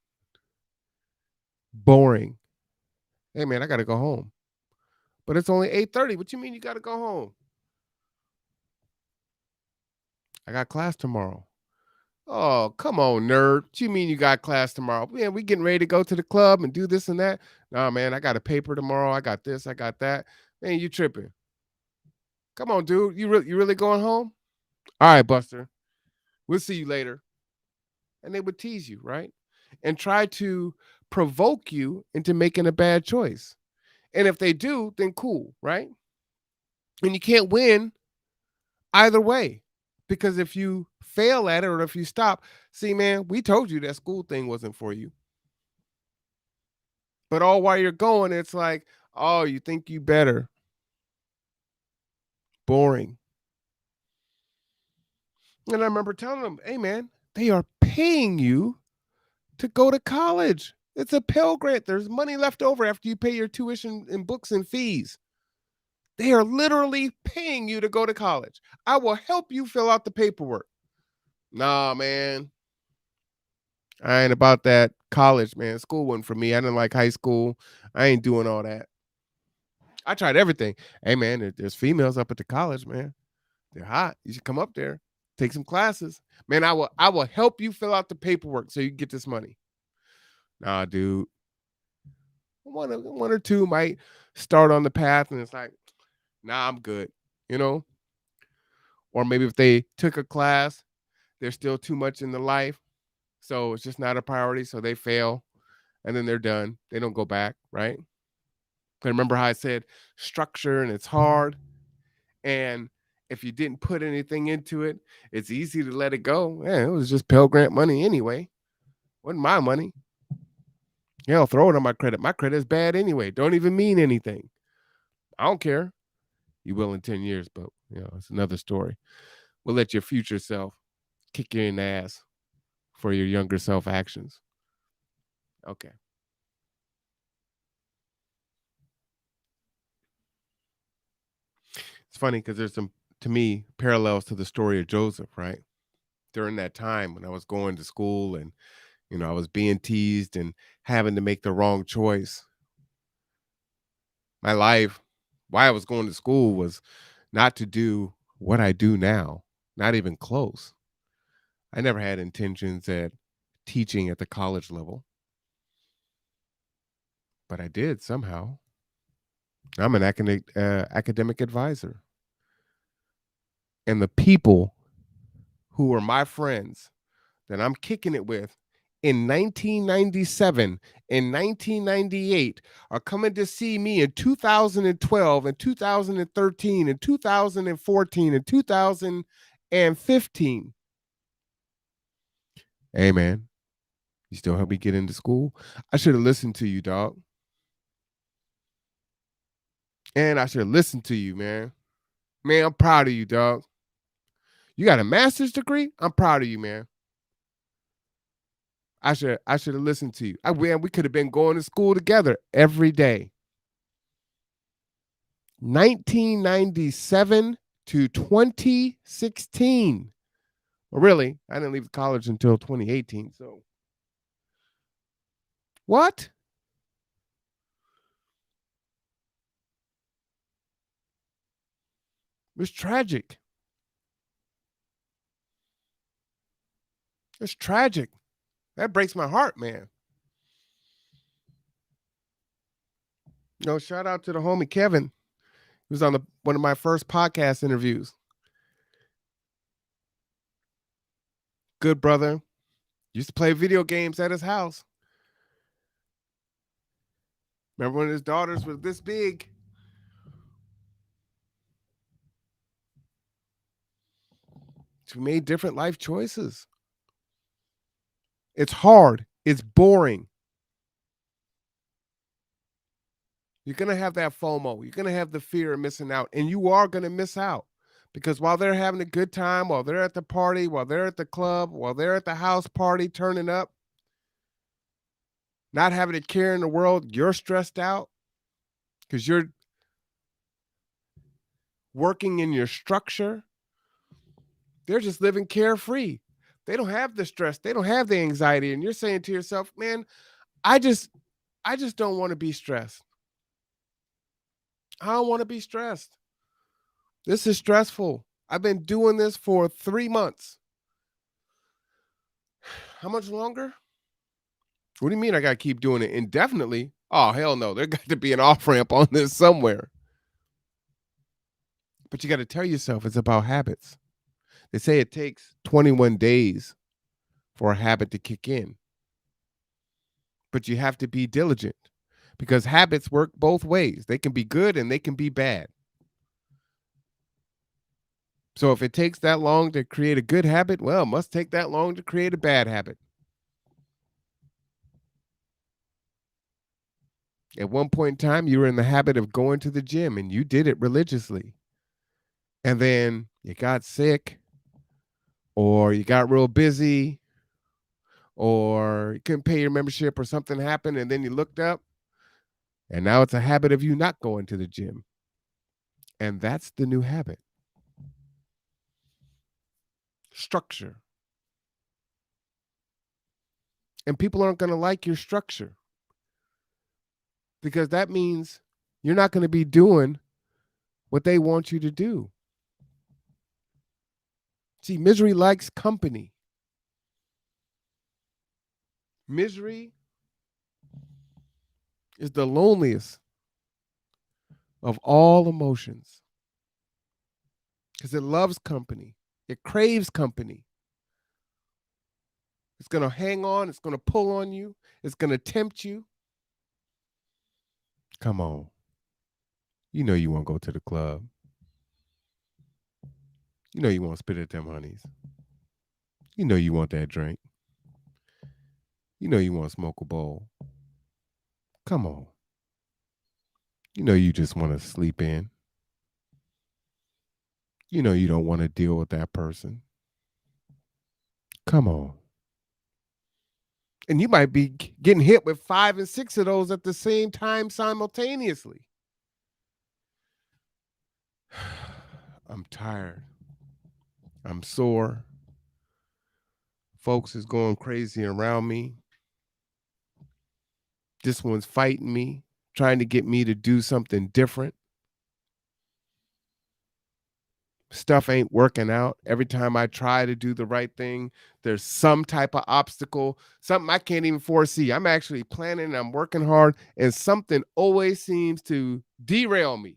Boring. Hey, man, I got to go home. But it's only 8:30. What you mean you got to go home? I got class tomorrow. Oh, come on, nerd. What you mean you got class tomorrow? Man, we getting ready to go to the club and do this and that. Nah, man, I got a paper tomorrow. I got this. I got that. Man, you tripping. Come on, dude. You really going home? All right, Buster. We'll see you later. And they would tease you, right? And try to provoke you into making a bad choice. And if they do, then cool, right? And you can't win either way. Because if you fail at it or if you stop, see, man, we told you that school thing wasn't for you. But all while you're going, it's like, oh, you think you better. Boring. And I remember telling them, hey, man, they are paying you to go to college. It's a Pell Grant. There's money left over after you pay your tuition and books and fees. They are literally paying you to go to college. I will help you fill out the paperwork. Nah, man. I ain't about that college, man. School wasn't for me. I didn't like high school. I ain't doing all that. I tried everything. Hey, man, there's females up at the college, man. They're hot. You should come up there, take some classes. Man, I will help you fill out the paperwork so you can get this money. Nah, dude. One or two might start on the path and it's like, nah, I'm good, you know? Or maybe if they took a class, there's still too much in the life. So it's just not a priority. So they fail and then they're done. They don't go back, right? But remember how I said structure and it's hard. And if you didn't put anything into it, it's easy to let it go. Yeah, it was just Pell Grant money anyway. Wasn't my money. Yeah, I'll throw it on my credit. My credit is bad anyway. Don't even mean anything. I don't care. You will in 10 years, but it's another story. We'll let your future self kick you in the ass for your younger self actions. Okay. It's funny because there's some, to me, parallels to the story of Joseph, right? During that time when I was going to school and, I was being teased and having to make the wrong choice. My life, why I was going to school was not to do what I do now, not even close. I never had intentions at teaching at the college level, but I did somehow. I'm an academic advisor. And the people who are my friends that I'm kicking it with in 1997 and 1998 are coming to see me in 2012 and 2013 and 2014 and 2015. Hey, man, you still help me get into school? I should have listened to you, dog. And I should have listened to you, man. Man, I'm proud of you, dog. You got a master's degree? I'm proud of you, man. I should have listened to you. We could have been going to school together every day. 1997 to 2016. Well, really, I didn't leave college until 2018. So what? It was tragic. It's tragic. That breaks my heart, man. Shout out to the homie Kevin. He was on one of my first podcast interviews. Good brother. Used to play video games at his house. Remember when his daughters were this big? We made different life choices. It's hard. It's boring. You're going to have that FOMO. You're going to have the fear of missing out. And you are going to miss out. Because while they're having a good time, while they're at the party, while they're at the club, while they're at the house party turning up, not having a care in the world, you're stressed out because you're working in your structure. They're just living carefree. They don't have the stress. They don't have the anxiety. And you're saying to yourself, man, I just don't want to be stressed. I don't want to be stressed. This is stressful. I've been doing this for 3 months. How much longer? What do you mean I got to keep doing it indefinitely? Oh, hell no. There got to be an off-ramp on this somewhere. But you got to tell yourself it's about habits. They say it takes 21 days for a habit to kick in. But you have to be diligent because habits work both ways. They can be good and they can be bad. So if it takes that long to create a good habit, well, it must take that long to create a bad habit. At one point in time, you were in the habit of going to the gym and you did it religiously. And then you got sick or you got real busy or you couldn't pay your membership or something happened and then you looked up and now it's a habit of you not going to the gym. And that's the new habit. Structure. And people aren't going to like your structure because that means you're not going to be doing what they want you to do. See, misery likes company. Misery is the loneliest of all emotions because it loves company. It craves company. It's going to hang on. It's going to pull on you. It's going to tempt you. Come on. You know you want to go to the club. You know you want to spit at them honeys. You know you want that drink. You know you want to smoke a bowl. Come on. You know you just want to sleep in. You know you don't want to deal with that person. Come on. And you might be getting hit with 5 and 6 of those at the same time simultaneously. I'm tired. I'm sore. Folks is going crazy around me. This one's fighting me, trying to get me to do something different. Stuff ain't working out. Every time I try to do the right thing, there's some type of obstacle, something I can't even foresee. I'm actually planning, I'm working hard, and something always seems to derail me.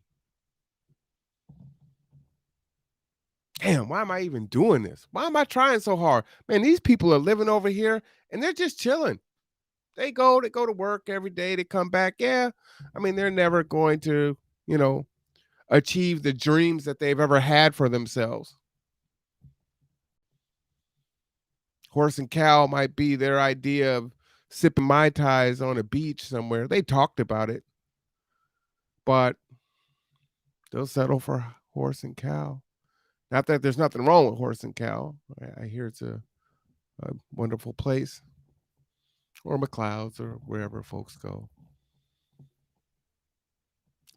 Damn, why am I even doing this? Why am I trying so hard? Man, these people are living over here and they're just chilling. They go to work every day, they come back. Yeah. I mean, they're never going to, achieve the dreams that they've ever had for themselves. Horse and cow might be their idea of sipping Mai Tais on a beach somewhere. They talked about it, but they'll settle for horse and cow. Not that there's nothing wrong with horse and cow. I hear it's a wonderful place. or McLeod's or wherever folks go.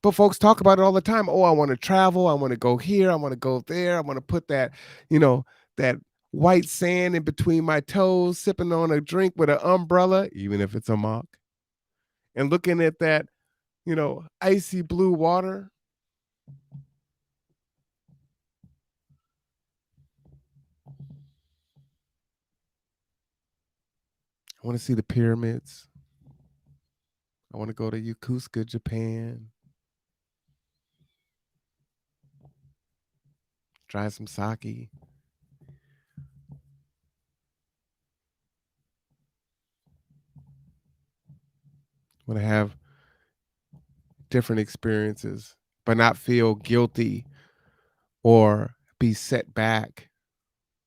But folks talk about it all the time. Oh, I want to travel. I want to go here. I want to go there. I want to put that, that white sand in between my toes, sipping on a drink with an umbrella, even if it's a mock, and looking at that, icy blue water. I want to see the pyramids. I want to go to Yokosuka, Japan. Try some sake. I want to have different experiences, but not feel guilty or be set back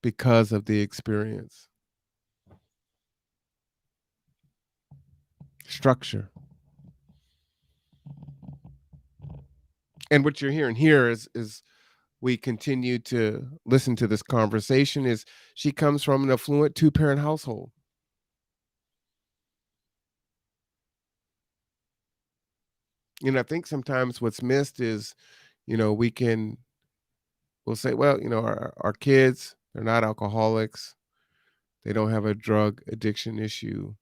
because of the experience. Structure. And what you're hearing here is we continue to listen to this conversation is she comes from an affluent two-parent household. I think sometimes what's missed is, we'll say, well, our kids, they're not alcoholics. They don't have a drug addiction issue.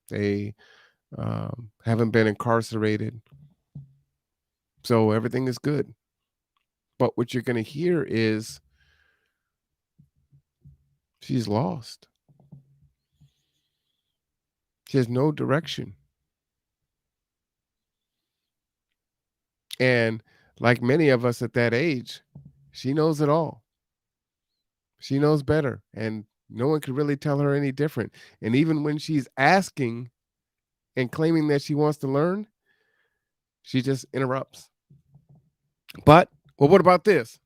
They haven't been incarcerated. So everything is good. But what you're going to hear is she's lost. She has no direction. And like many of us at that age, she knows it all. She knows better. And no one could really tell her any different. And even when she's asking and claiming that she wants to learn, she just interrupts. But, well, what about this?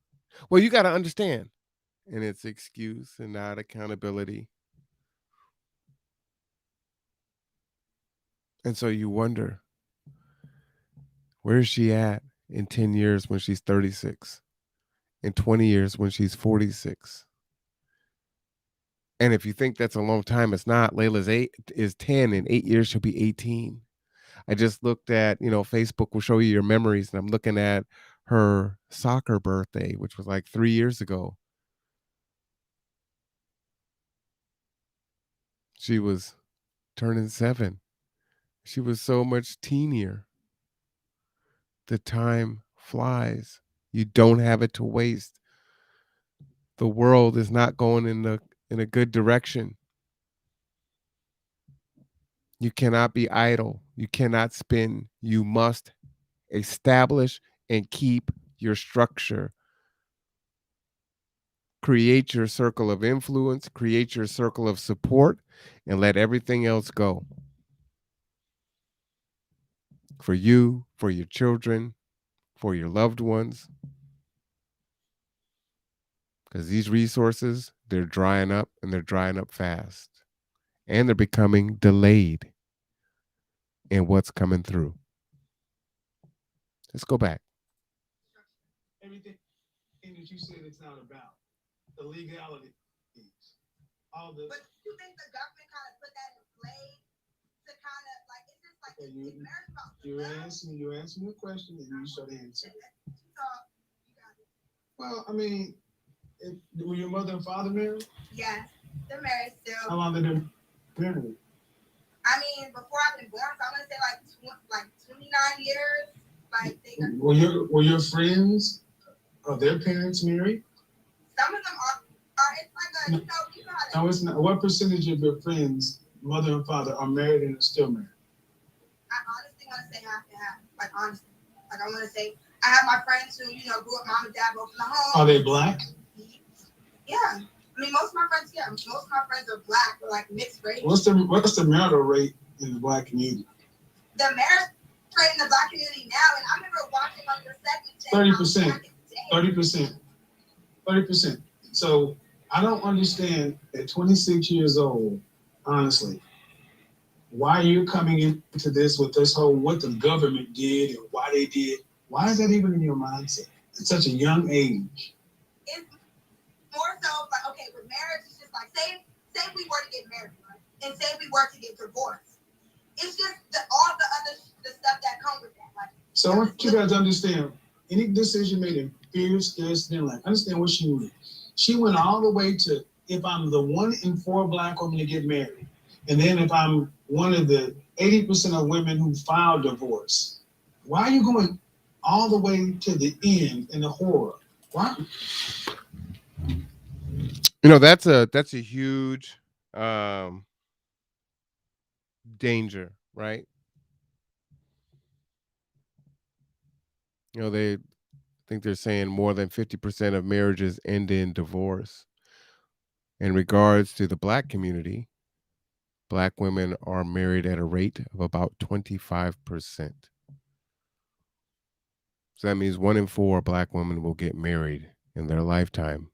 Well, you got to understand. And it's excuse and not accountability. And so you wonder, where is she at in 10 years when she's 36? In 20 years when she's 46? And if you think that's a long time, it's not. Layla's 10. In 8 years, she'll be 18. I just looked at, Facebook will show you your memories. And I'm looking at her soccer birthday, which was like 3 years ago. She was turning 7. She was so much teenier. The time flies. You don't have it to waste. The world is not going in a good direction. You cannot be idle. You cannot spin. You must establish and keep your structure. Create your circle of influence, create your circle of support, and let everything else go. For you, for your children, for your loved ones. Because these resources, they're drying up and they're drying up fast. And they're becoming delayed in what's coming through. Let's go back. Everything that you said it's not about the legality. All the. But you think the government kind of put that in place to kind of like it's just like Okay, it's marriage about you're answering a question and you start answering. You got it. Well, I mean, were your mother and father married? Yes, they're married still. How long have they been married? I mean, before I've been born, so I'm gonna say like 29 years. Like they got. Were your friends? Are their parents married? Some of them are. It's like a you know how No, it's not. What percentage of your friends, mother and father, are married and are still married? I honestly want to say half and half. Like honestly, like I want to say I have my friends who grew up mom and dad both in the home. Are they black? Yeah. I mean, most of my friends are black or like mixed race. What's the marital rate in the black community? The marriage rate in the black community now, and I remember watching on the second day. 30%. 30%. So I don't understand at 26 years old, honestly, why you're coming into this with this whole what the government did and why they did. Why is that even in your mindset at such a young age? It's more so like, okay, with marriage, it's just like, say we were to get married, right? And say we were to get divorced. it's just all the other the stuff that come with that. Like, so I want you guys to understand, any decision made in fear, scarcity, and lack. Understand what she went. She went all the way to, if I'm the 1 in 4 black women to get married, and then if I'm one of the 80% of women who file divorce, why are you going all the way to the end in the horror? Why? That's a huge danger, right? They think they're saying more than 50% of marriages end in divorce. In regards to the black community, black women are married at a rate of about 25%. So that means 1 in 4 black women will get married in their lifetime.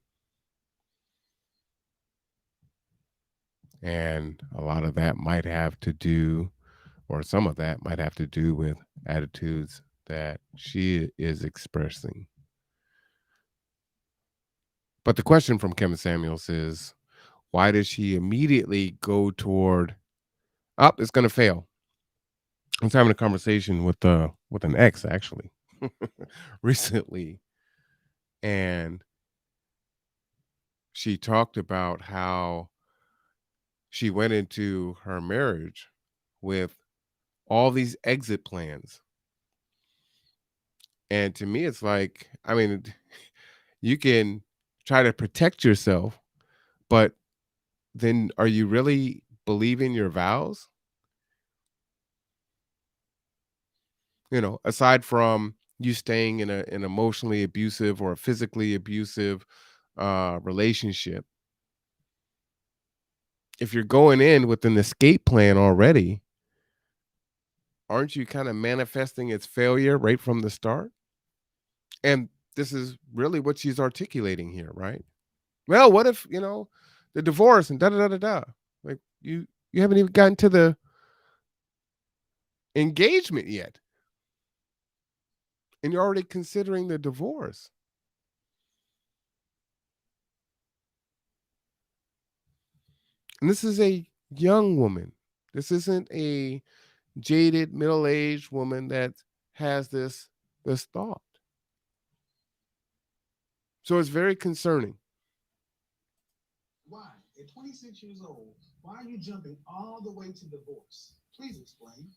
And a lot of that might have to do, or some of that might have to do with attitudes that she is expressing. But the question from Kevin Samuels is, why does she immediately go toward, it's going to fail? I was having a conversation with an ex actually recently, and she talked about how she went into her marriage with all these exit plans. And to me, it's like, I mean, you can try to protect yourself, but then are you really believing your vows? Aside from you staying in an emotionally abusive or a physically abusive relationship, if you're going in with an escape plan already, aren't you kind of manifesting its failure right from the start? And this is really what she's articulating here, right? Well, what if, the divorce and da da da da da? Like you haven't even gotten to the engagement yet. And you're already considering the divorce. And this is a young woman. This isn't a jaded middle-aged woman that has this thought. So it's very concerning. Why? At 26 years old, why are you jumping all the way to divorce? Please explain.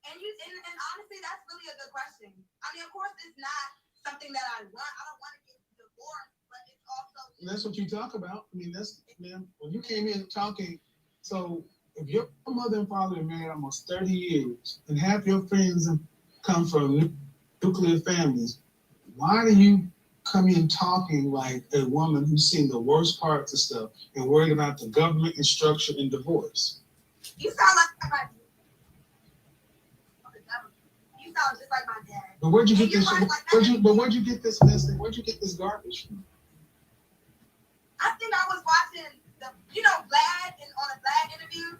And honestly, that's really a good question. I mean, of course, it's not something that I want. I don't want to get divorced, but it's also. And that's what you talk about. I mean, when you came in talking. So if your mother and father are married almost 30 years, and half your friends come from nuclear families, why do you come in talking like a woman who's seen the worst parts of stuff and worried about the government and structure and divorce? You sound like my. You sound just like my dad. But where'd you get this? Where'd you get this mess? Where'd you get this garbage from? I think I was watching Vlad on a Vlad interview,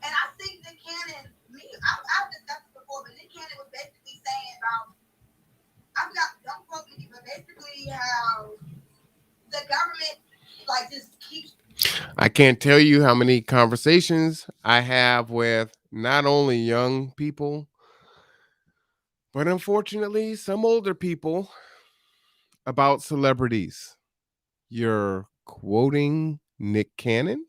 and I think Nick Cannon. I've discussed it before, but Nick Cannon was basically saying about. Don't quote me, but basically how the government just keeps. I can't tell you how many conversations I have with not only young people, but unfortunately some older people about celebrities. You're quoting Nick Cannon?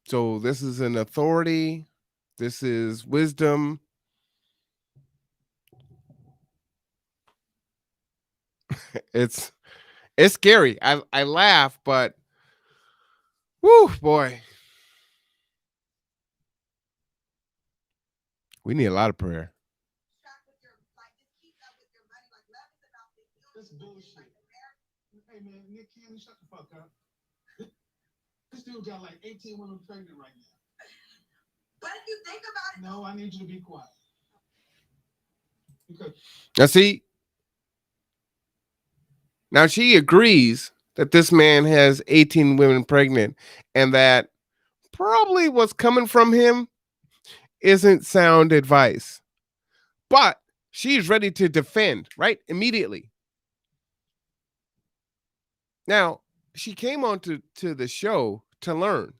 So this is an authority. This is wisdom. It's scary. I laugh, but whoo, boy. We need a lot of prayer. That's bullshit. Hey man, Nick Cannon, shut the fuck up. This dude got like 18 women pregnant right now. But if you think about it, no, I need you to be quiet. Okay. Now see, now she agrees that this man has 18 women pregnant and that probably what's coming from him isn't sound advice. But she's ready to defend, right? Immediately. Now, she came on to the show to learn.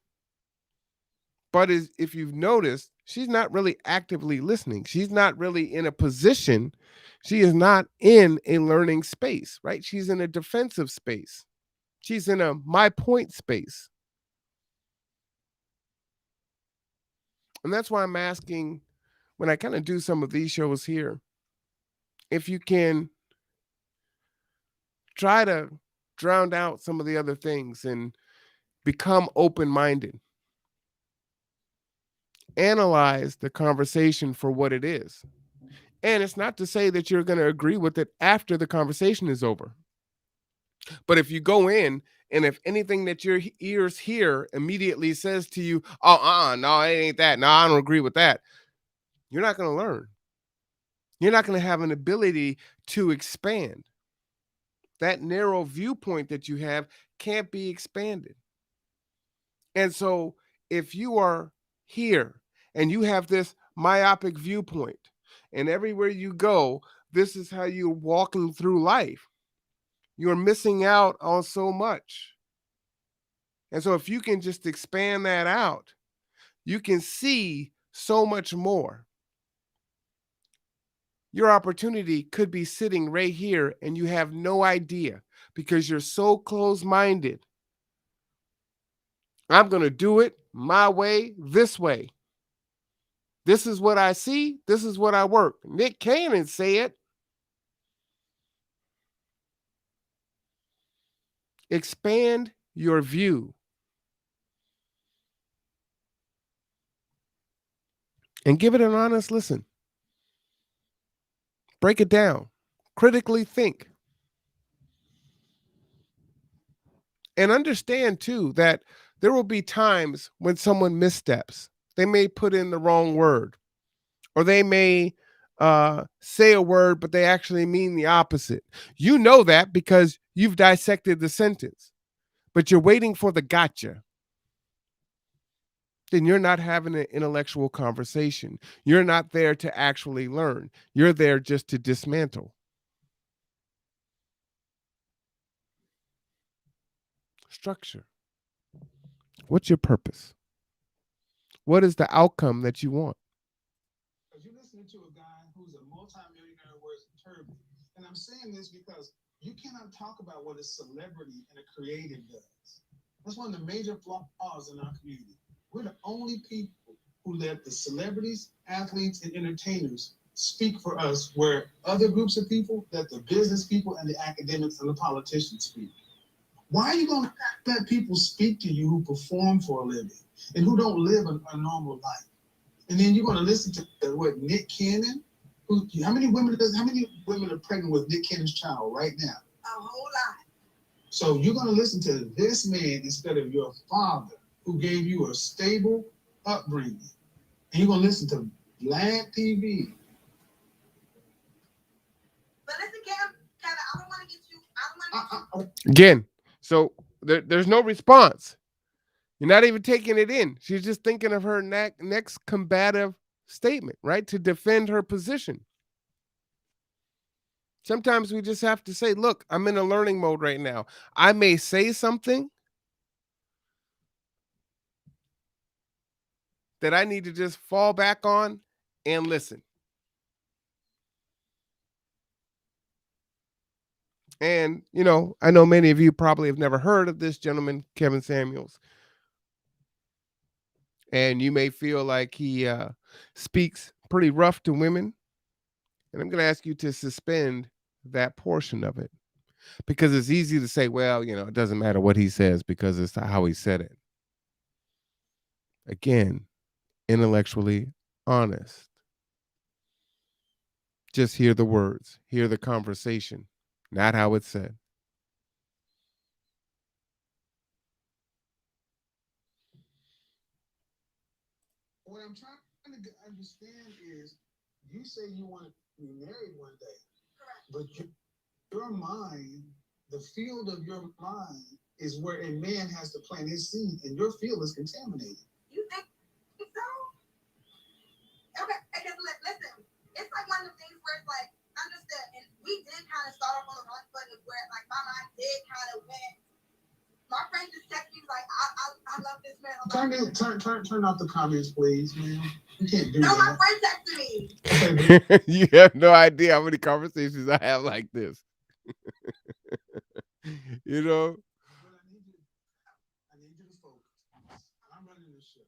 But if you've noticed, she's not really actively listening. She's not really in a position. She is not in a learning space, right? She's in a defensive space. She's in a my point space. And that's why I'm asking when I kind of do some of these shows here, if you can try to drown out some of the other things and become open minded. Analyze the conversation for what it is. And it's not to say that you're going to agree with it after the conversation is over. But if you go in and if anything that your ears hear immediately says to you, oh, no, it ain't that. No, I don't agree with that. You're not going to learn. You're not going to have an ability to expand. That narrow viewpoint that you have can't be expanded. And so if you are here and you have this myopic viewpoint, and everywhere you go, this is how you're walking through life, you're missing out on so much. And so if you can just expand that out, you can see so much more. Your opportunity could be sitting right here and you have no idea because you're so close-minded. I'm going to do it my way, this way. This is what I see. This is what I work. Nick Cannon said, expand your view. And give it an honest listen. Break it down. Critically think. And understand, too, that there will be times when someone missteps. They may put in the wrong word, or they may say a word, but they actually mean the opposite. You know that because you've dissected the sentence, but you're waiting for the gotcha. Then you're not having an intellectual conversation. You're not there to actually learn. You're there just to dismantle. Structure. What's your purpose? What is the outcome that you want? Because you're listening to a guy who's a multimillionaire wears a turban. And I'm saying this because you cannot talk about what a celebrity and a creative does. That's one of the major flaws in our community. We're the only people who let the celebrities, athletes, and entertainers speak for us, where other groups of people let the business people and the academics and the politicians speak. Why are you going to let people speak to you who perform for a living and who don't live a normal life? And then you're going to listen to what Nick Cannon? How many women are pregnant with Nick Cannon's child right now? A whole lot. So you're going to listen to this man instead of your father, who gave you a stable upbringing. And you're going to listen to Vlad TV. But listen, Kevin, I don't want to get you. I don't want to. Again, so there's no response. You're not even taking it in. She's just thinking of her next combative statement, right? To defend her position. Sometimes we just have to say, look, I'm in a learning mode right now. I may say something that I need to just fall back on and listen. And, I know many of you probably have never heard of this gentleman, Kevin Samuels. And you may feel like he speaks pretty rough to women. And I'm going to ask you to suspend that portion of it, because it's easy to say, well, it doesn't matter what he says because it's how he said it. Again, intellectually honest. Just hear the words, hear the conversation, not how it's said. What I'm trying to understand is, you say you want to be married one day. Correct. But your mind, the field of your mind is where a man has to plant his seed, and your field is contaminated. You think so? Okay, because listen, it's like one of the things where it's like, understood, and we did kind of start off on the wrong foot, where like my mind did kind of went. My friend just texted me like, I love this man. Turn off the comments, please, man. You can't do No, my that. friend texted me. You have no idea how many conversations I have like this. You know? But I need you to focus. I'm running this show.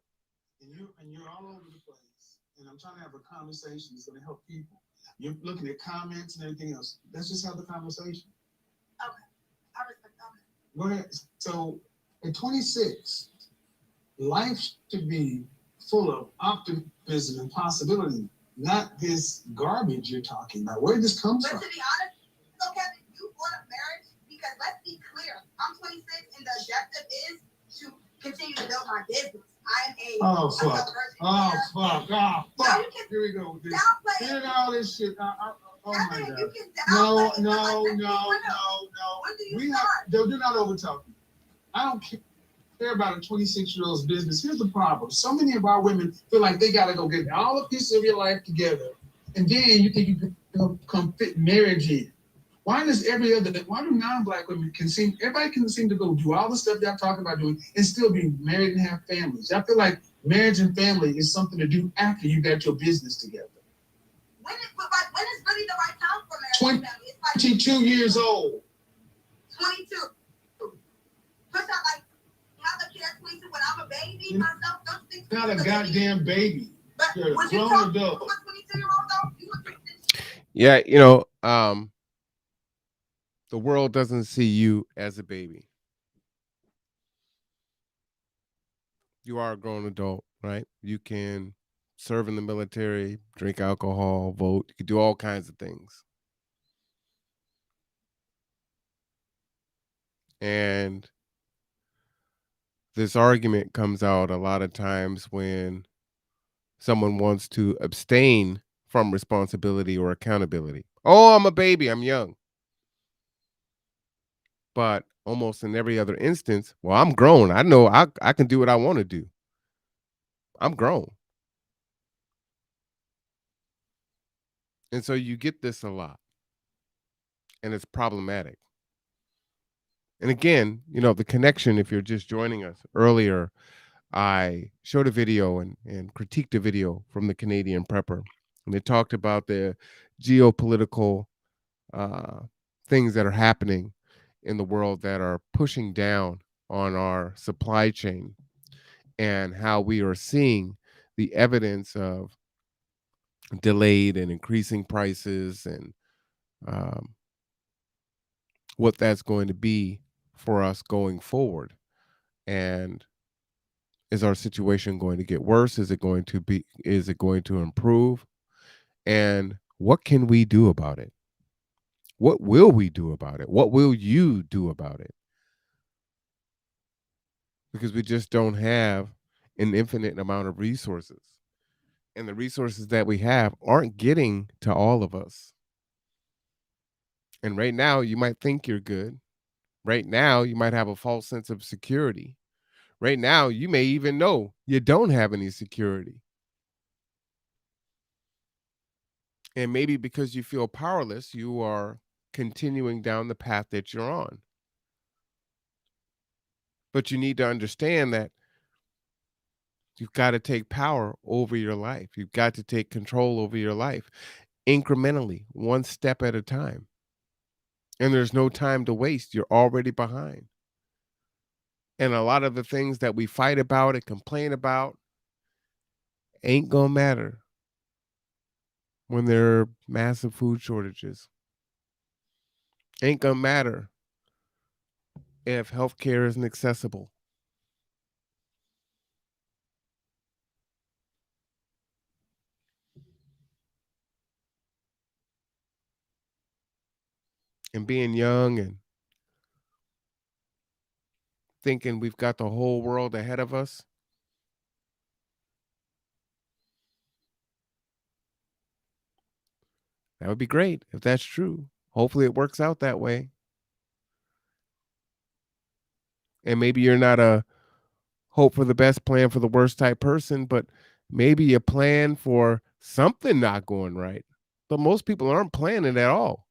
And you're all over the place. And I'm trying to have a conversation that's going to help people. You're looking at comments and everything else. Let's just have the conversation. Okay. I respect that. Go ahead. So at 26, life should be full of optimism and possibility, not this garbage you're talking about. Where did this come from? But to be honest, so Kevin, you brought up marriage because let's be clear. I'm 26 and the objective is to continue to build my business. I am Oh, fuck. Oh, fuck. Oh, fuck. No, Here we go. Downplay Hearing all this shit. Oh, my God. You can No. downplay it, but when do you start? Do not overtalk me. I don't care about a 26-year-old's business. Here's the problem. So many of our women feel like they got to go get all the pieces of your life together. And then you think you can fit marriage in. Why do non-black women everybody can seem to go do all the stuff y'all talking about doing and still be married and have families? I feel like marriage and family is something to do after you got your business together. When is really the right time for marriage and family? It's like 22 years old. 22. Push out like have a kid at 22 when I'm a baby myself. Don't think Not a goddamn baby. But You're a would you grown talk adult. to a 22-year-old though? You would think this. Yeah, the world doesn't see you as a baby. You are a grown adult, right? You can serve in the military, drink alcohol, vote. You can do all kinds of things. And this argument comes out a lot of times when someone wants to abstain from responsibility or accountability. Oh, I'm a baby. I'm young. But almost in every other instance, well, I'm grown. I know I can do what I want to do. I'm grown. And so you get this a lot. And it's problematic. And again, the connection, if you're just joining us earlier, I showed a video and critiqued a video from the Canadian prepper. And they talked about the geopolitical things that are happening in the world that are pushing down on our supply chain and how we are seeing the evidence of delayed and increasing prices and what that's going to be for us going forward. And is our situation going to get worse? Is it going to improve? And what can we do about it? What will we do about it? What will you do about it? Because we just don't have an infinite amount of resources. And the resources that we have aren't getting to all of us. And right now, you might think you're good. Right now, you might have a false sense of security. Right now, you may even know you don't have any security. And maybe because you feel powerless, you are continuing down the path that you're on. But you need to understand that you've got to take power over your life. You've got to take control over your life incrementally, one step at a time. And there's no time to waste. You're already behind. And a lot of the things that we fight about and complain about ain't gonna matter when there are massive food shortages. Ain't gonna matter if healthcare isn't accessible. And being young and thinking we've got the whole world ahead of us, that would be great if that's true. Hopefully it works out that way. And maybe you're not a hope for the best, plan for the worst type person, but maybe you plan for something not going right. But most people aren't planning at all.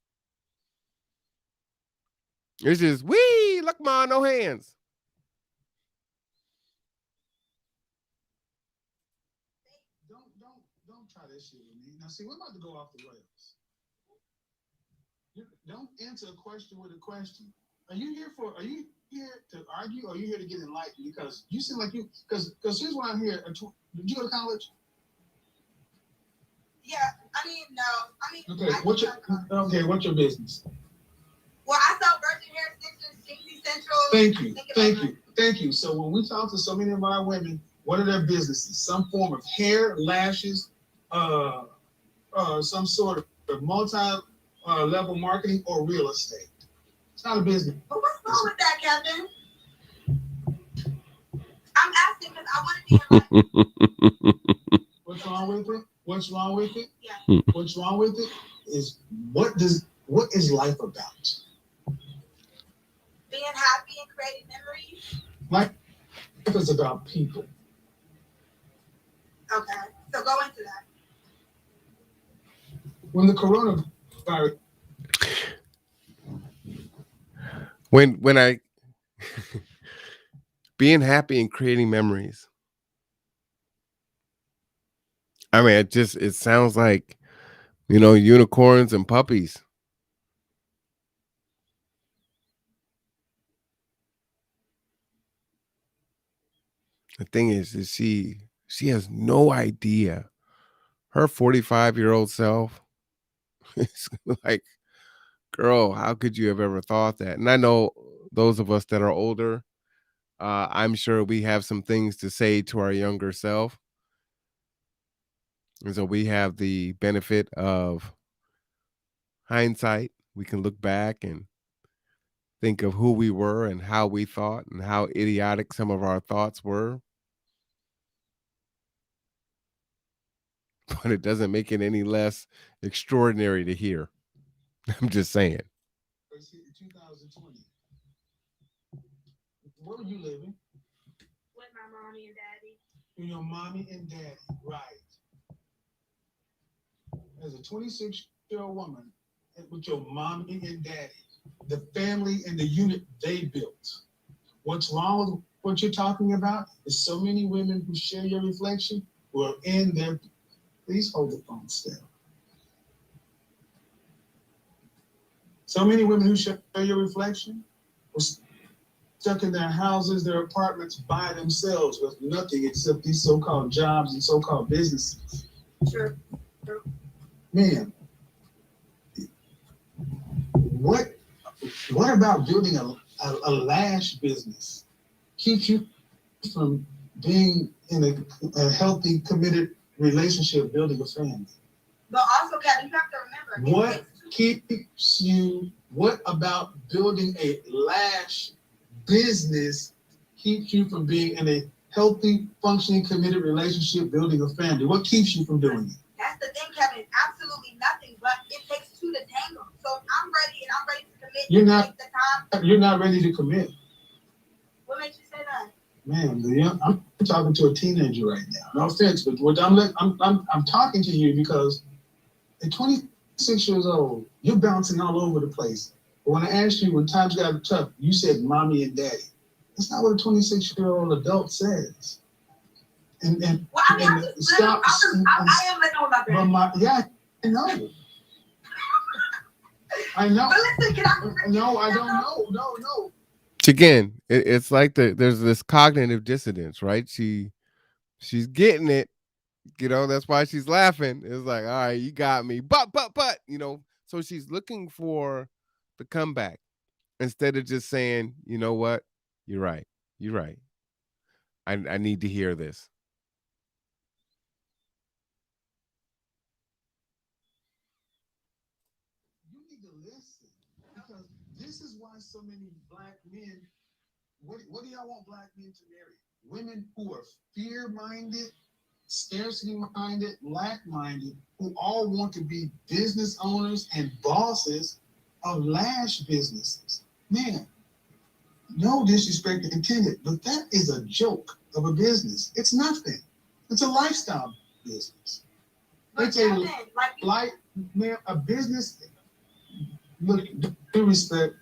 It's just, wee, look, ma, no hands. try this shit with me. Now, see, we're about to go off the rails. Don't answer a question with a question. Are you here to argue, or are you here to get enlightened? Because you seem like because here's what I'm here. Did you go to college? Yeah, I mean, no. I mean, okay, what's your business? Well, I sell virgin hair extensions, Jinxie Central. Thank you. So when we talk to so many of our women, what are their businesses? Some form of hair, lashes, some sort of multi-level marketing or real estate. It's not a business. But what's wrong with that, Kevin? I'm asking because I want to be enlightened. What's wrong with it? What's wrong with it? Yeah. What's wrong with it is what is life about? Being happy and creating memories. Life is about people. Okay, so go into that. When the coronavirus. When I being happy and creating memories. I mean, it sounds like, unicorns and puppies. The thing is she has no idea. Her 45-year-old self is like, girl, how could you have ever thought that? And I know those of us that are older, I'm sure we have some things to say to our younger self. And so we have the benefit of hindsight. We can look back and think of who we were and how we thought and how idiotic some of our thoughts were. But it doesn't make it any less extraordinary to hear. I'm just saying. 2020. Where were you living? With my mommy and daddy. With your mommy and daddy, right. As a 26-year-old woman, with your mommy and daddy, the family and the unit they built. What's wrong with what you're talking about is so many women who share your reflection who are in their. Please hold the phone still. So many women who share your reflection were stuck in their houses, their apartments by themselves with nothing except these so-called jobs and so-called businesses. Sure. Man, what about building a lash business keeps you from being in a healthy, committed relationship, building a family? But also, Kevin, you have to remember. What about building a lash business keeps you from being in a healthy, functioning, committed relationship, building a family? What keeps you from doing it? That's the thing, Kevin. Absolutely nothing, but it takes two to tango. So I'm ready to commit. You're not ready to commit. What makes you say that? Man, I'm talking to a teenager right now. No offense, but I'm talking to you because at 26 years old, you're bouncing all over the place. But when I asked you when times got tough, you said mommy and daddy. That's not what a 26-year-old adult says. I am living on my bed. Yeah, I know. I know. But listen, No, I don't know. No. Again, it's like there's this cognitive dissonance, right? She's getting it, that's why she's laughing. It's like, all right, you got me, but, so she's looking for the comeback instead of just saying, you know what, you're right. I need to hear this. You need to listen because this is why so many black men. What do y'all want black men to marry? Women who are fear-minded, scarcity-minded, lack-minded, who all want to be business owners and bosses of lash businesses. Man, no disrespect intended, but that is a joke of a business. It's nothing. It's a lifestyle business. It's a business. Look, due respect,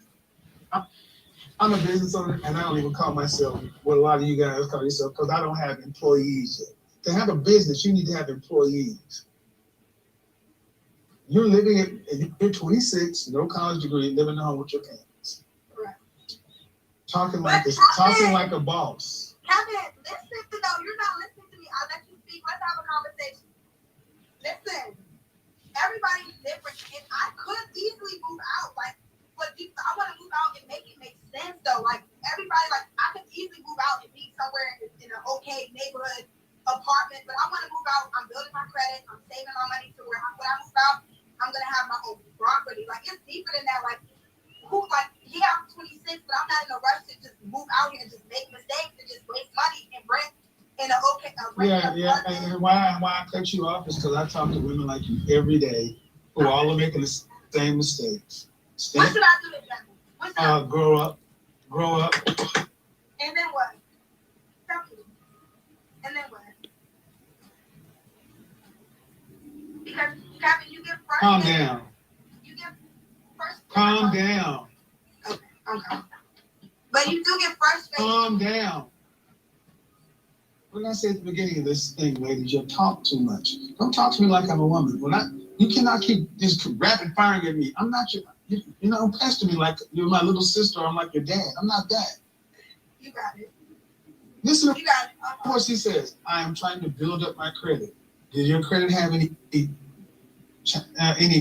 I'm a business owner, and I don't even call myself what a lot of you guys call yourself because I don't have employees yet. To have a business, you need to have employees. You're living you're 26, no college degree, living at home with your parents. Correct. Talking But like a boss. Kevin, listen though, you're not listening to me. I'll let you speak. Let's have a conversation. Listen, everybody's different, and I could easily move out. Like, but I want to move out and make it make sense though. Like everybody, like I could easily move out and be somewhere in an okay neighborhood apartment, but I want to move out. I'm building my credit. I'm saving my money to where when I move out, I'm gonna have my own property. Like it's deeper than that. Like who? Like yeah, I'm 26, but I'm not in a rush to just move out here and just make mistakes and just waste money and rent in a And why I cut you off is because I talk to women like you every day who all are making the same mistakes. What should I do exactly? Grow up. And then what? Tell me. And then what? Because Kevin, you get frustrated. Calm down. You get frustrated. Calm down. Okay. But you do get frustrated. Calm down. What did I say at the beginning of this thing, ladies? You talk too much. Don't talk to me like I'm a woman. You cannot keep just rapid firing at me. I'm not your. You don't pester me like you're my little sister. I'm like your dad. I'm not that. You got it. Listen You got it. what she says. I am trying to build up my credit. Did your credit have any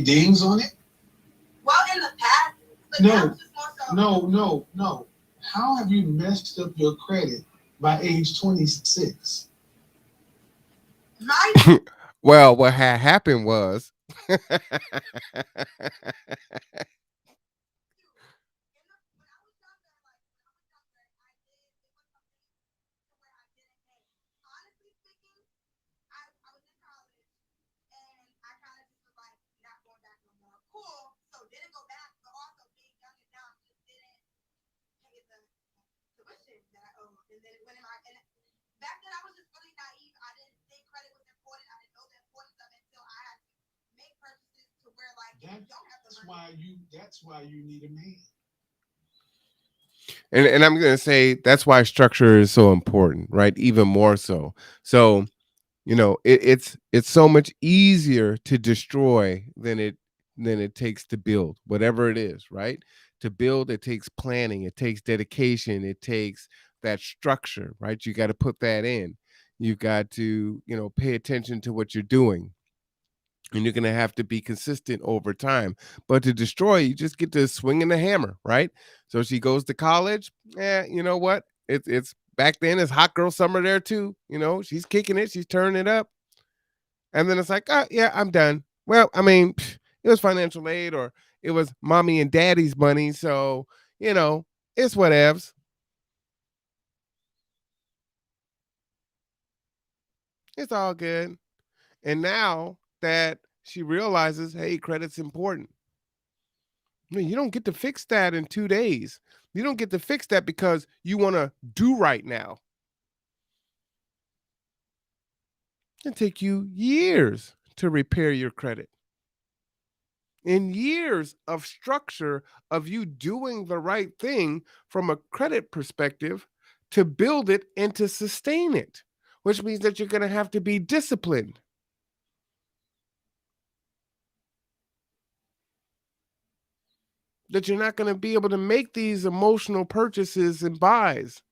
dings on it? Well, in the past, but No. now it's just more so. No. How have you messed up your credit by age 26? Well, what had happened was Back then, I was just really naive. I didn't think credit was important. I didn't know the importance of it until I had to make purchases to where, like, if you don't have the money. That's why you need a man. and I'm going to say that's why structure is so important, right? Even more so. So, it's so much easier to destroy than it takes to build, whatever it is, right? To build, it takes planning, it takes dedication, it takes that structure, right? You got to put that in. You got to, pay attention to what you're doing. And you're going to have to be consistent over time. But to destroy, you just get to swinging the hammer, right? So she goes to college. You know what? It's back then it's hot girl summer there too. She's kicking it. She's turning it up. And then it's like, oh, yeah, I'm done. Well, I mean, it was financial aid or it was mommy and daddy's money. So, it's whatevs. It's all good. And now that she realizes, hey, credit's important. You don't get to fix that in 2 days. You don't get to fix that because you want to do right now. It'll take you years to repair your credit. And years of structure of you doing the right thing from a credit perspective to build it and to sustain it, which means that you're going to have to be disciplined. That you're not going to be able to make these emotional purchases and buys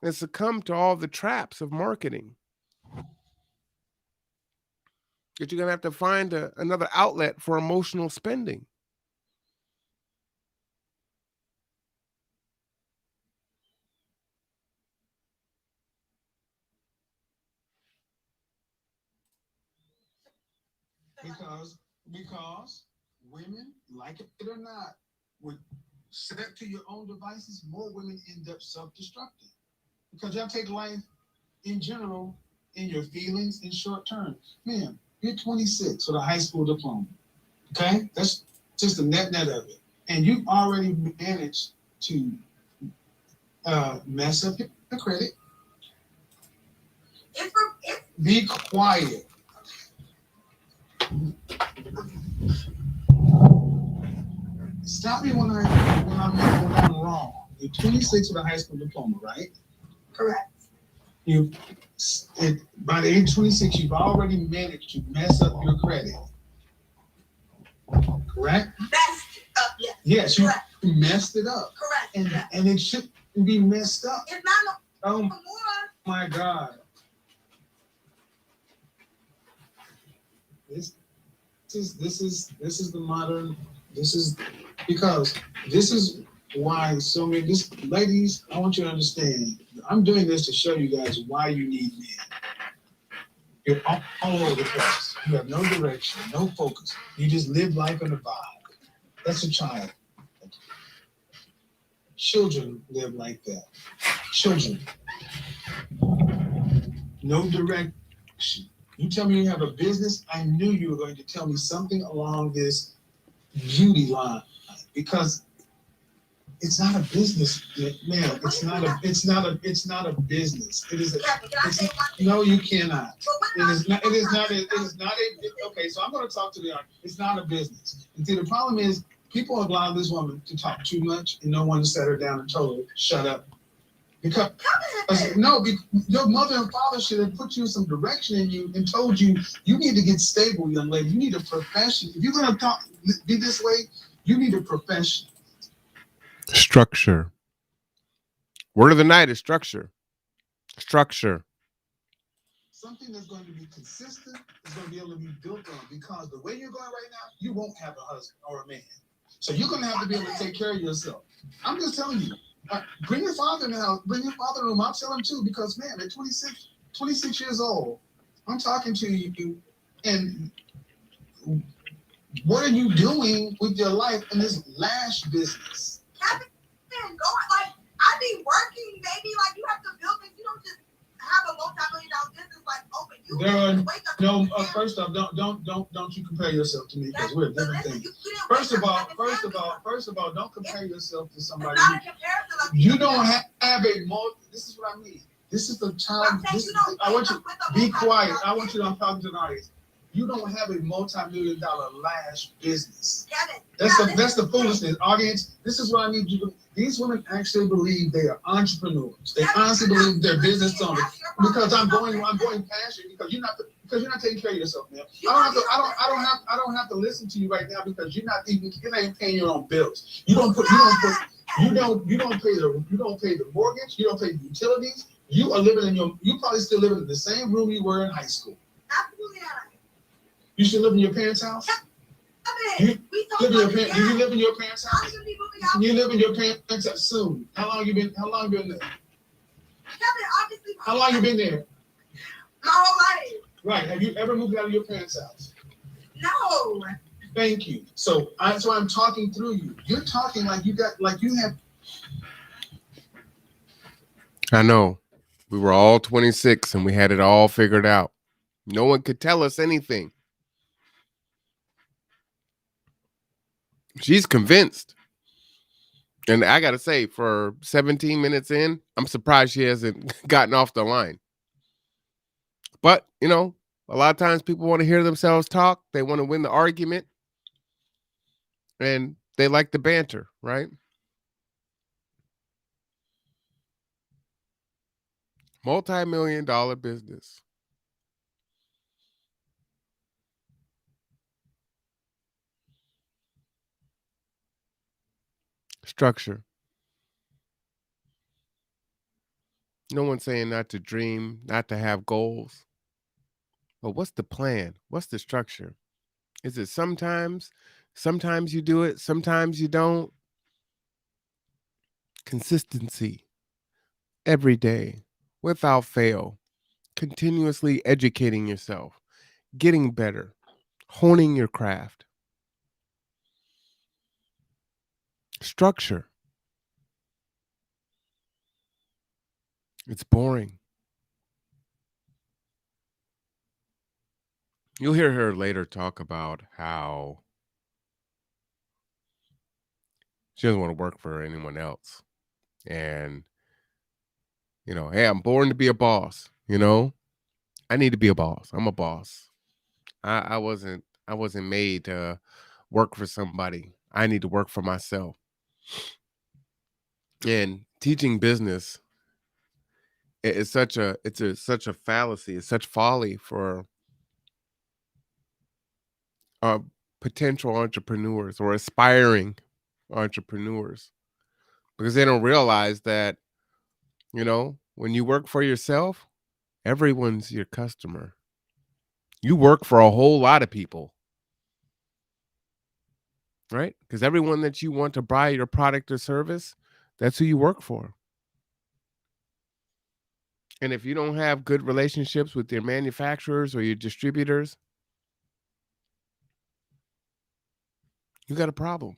and succumb to all the traps of marketing. That you're going to have to find another outlet for emotional spending. Because women, like it or not, would set to your own devices, more women end up self-destructing. Because y'all take life in general in your feelings in short term. Man, you're 26 with a high school diploma. Okay? That's just the net of it. And you've already managed to mess up your credit. Be quiet. Stop me when I'm wrong. You're 26 with a high school diploma, right? Correct. By the age of 26, you've already managed to mess up your credit. Correct? Messed up, yes. Yes, you messed it up. Correct. And yes. and it shouldn't be messed up. It's not Oh no more. my God. This is the modern. This is because this is why so many ladies. I want you to understand. I'm doing this to show you guys why you need men. You're all over the place. You have no direction, no focus. You just live life in a vibe. That's a child. Children live like that. Children. No direction. You tell me you have a business, I knew you were going to tell me something along this beauty line because it's not a business, man. It's not a business. It is no, you cannot. It is not a okay, so I'm gonna talk to the art. It's not a business. And see, the problem is people allow this woman to talk too much and no one to set her down and told her, shut up. Because your mother and father should have put you some direction in you and told you need to get stable, young lady. You need a profession. If you're gonna be this way, you need a profession. Structure. Word of the night is structure. Structure. Something that's going to be consistent is going to be able to be built on because the way you're going right now, you won't have a husband or a man. So you're going to have to be able to take care of yourself. I'm just telling you. Bring your father now. Bring your father to him. I'll tell him too because, man, at 26 years old, I'm talking to you, and what are you doing with your life in this lash business? Kevin, like, I be working, baby. Like, you have to build things. You don't just have a multi-million-dollar business like open. First off, don't you compare yourself to me because we're a different thing. First of all, don't compare yourself to somebody. You don't have a this is what I mean. This is the child. I want you to be quiet. I want you to talk to an audience. You don't have a multi-million-dollar lash business. That's the foolishness. Audience, this is what I need you to. These women actually believe they are entrepreneurs. They honestly believe they're business owners. Because I'm going past you because you're not taking care of yourself, man. I don't have to listen to you right now because you're not even paying your own bills. You don't pay the mortgage. You don't pay the utilities. You probably still living in the same room you were in high school. Absolutely not. You should live in your parents' house. Do you live in your parents' house? You live in your parents' house soon. How long you been there? How long you been there? My whole life. Right. Have you ever moved out of your parents' house? No. Thank you. So that's why I'm talking through you. You're talking like you have. I know. We were all 26 and we had it all figured out. No one could tell us anything. She's convinced. And I got to say, for 17 minutes in, I'm surprised she hasn't gotten off the line. But, a lot of times people want to hear themselves talk. They want to win the argument. And they like the banter, right? Multi-million-dollar business. Structure. No one's saying not to dream, not to have goals. But what's the plan? What's the structure? Is it sometimes you do it, sometimes you don't? Consistency. Every day, without fail. Continuously educating yourself, getting better, honing your craft. Structure. It's boring. You'll hear her later talk about how she doesn't want to work for anyone else. And, hey, I'm born to be a boss. I need to be a boss. I'm a boss. I wasn't made to work for somebody. I need to work for myself. And teaching business it's such a fallacy. It's such folly for uh, potential entrepreneurs or aspiring entrepreneurs, because they don't realize that, when you work for yourself, everyone's your customer. You work for a whole lot of people, right? Because everyone that you want to buy your product or service, that's who you work for. And if you don't have good relationships with your manufacturers or your distributors, you got a problem.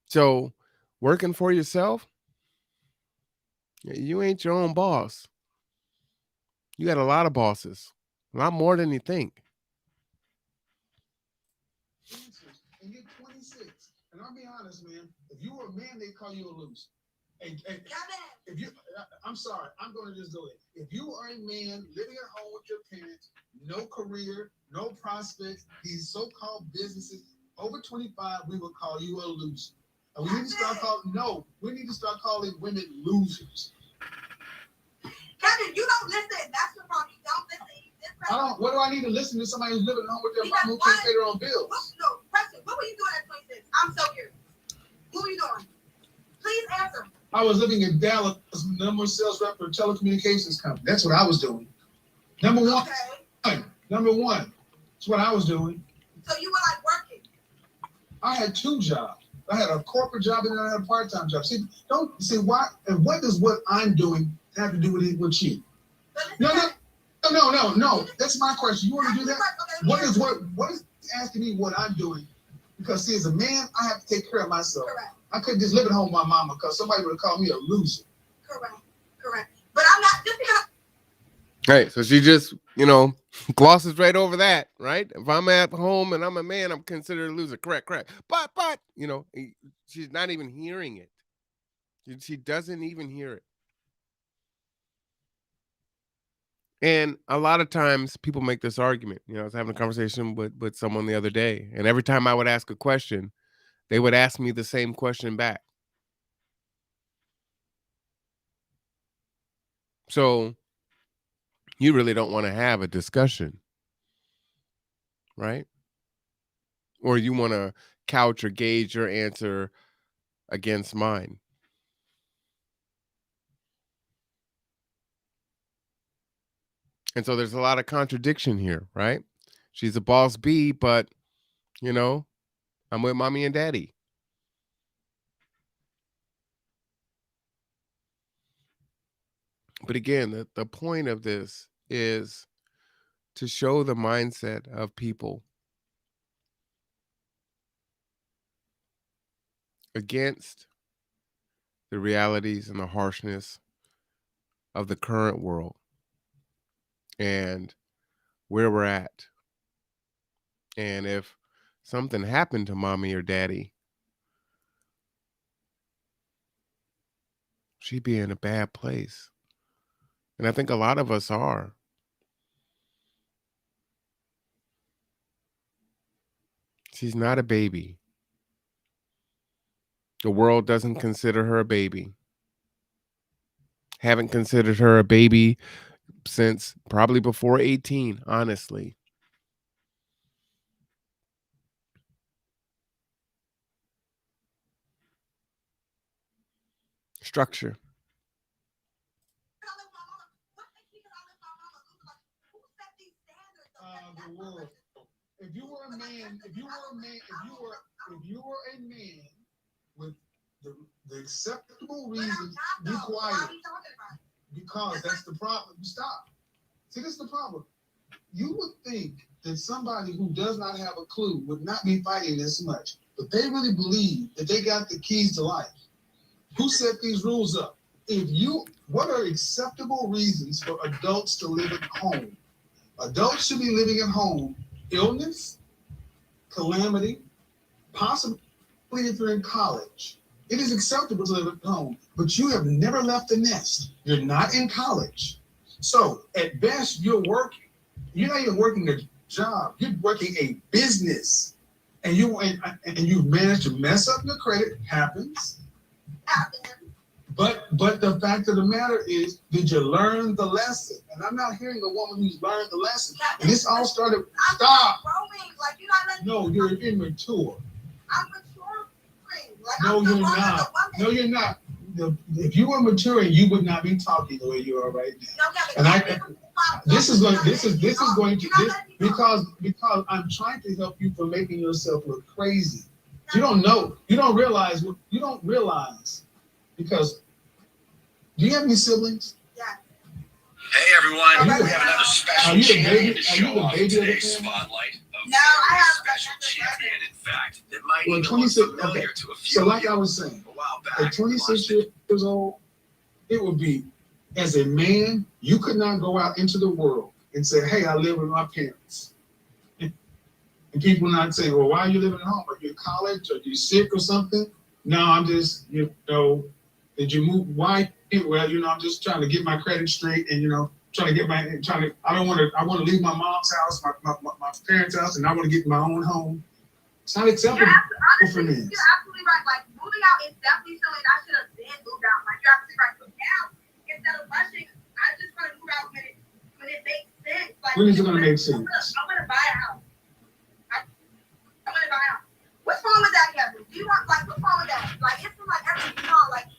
So, working for yourself, you ain't your own boss. You got a lot of bosses, a lot more than you think. And you're 26. And I'll be honest, man. If you were a man, they call you a loser. And if you, I'm sorry, I'm going to just go in. If you are a man living at home with your parents, no career, no prospects, these so-called businesses, over 25, we will call you a loser. And we need to start calling women losers. Kevin, you don't listen. That's the problem. You don't listen. What do I need to listen to somebody who's living at home with their mom who can't pay their own bills? Preston, what were you doing at 26? I'm so curious. What were you doing? Please answer. I was living in Dallas, number one sales rep for a telecommunications company. That's what I was doing. Number one. Okay. Number one. That's what I was doing. So you were like working? I had two jobs. I had a corporate job and then I had a part-time job. Why? And what does what I'm doing have to do with you? No. That's my question. You want to do that? What is asking me what I'm doing? Because see, as a man, I have to take care of myself. Correct. I couldn't just live at home with my mama because somebody would have called me a loser. Correct. But I'm not just because. Right. So she just, glosses right over that, right? If I'm at home and I'm a man, I'm considered a loser. Correct. But, she's not even hearing it. She doesn't even hear it. And a lot of times people make this argument. I was having a conversation with someone the other day, and every time I would ask a question, they would ask me the same question back. So you really don't want to have a discussion, right? Or you want to couch or gauge your answer against mine. And so there's a lot of contradiction here, right? She's a boss B, but, I'm with mommy and daddy. But again, the point of this is to show the mindset of people against the realities and the harshness of the current world and where we're at. And if something happened to mommy or daddy, she'd be in a bad place. And I think a lot of us are. She's not a baby. The world doesn't consider her a baby. Haven't considered her a baby since probably before 18, honestly. Structure. The world. If you were a man with the acceptable reasons, be quiet. Because that's the problem. Stop. See, this is the problem. You would think that somebody who does not have a clue would not be fighting this much, but they really believe that they got the keys to life. Who set these rules up? What are acceptable reasons for adults to live at home? Adults should be living at home. Illness, calamity, possibly if you're in college. It is acceptable to live at home, but you have never left the nest. You're not in college. So at best, you're working. You're not even working a job. You're working a business. And you've managed to mess up your credit. Happens. But the fact of the matter is, did you learn the lesson? And I'm not hearing a woman who's learned the lesson. And this all started. Stop. Growing, like you're not letting. No, you're immature. I'm maturing. Like No, I'm you're the one not. of the woman. No, you're not. If you were maturing, you would not be talking the way you are right now. And this is going to because I'm trying to help you from making yourself look crazy. You don't know. You don't realize. Because do you have any siblings? Yeah. Hey everyone, we have another special champion to show off today's spotlight. No, I have special champion, in fact, that might Well, even look 26. familiar Okay. to a few So, like of I you. was saying, A while back, at 26 years old, it would be, as a man, you could not go out into the world and say, "Hey, I live with my parents." And people not say, "Well, why are you living at home? Are you in college? Are you sick or something?" No, I'm just, did you move? Why? Well, I'm just trying to get my credit straight and, I want to leave my mom's house, my parents' house, and I want to get my own home. It's not acceptable for me. You're absolutely right. Like moving out is definitely something I should have been moved out. Like you're absolutely right. But now, instead of rushing, I just want to move out when it makes sense. Like When is it gonna make sense? I'm gonna buy a house. I'm gonna buy a house. What's wrong with that, Kevin? Do you want what's wrong with that? Like it's like everything's wrong. Like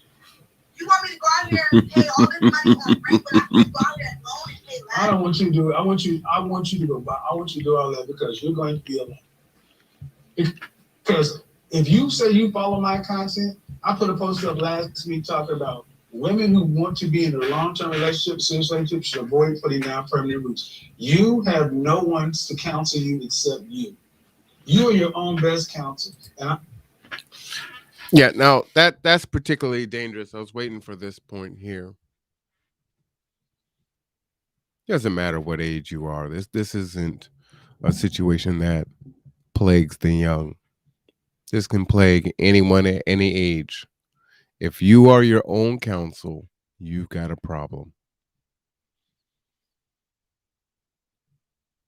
you want me to go out here and pay all this money on rent, but I can go out here and loan and pay less? I don't want you to do it. I want you to go buy. I want you to do all that because you're going to be alone. Because if you say you follow my content, I put a post up last week talking about women who want to be in a long-term relationship, serious relationship, should avoid putting down permanent roots. You have no one to counsel you except you. You are your own best counsel. Yeah, now that's particularly dangerous. I was waiting for this point here. Doesn't matter what age you are. This isn't a situation that plagues the young. This can plague anyone at any age. If you are your own counsel, you've got a problem.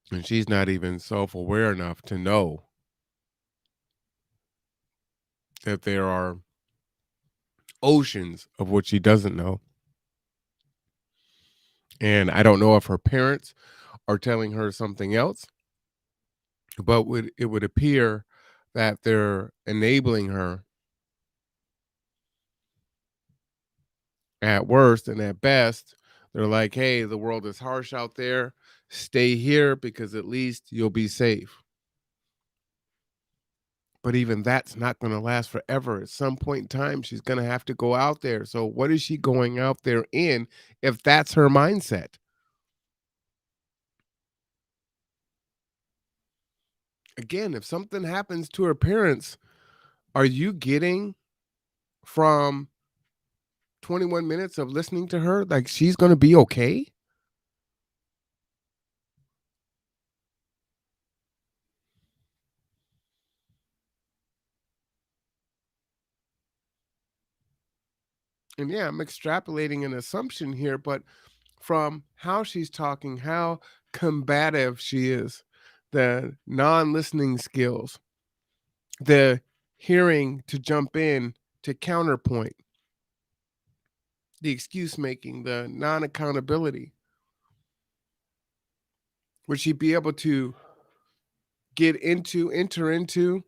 And she's not even self-aware enough to know that there are oceans of what she doesn't know. And I don't know if her parents are telling her something else, but it would appear that they're enabling her at worst, and at best, they're like, hey, the world is harsh out there. Stay here because at least you'll be safe. But even that's not going to last forever. At some point in time, she's going to have to go out there. So what is she going out there in if that's her mindset? Again, if something happens to her parents, are you getting from 21 minutes of listening to her like she's going to be okay? And yeah, I'm extrapolating an assumption here, but from how she's talking, how combative she is, the non-listening skills, the hearing to jump in to counterpoint, the excuse making, the non-accountability. Would she be able to enter into,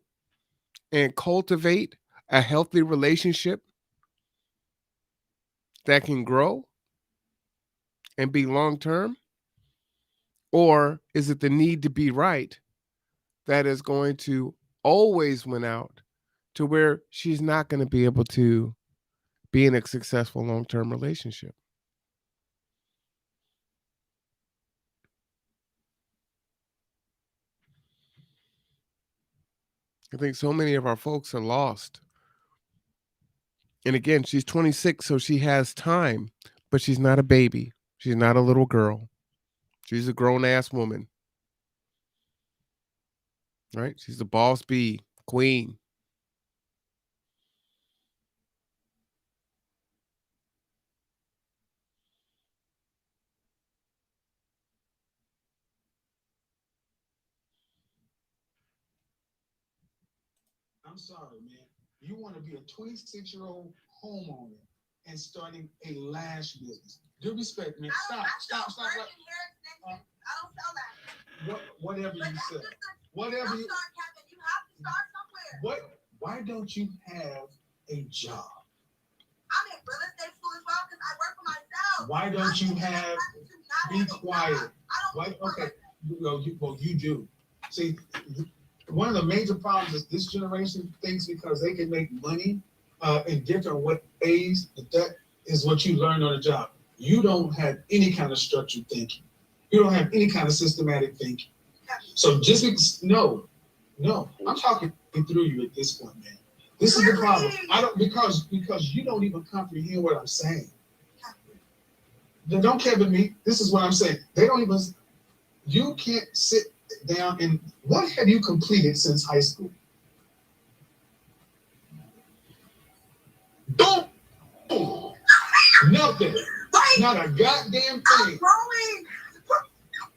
and cultivate a healthy relationship that can grow and be long term? Or is it the need to be right that is going to always win out to where she's not going to be able to be in a successful long term relationship? I think so many of our folks are lost. And again, she's 26, so she has time, but she's not a baby. She's not a little girl. She's a grown ass woman, right? She's the boss bee, queen. I'm sorry, man. You want to be a 26-year-old homeowner and starting a lash business. Due respect, man. Stop. I Stop. don't hair extensions. I don't sell that. Whatever you say. Whatever I'm you. sorry, Kevin. You have to start somewhere. Why don't you have a job? I'm in real estate school as well because I work for myself. Why don't you have? Be quiet. I don't. Okay. Well, you do. See, one of the major problems is this generation thinks because they can make money in different ways, that is what you learn on the job. You don't have any kind of structured thinking. You don't have any kind of systematic thinking. So just no, I'm talking through you at this point, man. This is the problem. I don't because you don't even comprehend what I'm saying. Don't Kevin me. This is what I'm saying. They don't even. You can't sit down and what have you completed since high school? Boom! Nothing. Not a goddamn thing.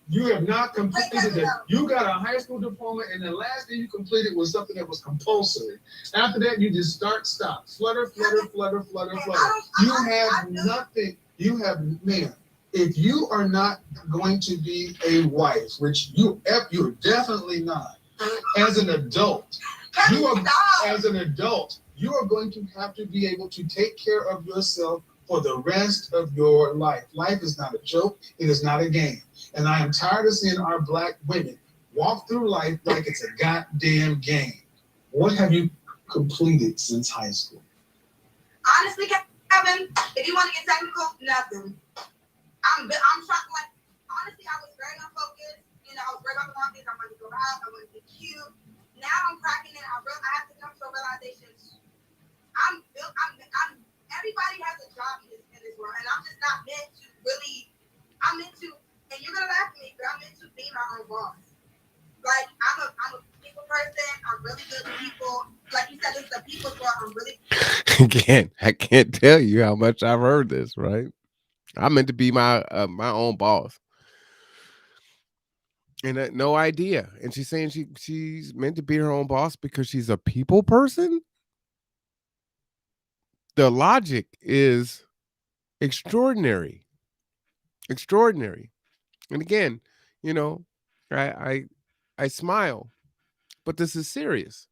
You have not completed it. You got a high school diploma, and the last thing you completed was something that was compulsory. After that, you just stop. Flutter. You have nothing. You have, man, if you are not going to be a wife, which you're definitely not, as an adult, you are going to have to be able to take care of yourself for the rest of your life. Life is not a joke. It is not a game. And I am tired of seeing our black women walk through life like it's a goddamn game. What have you completed since high school? Honestly, Kevin, if you want to get technical, nothing. I'm trying, like, honestly, I was very unfocused. You know, I was very on the market. I wanted to go out. I wanted to be cute. Now I'm cracking it. I have to come to a realization. Everybody has a job in this world, and I'm just not meant to really. I'm meant to, and you're gonna laugh at me, but I'm meant to be my own boss. Like I'm a people person. I'm really good with people. Like you said, this is a people's world. I'm really. I can't tell you how much I've heard this. Right? I'm meant to be my own boss, and no idea. And she's saying she's meant to be her own boss because she's a people person. The logic is extraordinary. And again, you know, I smile, but this is serious.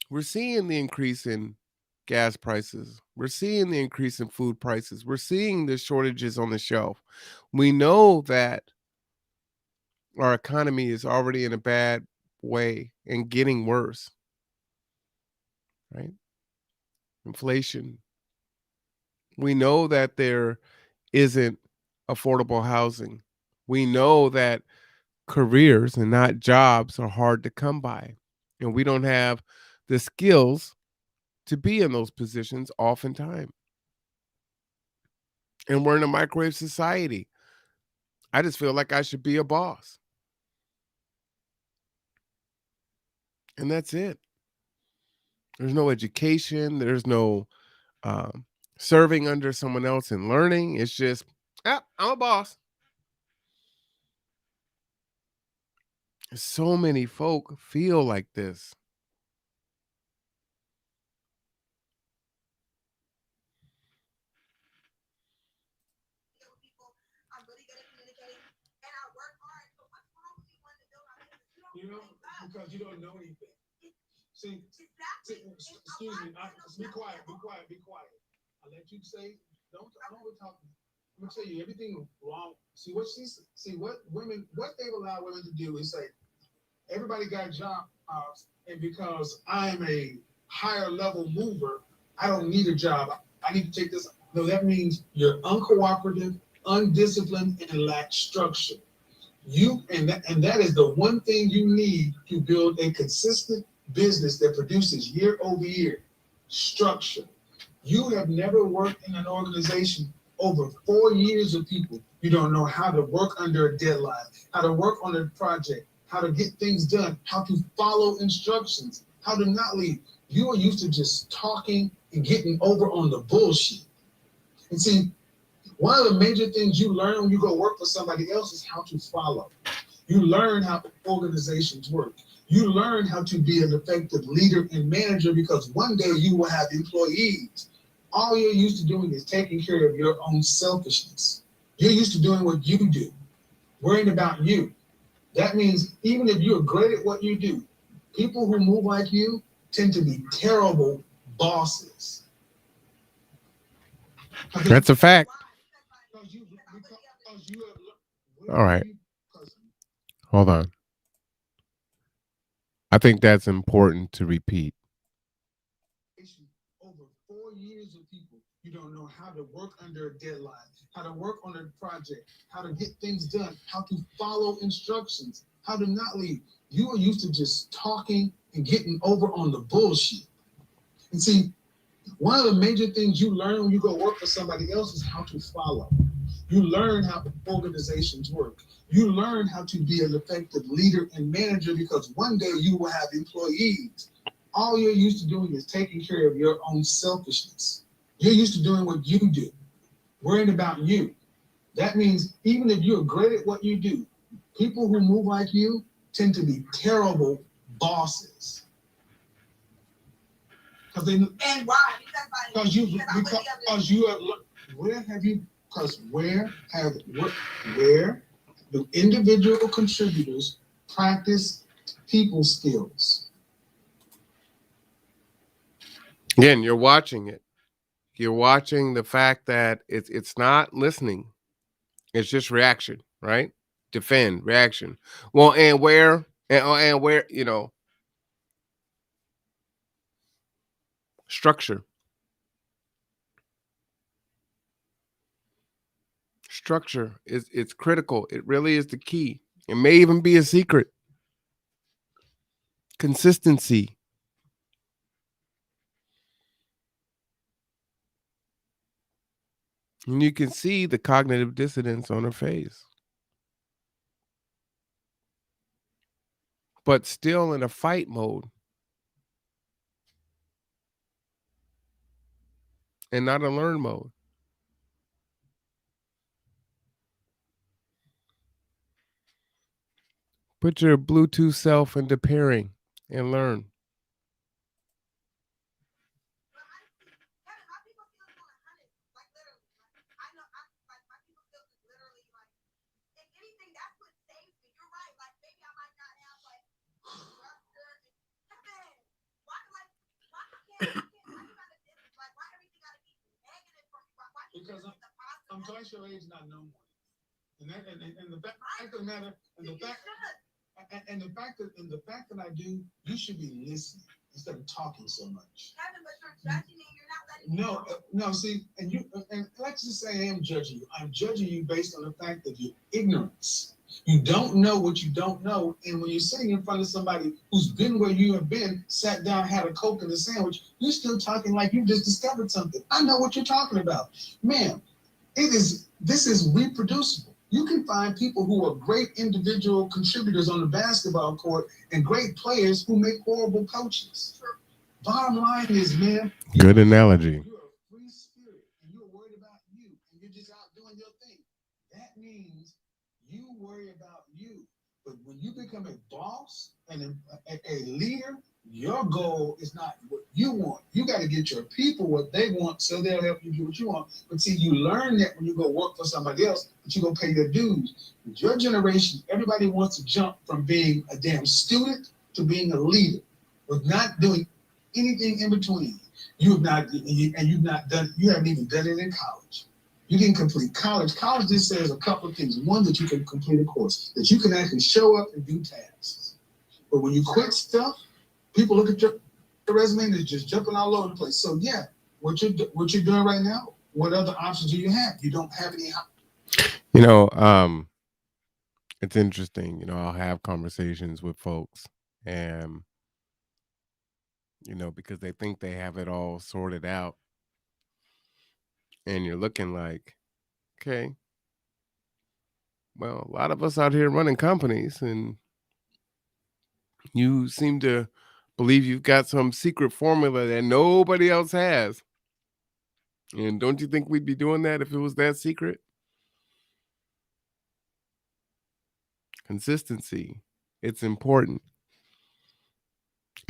We're seeing the increase in gas prices. We're seeing the increase in food prices. We're seeing the shortages on the shelf. We know that our economy is already in a bad way and getting worse. Right? Inflation. We know that there isn't affordable housing. We know that careers and not jobs are hard to come by. And we don't have the skills to be in those positions oftentimes. And we're in a microwave society. I just feel like I should be a boss. And that's it. There's no education. There's no serving under someone else and learning. It's just, I'm a boss. So many folk feel like this. I'm really good at communicating, and I work hard. So what's wrong with me wanting to build my business? You know, because you don't know anything. See, excuse me. Be quiet. I let you say. I don't talk. I'm gonna tell you everything wrong. What they've allowed women to do is say, everybody got job, and because I'm a higher level mover, I don't need a job. I need to take this. No, that means you're uncooperative, undisciplined, and lack structure. That is the one thing you need to build a consistent business that produces year over year structure. You have never worked in an organization over 4 years of people. You don't know how to work under a deadline, how to work on a project, how to get things done, how to follow instructions, how to not leave. You are used to just talking and getting over on the bullshit. And see, one of the major things you learn when you go work for somebody else is how to follow. You learn how organizations work. You learn how to be an effective leader and manager because one day you will have employees. All you're used to doing is taking care of your own selfishness. You're used to doing what you do, worrying about you. That means even if you're great at what you do, people who move like you tend to be terrible bosses. That's a fact. Because you All right. Hold on. I think that's important to repeat. Over 4 years of people, you don't know how to work under a deadline, how to work on a project, how to get things done, how to follow instructions, how to not leave. You are used to just talking and getting over on the bullshit. And see, one of the major things you learn when you go work for somebody else is how to follow. You learn how organizations work. You learn how to be an effective leader and manager because one day you will have employees. All you're used to doing is taking care of your own selfishness. You're used to doing what you do, worrying about you. That means even if you're great at what you do, people who move like you tend to be terrible bosses. And why? Because you have where do individual contributors practice people skills? Again, you're watching it. You're watching the fact that it's not listening. It's just reaction, right? Defend, reaction. Well, and where, structure. Structure it's critical. It really is the key. It may even be a secret. Consistency. And you can see the cognitive dissonance on her face. But still in a fight mode. And not a learn mode. Put your Bluetooth self into pairing and learn. Because I'm twice your age, not no more. And the fact of the matter, and the fact that I do, you should be listening instead of talking so much. Kevin, but you're judging me. You're not letting me No, see, and let's just say I am judging you. I'm judging you based on the fact that you're ignorance. You don't know what you don't know, and when you're sitting in front of somebody who's been where you have been, sat down, had a Coke and a sandwich, you're still talking like you just discovered something. I know what you're talking about, man. This is reproducible. You can find people who are great individual contributors on the basketball court and great players who make horrible coaches. Sure. Bottom line is, man, good analogy. You're a free spirit and you're worried about you and you're just out doing your thing. That means you worry about you. But when you become a boss and a leader, your goal is not what you want. You got to get your people what they want so they'll help you get what you want. But see, you learn that when you go work for somebody else, but you go pay your dues. With your generation, everybody wants to jump from being a damn student to being a leader, with not doing anything in between. You haven't even done it in college. You didn't complete college. College just says a couple of things. One, that you can complete a course, that you can actually show up and do tasks. But when you quit stuff, people look at your resume and they're just jumping all over the place. So yeah, what you're doing right now, what other options do you have? You don't have any. It's interesting. I'll have conversations with folks and, because they think they have it all sorted out. And you're looking like, okay, well, a lot of us out here running companies and you seem to believe you've got some secret formula that nobody else has. And don't you think we'd be doing that if it was that secret? Consistency. It's important.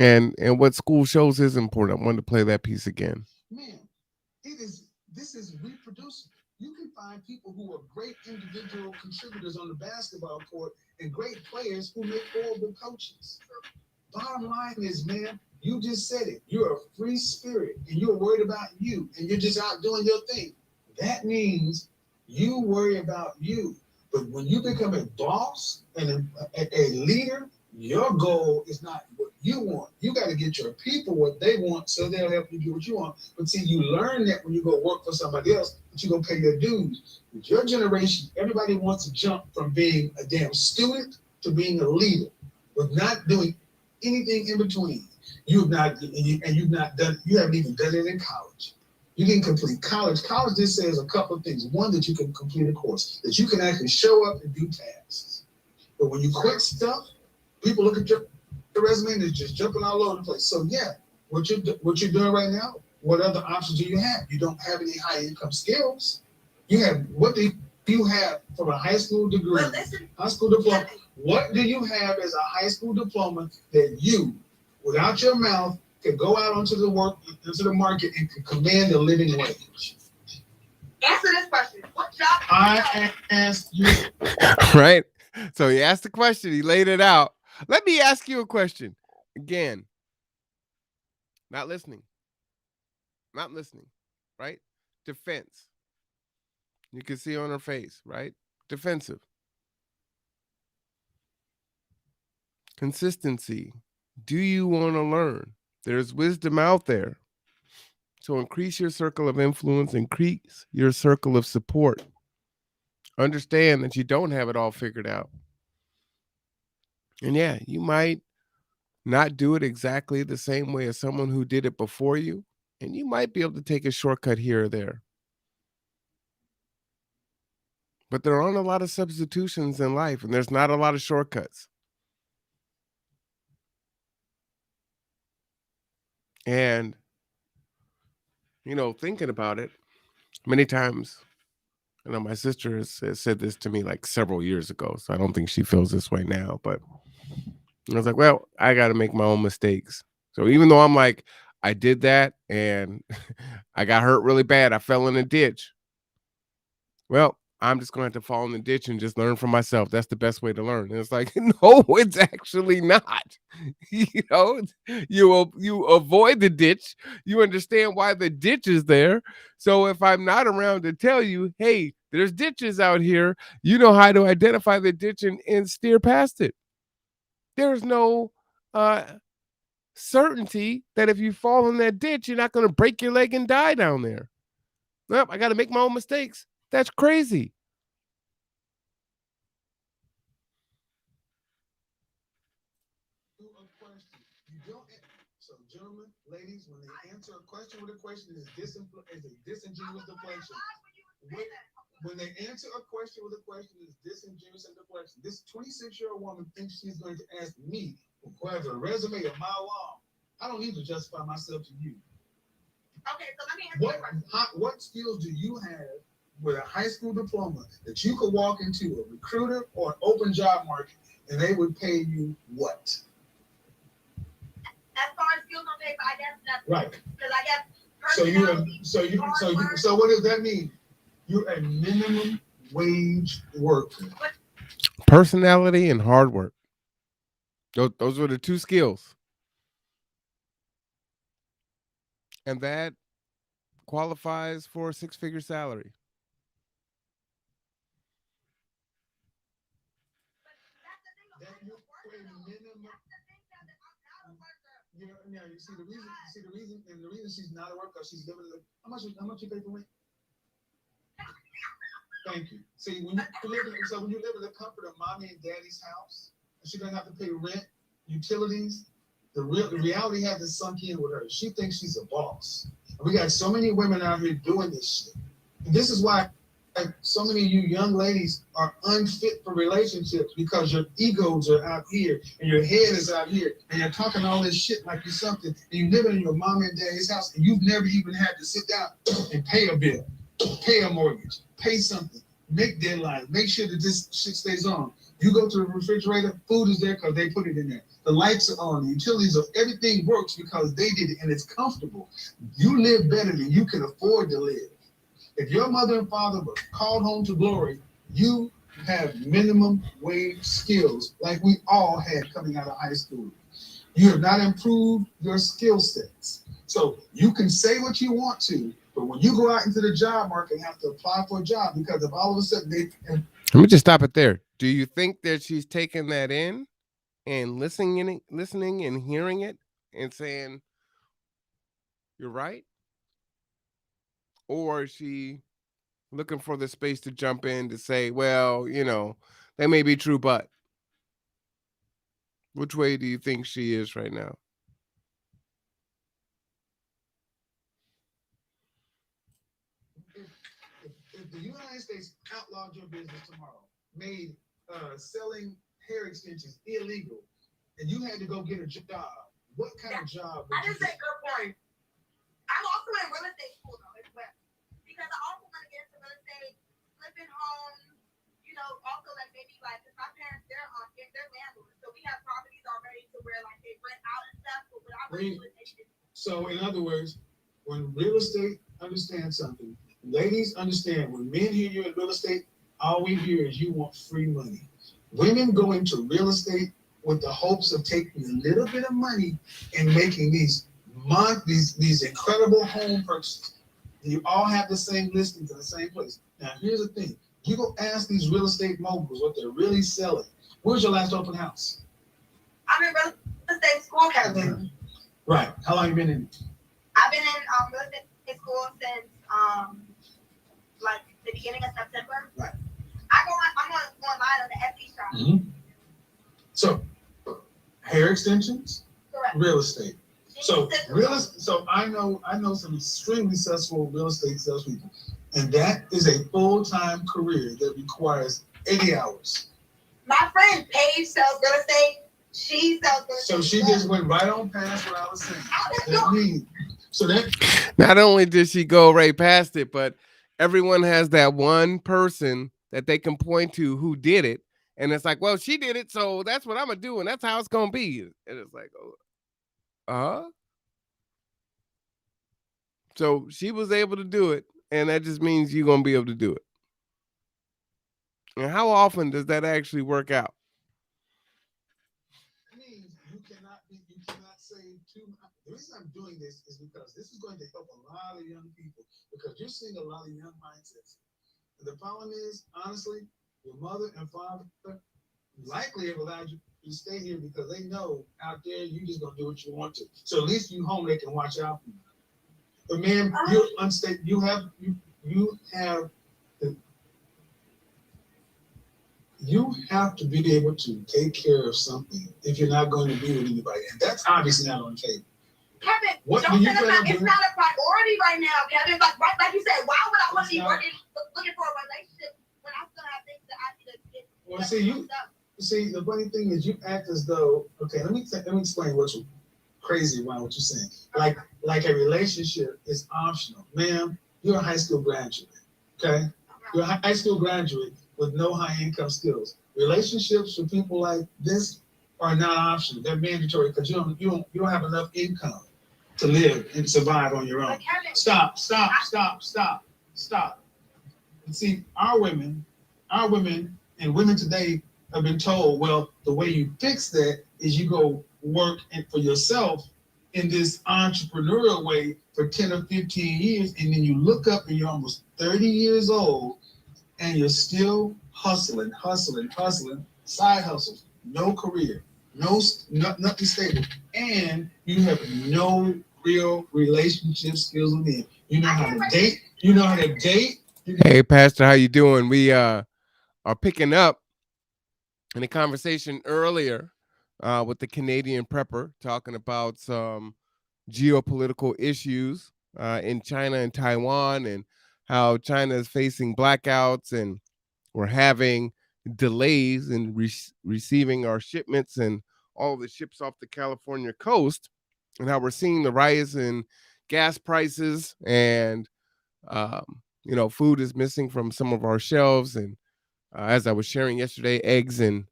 And what school shows is important. I wanted to play that piece again. Man, this is reproducible. You can find people who are great individual contributors on the basketball court and great players who make horrible coaches. Bottom line is, man, you just said it. You're a free spirit and you're worried about you and you're just out doing your thing. That means you worry about you. But when you become a boss and a leader, your goal is not what you want. You got to get your people what they want so they'll help you do what you want. But see, you learn that when you go work for somebody else, but you're going to pay your dues. With your generation, everybody wants to jump from being a damn student to being a leader, but not doing anything in between. You haven't even done it in college. You didn't complete college. College just says a couple of things. One, that you can complete a course, that you can actually show up and do tasks. But when you quit stuff, people look at your resume and they're just jumping all over the place. So yeah, what you're doing right now, what other options do you have? You don't have any high income skills. What do you have from a high school degree, high school diploma? What do you have as a high school diploma that you, without your mouth, can go out into the market and can command a living wage? Answer this question. What job? I asked you. Right? So he asked the question. He laid it out. Let me ask you a question. Again, not listening. Not listening. Right? Defense. You can see on her face, right? Defensive. Consistency. Do you want to learn? There's wisdom out there. So increase your circle of influence, increase your circle of support. Understand that you don't have it all figured out. And yeah, you might not do it exactly the same way as someone who did it before you, and you might be able to take a shortcut here or there. But there aren't a lot of substitutions in life, and there's not a lot of shortcuts. And, thinking about it, many times, my sister has said this to me like several years ago, so I don't think she feels this way now. But I was like, well, I got to make my own mistakes. So even though I'm like, I did that and I got hurt really bad, I fell in a ditch. Well, I'm just going to have to fall in the ditch and just learn from myself. That's the best way to learn. And it's like, no, it's actually not. You avoid the ditch. You understand why the ditch is there. So if I'm not around to tell you, hey, there's ditches out here, you know how to identify the ditch and steer past it. There's no certainty that if you fall in that ditch, you're not going to break your leg and die down there. Well, I got to make my own mistakes. That's crazy. So, gentlemen, ladies, when they answer a question with a question, is a disingenuous deflection. When they answer a question with a question, is disingenuous and deflection. This 26-year-old woman thinks she's going to ask me, who has a resume a mile long. I don't need to justify myself to you. Okay, so let me ask you a question. What skills do you have with a high school diploma that you could walk into a recruiter or an open job market and they would pay you what? As far as skills on paper, I guess that's right. Because I guess so what does that mean? You're a minimum wage worker. Personality and hard work. Those are the two skills. And that qualifies for a 6-figure salary. Now you see the reason, and the reason she's not a worker, she's living. How much you pay for rent? Thank you. See, when you live in the comfort of mommy and daddy's house, and she doesn't have to pay rent, utilities, the reality hasn't sunk in with her. She thinks she's a boss. And we got so many women out here doing this shit. And this is why so many of you young ladies are unfit for relationships, because your egos are out here and your head is out here and you're talking all this shit like you're something, and you live in your mom and daddy's house and you've never even had to sit down and pay a bill, pay a mortgage, pay something, make deadlines, make sure that this shit stays on. You go to the refrigerator, food is there because they put it in there. The lights are on, the utilities are, everything works because they did it and it's comfortable. You live better than you can afford to live. If your mother and father were called home to glory, you have minimum wage skills like we all had coming out of high school. You have not improved your skill sets. So you can say what you want to, but when you go out into the job market and have to apply for a job, because if all of a sudden let me just stop it there. Do you think that she's taking that in and listening and hearing it and saying, you're right? Or is she looking for the space to jump in to say, well, that may be true, but which way do you think she is right now? if the United States outlawed your business tomorrow, made selling hair extensions illegal, and you had to go get a job, what kind of job would I you just said good point. I'm also in real estate school though as well. Because I also want to get into real estate, flipping homes, also like maybe like because my parents they're landlords. So we have properties already to where like they rent out and stuff. But what I want to do is So in other words, when real estate understands something, ladies understand when men hear you in real estate, all we hear is you want free money. Women go into real estate with the hopes of taking a little bit of money and making these incredible home purchases. You all have the same listings in the same place. Now here's the thing. You go ask these real estate moguls what they're really selling. Where's your last open house? I'm in real estate school, Kevin. Right. How long you been in it? I've been in real estate school since like the beginning of September. Right. I'm on online on the FD shop. Mm-hmm. So hair extensions, correct. Real estate. So I know some extremely successful real estate salespeople, and that is a full-time career that requires 80 hours. My friend Paige sells real estate. She sells real estate. So she just went right on past what I was saying. Not only did she go right past it, but everyone has that one person that they can point to who did it. And it's like, well, she did it, so that's what I'm going to do, and that's how it's going to be. And it's like, so she was able to do it, and that just means you're going to be able to do it. And how often does that actually work out? It means you cannot say too much. The reason I'm doing this is because this is going to help a lot of young people, because you're seeing a lot of young mindsets. And the problem is, honestly, your mother and father likely have allowed you to stay here because they know out there you're just gonna do what you want to. So at least you home, they can watch out for you. But man, you're unstable. You have to be able to take care of something if you're not going to be with anybody, and that's obviously not on the table. Kevin, it's not a priority right now, Kevin. Like you said, why would I want to be looking for a relationship when I still have things that I need to get? Well, see, the funny thing is, you act as though. Okay, let me explain what's crazy about what you're saying. Like a relationship is optional, ma'am. You're a high school graduate. Okay, you're a high school graduate with no high income skills. Relationships with people like this are not optional. They're mandatory because you don't have enough income to live and survive on your own. Stop. And see, our women and women today have been told, well, the way you fix that is you go work for yourself in this entrepreneurial way for 10 or 15 years, and then you look up and you're almost 30 years old and you're still hustling, side hustles, no career, nothing stable, and you have no real relationship skills with men. You know how to date. Hey, Pastor, how you doing? We are picking up in a conversation earlier with the Canadian prepper, talking about some geopolitical issues in China and Taiwan, and how China is facing blackouts, and we're having delays in receiving our shipments and all the ships off the California coast, and how we're seeing the rise in gas prices, and food is missing from some of our shelves. And as I was sharing yesterday, eggs and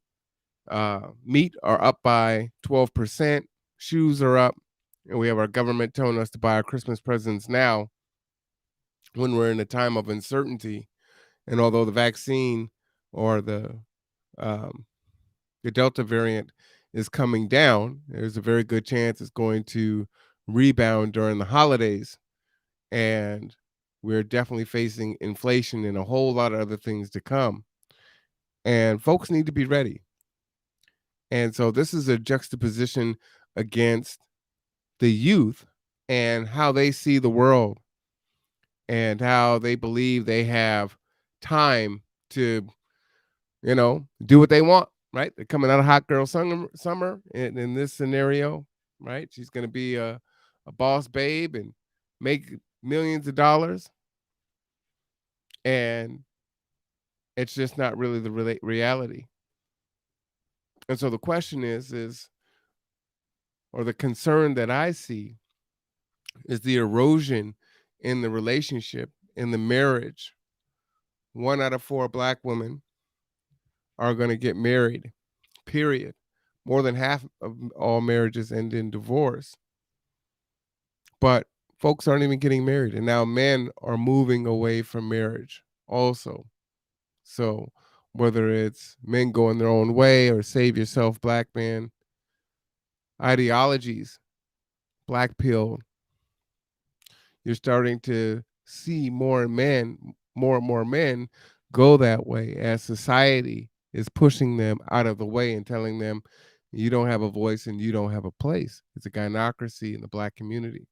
Meat are up by 12%. Shoes are up. And we have our government telling us to buy our Christmas presents now when we're in a time of uncertainty. And although the vaccine or um, the Delta variant is coming down, there's a very good chance it's going to rebound during the holidays. And we're definitely facing inflation and a whole lot of other things to come. And folks need to be ready. And so this is a juxtaposition against the youth and how they see the world and how they believe they have time to, do what they want, right? They're coming out of hot girl summer in this scenario, right? She's going to be a boss babe and make millions of dollars. And it's just not really the reality. And so the question is, or the concern that I see is the erosion in the relationship, in the marriage. 1 out of 4 Black women are going to get married, period. More than half of all marriages end in divorce. But folks aren't even getting married. And now men are moving away from marriage also. So whether it's men going their own way or save yourself, Black man, ideologies, Black pill, you're starting to see more and more men go that way as society is pushing them out of the way and telling them you don't have a voice and you don't have a place. It's a gynocracy in the Black community.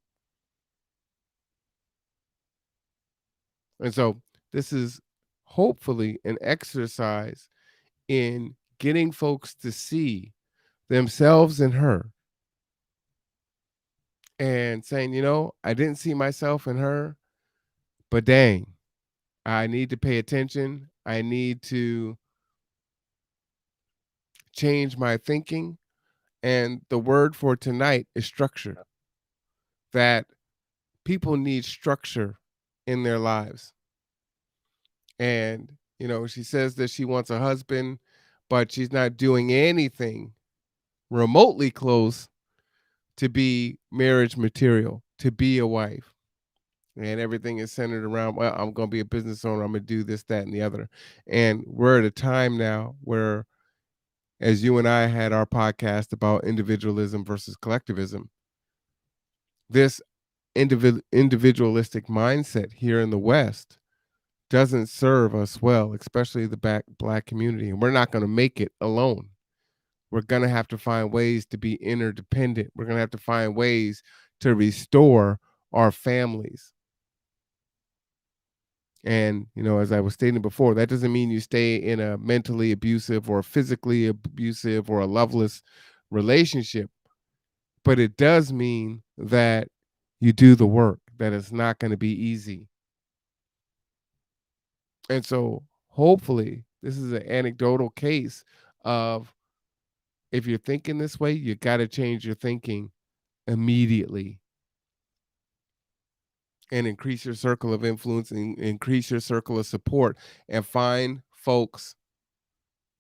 And so this is hopefully an exercise in getting folks to see themselves in her and saying, I didn't see myself in her, but dang, I need to pay attention. I need to change my thinking. And the word for tonight is structure. That people need structure in their lives. And, she says that she wants a husband, but she's not doing anything remotely close to be marriage material, to be a wife. And everything is centered around, well, I'm going to be a business owner. I'm going to do this, that, and the other. And we're at a time now where, as you and I had our podcast about individualism versus collectivism, this individualistic mindset here in the West doesn't serve us well, especially the Black community. And we're not going to make it alone. We're going to have to find ways to be interdependent. We're going to have to find ways to restore our families. And, as I was stating before, that doesn't mean you stay in a mentally abusive or physically abusive or a loveless relationship. But it does mean that you do the work, that it's not going to be easy. And so hopefully this is an anecdotal case of, if you're thinking this way, you got to change your thinking immediately and increase your circle of influence and increase your circle of support and find folks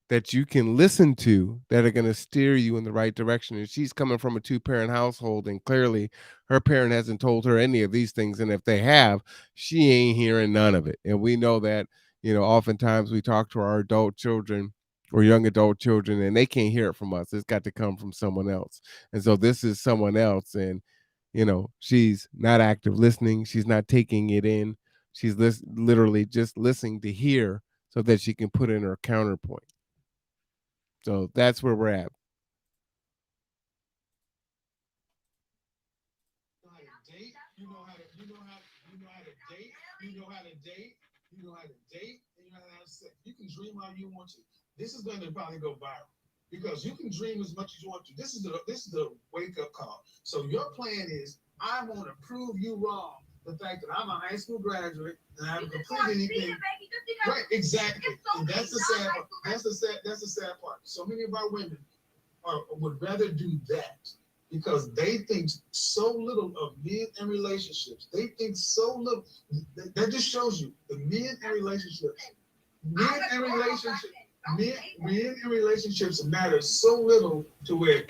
that you can listen to that are going to steer you in the right direction. And she's coming from a 2-parent household, and clearly her parent hasn't told her any of these things. And if they have, she ain't hearing none of it. And we know that, oftentimes we talk to our adult children or young adult children and they can't hear it from us. It's got to come from someone else. And so this is someone else. And, she's not active listening. She's not taking it in. She's literally just listening to hear so that she can put in her counterpoint. So that's where we're at. You know how to date, you know how to date, you know how to date, and you know how to have sex. You can dream all you want to. This is going to probably go viral because you can dream as much as you want to. This is the wake up call. So your plan is, I want to prove you wrong. The fact that I'm a high school graduate and I haven't completed anything. Right, exactly. And that's the sad part. That's the sad part. So many of our women would rather do that because they think so little of men and relationships. They think so little. That just shows you the men and relationships. Men and relationships. Men in relationships matter so little to where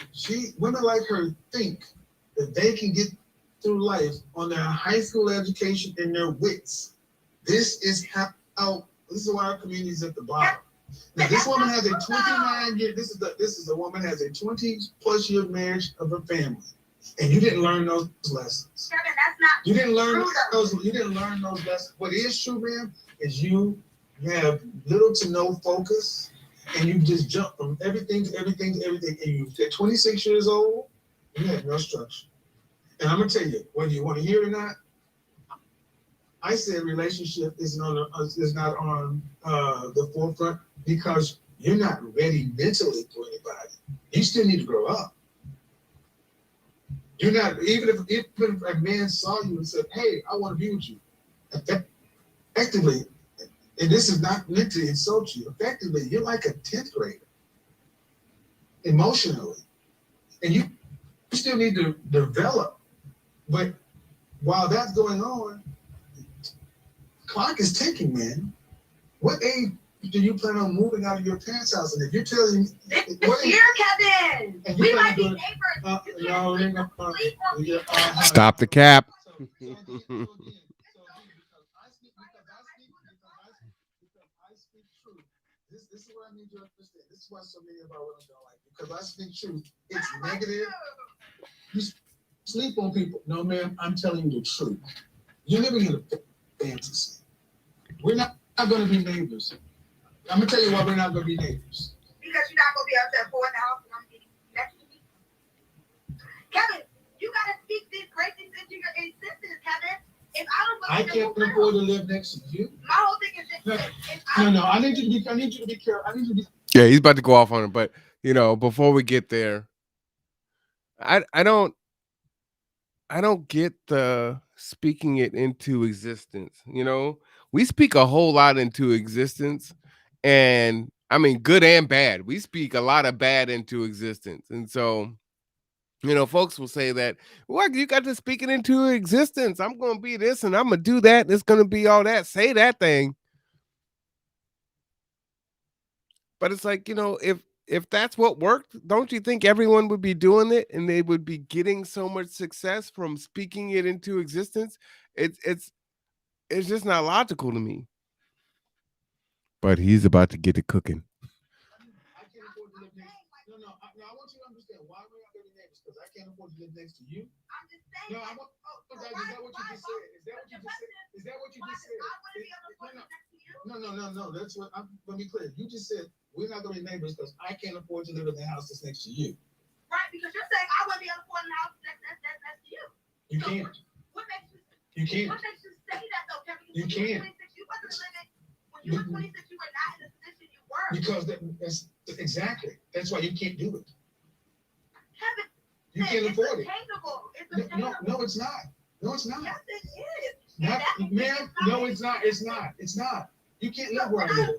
women like her think that they can get through life on their high school education and their wits. This is why our community is at the bottom. Now, this woman has a 29-year. This is a woman has a 20+ year marriage of a family, and you didn't learn those lessons. Kevin, that's not. You didn't learn those. You didn't learn those lessons. What is true, man, is you have little to no focus, and you just jump from everything to everything to everything. And you, at 26 years old, you have no structure. And I'm gonna tell you, whether you want to hear it or not, I said relationship is not on the forefront because you're not ready mentally for anybody. You still need to grow up. You're not, even if a man saw you and said, "Hey, I want to be with you," effectively, and this is not meant to insult you, effectively, you're like a 10th grader emotionally, and you still need to develop. But while that's going on, clock is ticking, man. What age do you plan on moving out of your parents' house? And if you're telling me this year, Kevin, we might be neighbors. Stop the cap. This is what I need you to understand. This is why so many of our women don't like me, because I speak truth. It's negative. You sleep on people. No, ma'am, I'm telling you the truth. You're living in a fantasy. We're not going to be neighbors. I'm going to tell you why we're not going to be neighbors. Because you're not going to be able to afford the house and I'm getting next to me. Kevin, you got to speak these great things into your existence, Kevin. If I can't afford to live next to you. My whole thing is this. No. I need you to be careful. Yeah, he's about to go off on it, but before we get there, I don't get the speaking it into existence. We speak a whole lot into existence, and I mean good and bad. We speak a lot of bad into existence, and so folks will say that, "What, you got to speak it into existence? I'm going to be this, and I'm going to do that. And it's going to be all that. Say that thing." But it's like, if that's what worked, don't you think everyone would be doing it and they would be getting so much success from speaking it into existence? It's just not logical to me. But he's about to get it cooking. I can't afford to live next. No. I want you to understand why we're not living next, because I can't afford to live next to you. I'm just saying. No, is that what you just said? Is that what you just said? No. That's what. Let me be clear. You just said we're not going to be neighbors because I can't afford to live in the house that's next to you. Right, because you're saying I wouldn't be able to afford the house that's next to you. You can't. What makes you? You can't. What makes you say that though, Kevin? You can't. You wasn't living. When you were 26, you were not in the position you were. Because that's exactly. That's why you can't do it. Kevin, you can't afford it. It's attainable. No, it's not. No, it's not. Yes, it is. Ma'am, no, it's not. It's not. You can't live where I live.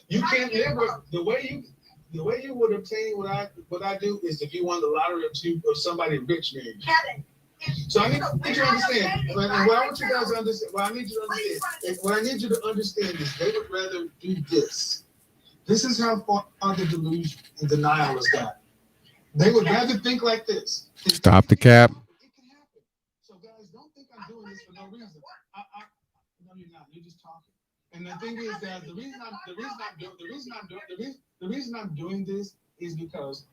You can't live where the way you would obtain what I do is if you won the lottery of somebody rich, man. Kevin. So I need you to understand. What I want you guys to understand. What I need you to understand is they would rather do this. This is how far the delusion and denial has got. They would rather think like this. Stop the cap. It can happen. So guys, don't think I'm doing this for no reason. No, you're not. You're just talking. And the thing is that the reason I'm doing this is because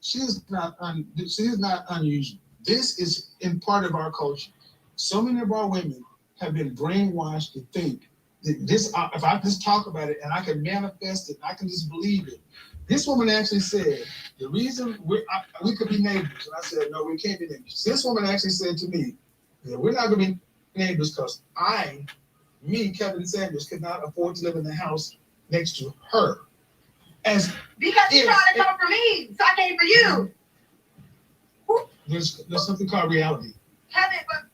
she is not unusual. This is in part of our culture. So many of our women have been brainwashed to think that this, if I just talk about it and I can manifest it, I can just believe it. This woman actually said, the reason we could be neighbors. And I said, no, we can't be neighbors. This woman actually said to me, that we're not going to be neighbors because Kevin Sanders, could not afford to live in the house next to her. Because you're trying to come for me, so I came for you. There's something called reality. Kevin, but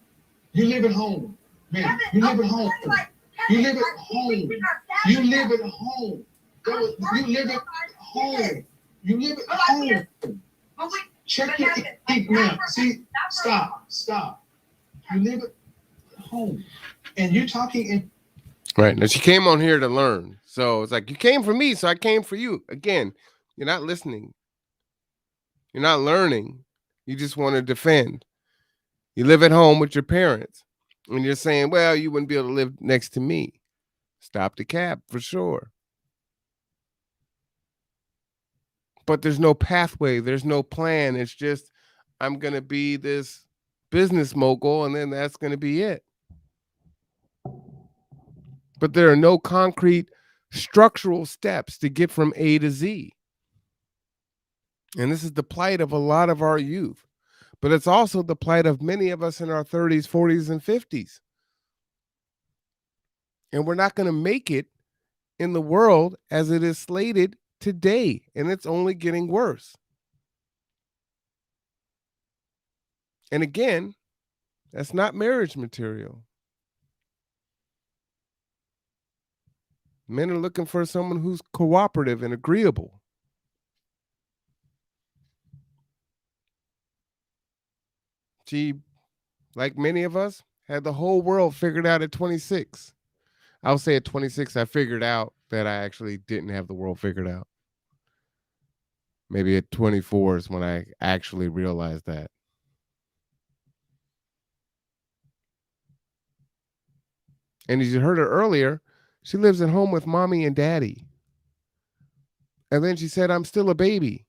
you live at home, man. Kevin, you live at home. You live at home. You live at home. You live at home. You live at home. Check your man. See, stop. You live at home, and you're talking in. Right. Now she came on here to learn. So it's like, you came for me, so I came for you. Again, you're not listening. You're not learning. You just want to defend. You live at home with your parents. And you're saying, well, you wouldn't be able to live next to me. Stop the cap for sure. But there's no pathway. There's no plan. It's just, I'm going to be this business mogul, and then that's going to be it. But there are no concrete structural steps to get from A to Z. And this is the plight of a lot of our youth. But it's also the plight of many of us in our 30s, 40s, and 50s. And we're not going to make it in the world as it is slated today. And it's only getting worse. And again, that's not marriage material. Men are looking for someone who's cooperative and agreeable. She, like many of us, had the whole world figured out at 26. I'll say at 26, I figured out that I actually didn't have the world figured out. Maybe at 24 is when I actually realized that. And as you heard her earlier, she lives at home with mommy and daddy. And then she said, I'm still a baby.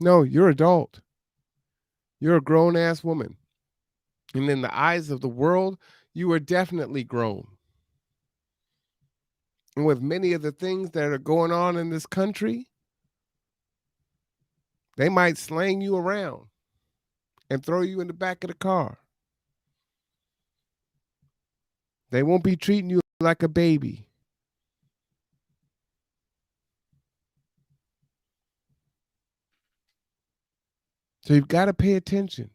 No, you're adult. You're a grown-ass woman. And in the eyes of the world, you are definitely grown. And with many of the things that are going on in this country, they might slang you around and throw you in the back of the car. They won't be treating you like a baby. So you've got to pay attention.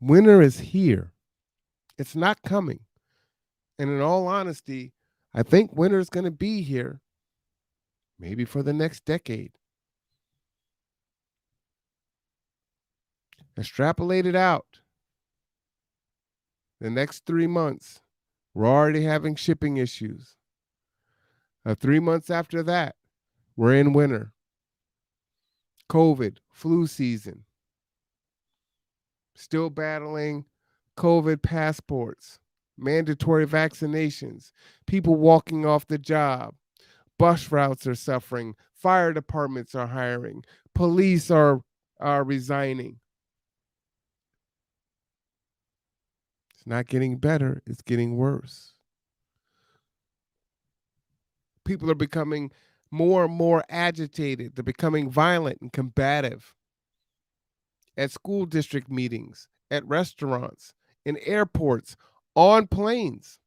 Winter is here. It's not coming. And in all honesty, I think winter is going to be here maybe for the next decade. Extrapolate it out. The next 3 months, we're already having shipping issues. 3 months after that, we're in winter. COVID, flu season. Still battling COVID passports, mandatory vaccinations, people walking off the job. Bus routes are suffering. Fire departments are hiring. Police are resigning. It's not getting better. It's getting worse. People are becoming more and more agitated. They're becoming violent and combative. At school district meetings, at restaurants, in airports, on planes.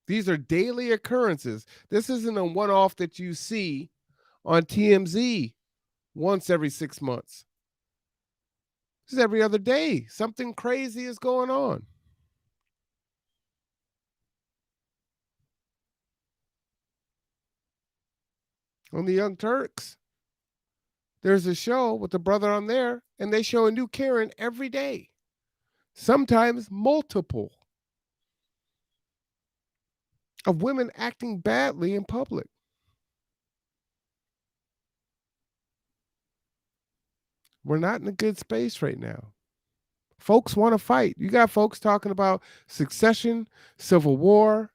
These are daily occurrences. This isn't a one-off that you see on TMZ once every 6 months. This is every other day. Something crazy is going on. On the Young Turks, there's a show with the brother on there, and they show a new Karen every day. Sometimes multiple. Of women acting badly in public. We're not in a good space right now. Folks want to fight. You got folks talking about succession, civil war.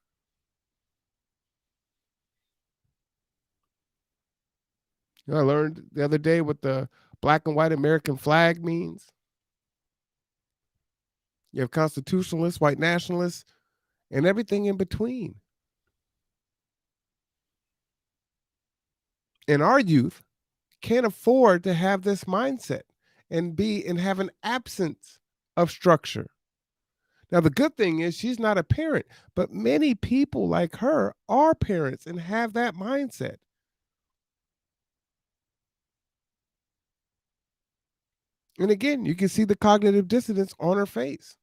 You know, I learned the other day what the black and white American flag means. You have constitutionalists, white nationalists, and everything in between. And our youth can't afford to have this mindset and have an absence of structure. Now, the good thing is she's not a parent, but many people like her are parents and have that mindset. And again, you can see the cognitive dissonance on her face.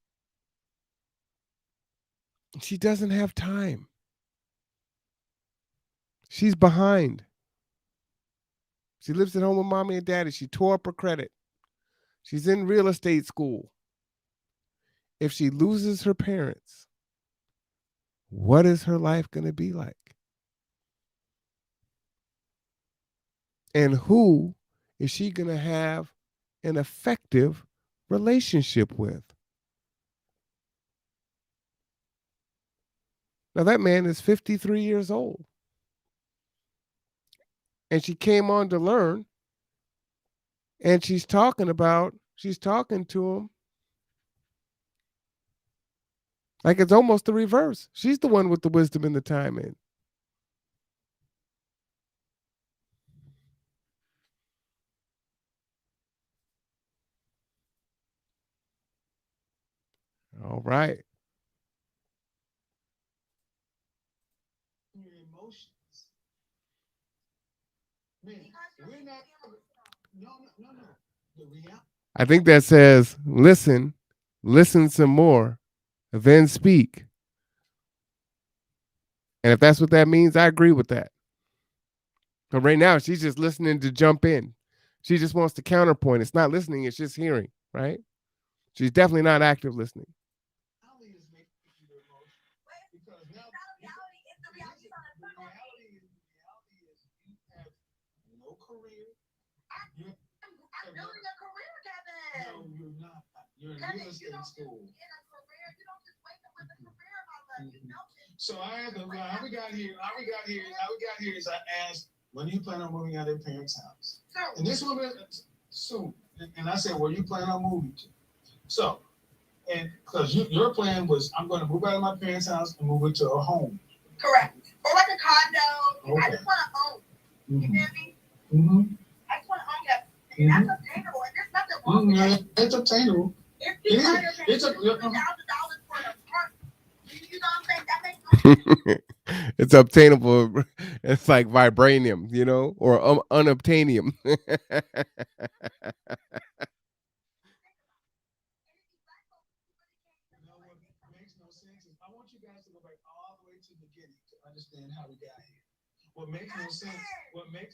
She doesn't have time. She's behind. She lives at home with mommy and daddy. She tore up her credit. She's in real estate school. if she loses her parents, what is her life going to be like? And who is she going to have an effective relationship with? Now, that man is 53 years old. And she came on to learn. And she's talking to him like it's almost the reverse. She's the one with the wisdom and the timing. All right. Your emotions. Man, we're not. No. The reality. I think that says, listen some more, then speak. And if that's what that means, I agree with that. But right now, she's just listening to jump in. She just wants to counterpoint. It's not listening, it's just hearing, right? She's definitely not active listening. Reality is making you emotional. Because now the reality is you have no career. I'm building a career, Kevin. No, you're not. You're in Kevin, real you estate don't school. get a career. You don't just wake up with a career, my love. You know this. So how we got here is I asked, when do you plan on moving out of your parents' house? And this woman, soon. And I said, where you plan on moving to? So, and because your plan was, I'm going to move out of my parents' house and move into a home. Correct. Or like a condo. Okay. I just want to own. You feel me? Mm-hmm. I just want to own that. And that's obtainable. And there's nothing wrong with that. It's obtainable. If you hire It's $3,000 a- for an apartment, you know what I'm saying? That makes no sense. It's obtainable. It's like vibranium, or unobtainium. Makes no sense. I want you guys to go back all the way to the beginning to understand how we got here. What makes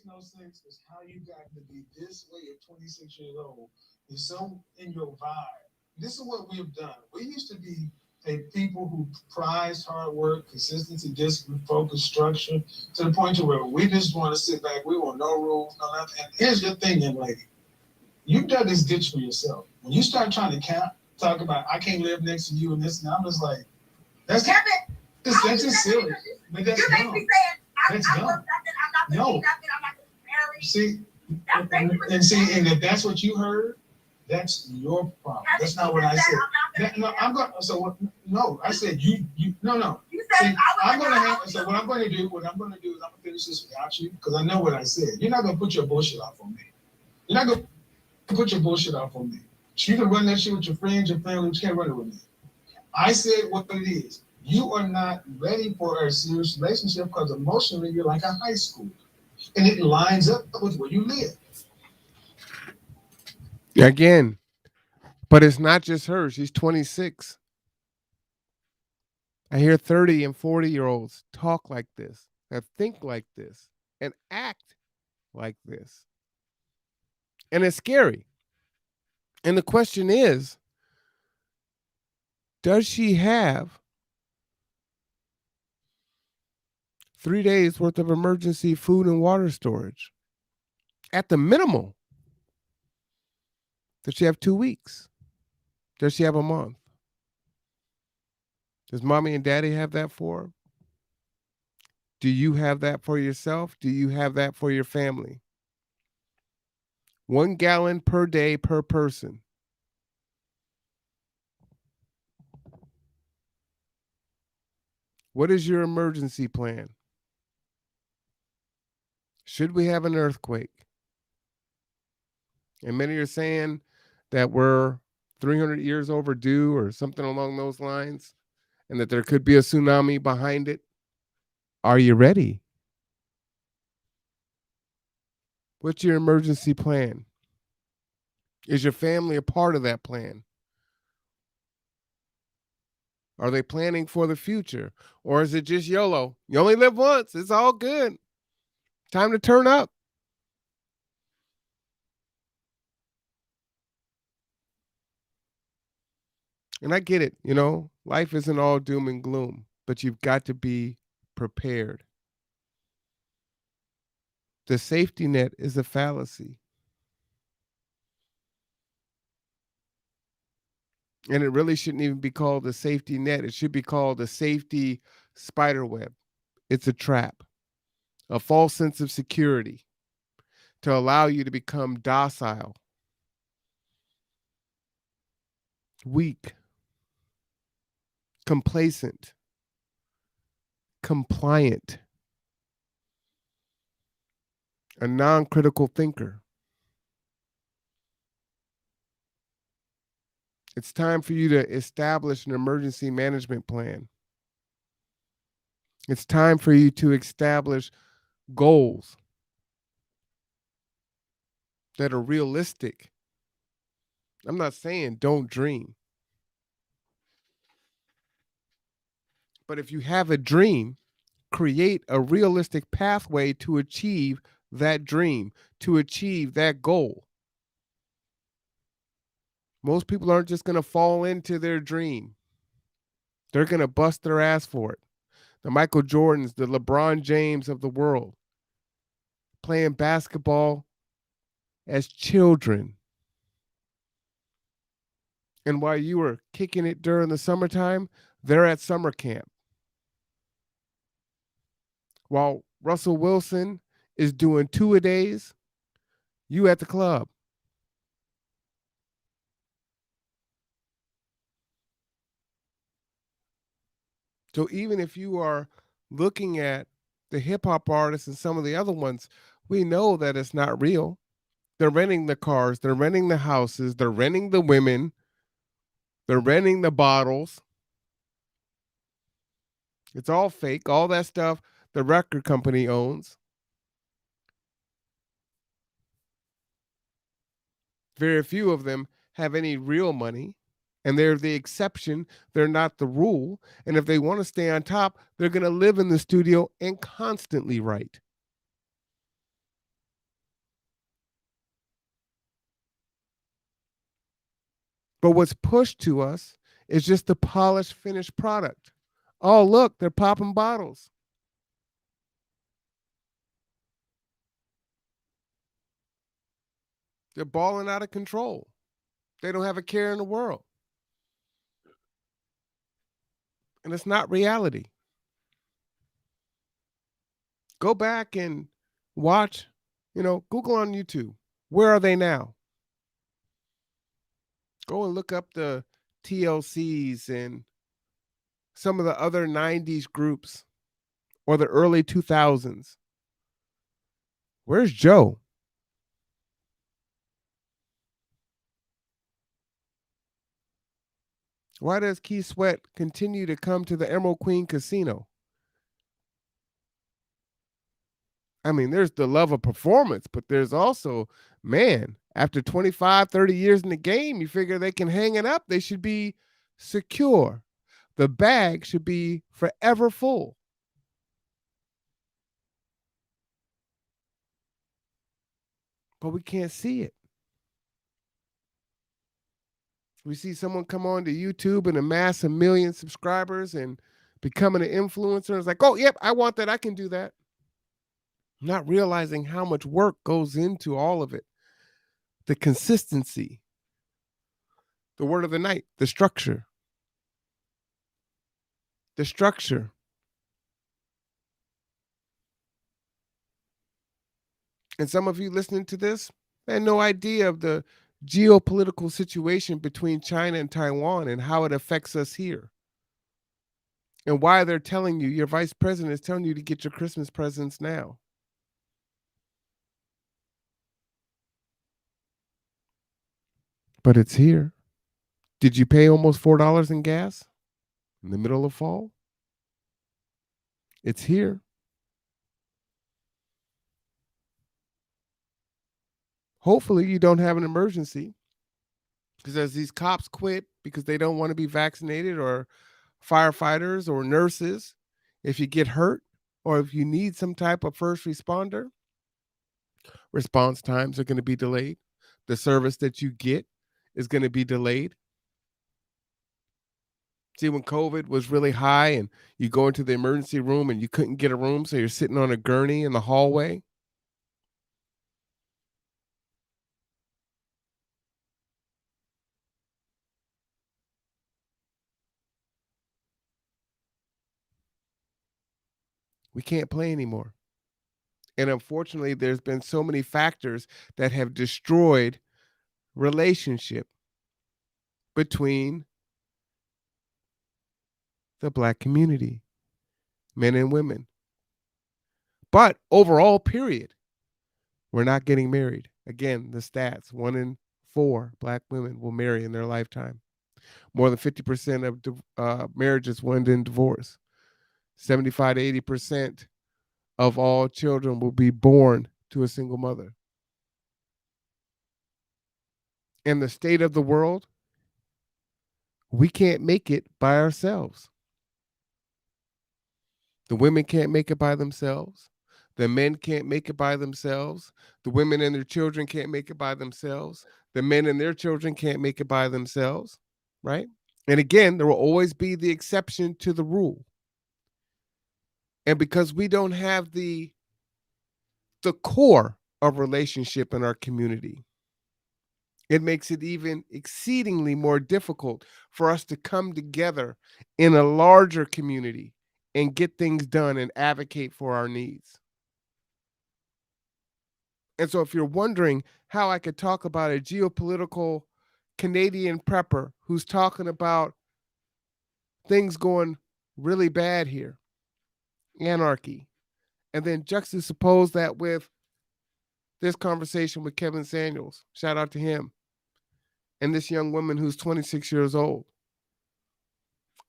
no sense is how you got to be this way at 26 years old. You're so in your vibe. This is what we've done. We used to be a people who prized hard work, consistency, discipline, focus, structure, to the point to where we just want to sit back. We want no rules, no nothing. And here's your thing, young lady. You dug this ditch for yourself. When you start trying to talk about, I can't live next to you and this, and I'm just like, that's Kevin, that's just silly. But that's you make dumb. me say That's I dumb. work nothing. I'm not going to do nothing. I'm not going to marry. See, That's basically what and you see, said. and if that's what you heard, that's your problem. Kevin, That's not you what I just said. I'm not I'm going. So what? No, I said you. No. You said See, I was So what I'm going to do is I'm going to finish this without you because I know what I said. You're not going to put your bullshit off on me. You're not going to put your bullshit off on me. You can run that shit with your friends, your family. You can't run it with me. I said what it is. You are not ready for a serious relationship because emotionally you're like a high school, and it lines up with where you live. Again, but it's not just her. She's 26. I hear 30 and 40-year-olds talk like this, that think like this, and act like this. And it's scary. And the question is, does she have 3 days worth of emergency food and water storage? At the minimal. Does she have 2 weeks? Does she have a month? Does mommy and daddy have that for her? Do you have that for yourself? Do you have that for your family? 1 gallon per day per person. What is your emergency plan? Should we have an earthquake? And many are saying that we're 300 years overdue or something along those lines, and that there could be a tsunami behind it. Are you ready? What's your emergency plan? Is your family a part of that plan? Are they planning for the future? Or is it just YOLO? You only live once. It's all good. Time to turn up. And I get it, life isn't all doom and gloom, but you've got to be prepared. The safety net is a fallacy. And it really shouldn't even be called a safety net. It should be called a safety spider web. It's a trap, a false sense of security to allow you to become docile, weak, complacent, compliant, a non critical thinker. It's time for you to establish an emergency management plan. It's time for you to establish goals that are realistic. I'm not saying don't dream. But if you have a dream, create a realistic pathway to achieve that dream, to achieve that goal. Most people aren't just going to fall into their dream. They're going to bust their ass for it. The Michael Jordans, the LeBron James of the world, playing basketball as children. And while you were kicking it during the summertime, they're at summer camp. While Russell Wilson is doing two-a-days, you at the club. So even if you are looking at the hip hop artists and some of the other ones, we know that it's not real. They're renting the cars, they're renting the houses, they're renting the women, they're renting the bottles. It's all fake. All that stuff the record company owns. Very few of them have any real money, and they're the exception. They're not the rule. And if they want to stay on top, they're going to live in the studio and constantly write. But what's pushed to us is just the polished, finished product. Oh, look, they're popping bottles. They're balling out of control. They don't have a care in the world. And it's not reality. Go back and watch, Google on YouTube. Where are they now? Go and look up the TLCs and some of the other 90s groups or the early 2000s. Where's Joe? Why does Keith Sweat continue to come to the Emerald Queen Casino? I mean, there's the love of performance, but there's also, man, after 25, 30 years in the game, you figure they can hang it up. They should be secure. The bag should be forever full. But we can't see it. We see someone come on to YouTube and amass 1 million subscribers and becoming an influencer. It's like, oh, yep, I want that. I can do that. Not realizing how much work goes into all of it. The consistency, the word of the night, the structure. The structure. And some of you listening to this had no idea of the geopolitical situation between China and Taiwan and how it affects us here. And why they're telling you, your vice president is telling you to get your Christmas presents now. But it's here. Did you pay almost $4 in gas in the middle of fall? It's here. Hopefully you don't have an emergency, because as these cops quit because they don't want to be vaccinated, or firefighters or nurses, if you get hurt or if you need some type of first responder, response times are going to be delayed. The service that you get is going to be delayed. See, when COVID was really high and you go into the emergency room and you couldn't get a room, so you're sitting on a gurney in the hallway. We can't play anymore. And unfortunately, there's been so many factors that have destroyed relationship between the Black community, men and women. But overall, period, we're not getting married. Again, the stats: 1 in 4 Black women will marry in their lifetime. More than 50% of marriages will end in divorce. 75 to 80% of all children will be born to a single mother. In the state of the world, we can't make it by ourselves. The women can't make it by themselves. The men can't make it by themselves. The women and their children can't make it by themselves. The men and their children can't make it by themselves, right? And again, there will always be the exception to the rule. And because we don't have the core of relationship in our community, it makes it even exceedingly more difficult for us to come together in a larger community and get things done and advocate for our needs. And so if you're wondering how I could talk about a geopolitical Canadian prepper who's talking about things going really bad here, anarchy, and then juxtapose that with this conversation with Kevin Samuels, shout out to him, and this young woman who's 26 years old.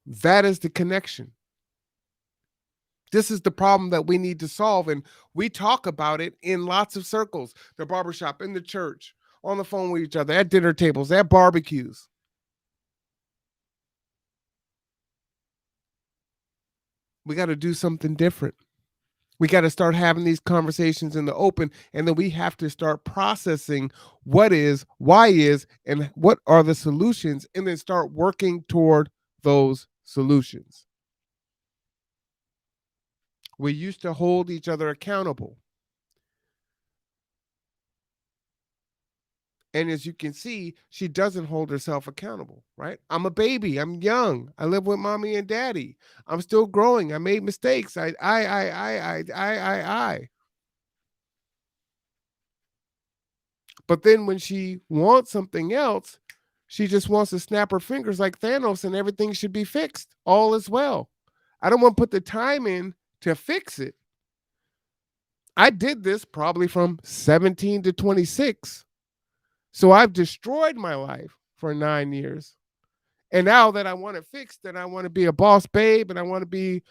That is the connection. This is the problem that we need to solve. And we talk about it in lots of circles: the barbershop, in the church, on the phone with each other, at dinner tables, at barbecues. We got to do something different. We got to start having these conversations in the open, and then we have to start processing what is, why is, and what are the solutions, and then start working toward those solutions. We used to hold each other accountable. And as you can see, she doesn't hold herself accountable, right? I'm a baby. I'm young. I live with mommy and daddy. I'm still growing. I made mistakes. I. But then when she wants something else, she just wants to snap her fingers like Thanos and everything should be fixed. All is well. I don't want to put the time in to fix it. I did this probably from 17 to 26. So I've destroyed my life for 9 years. And now that I want it fixed, and I want to be a boss babe, and I want to be,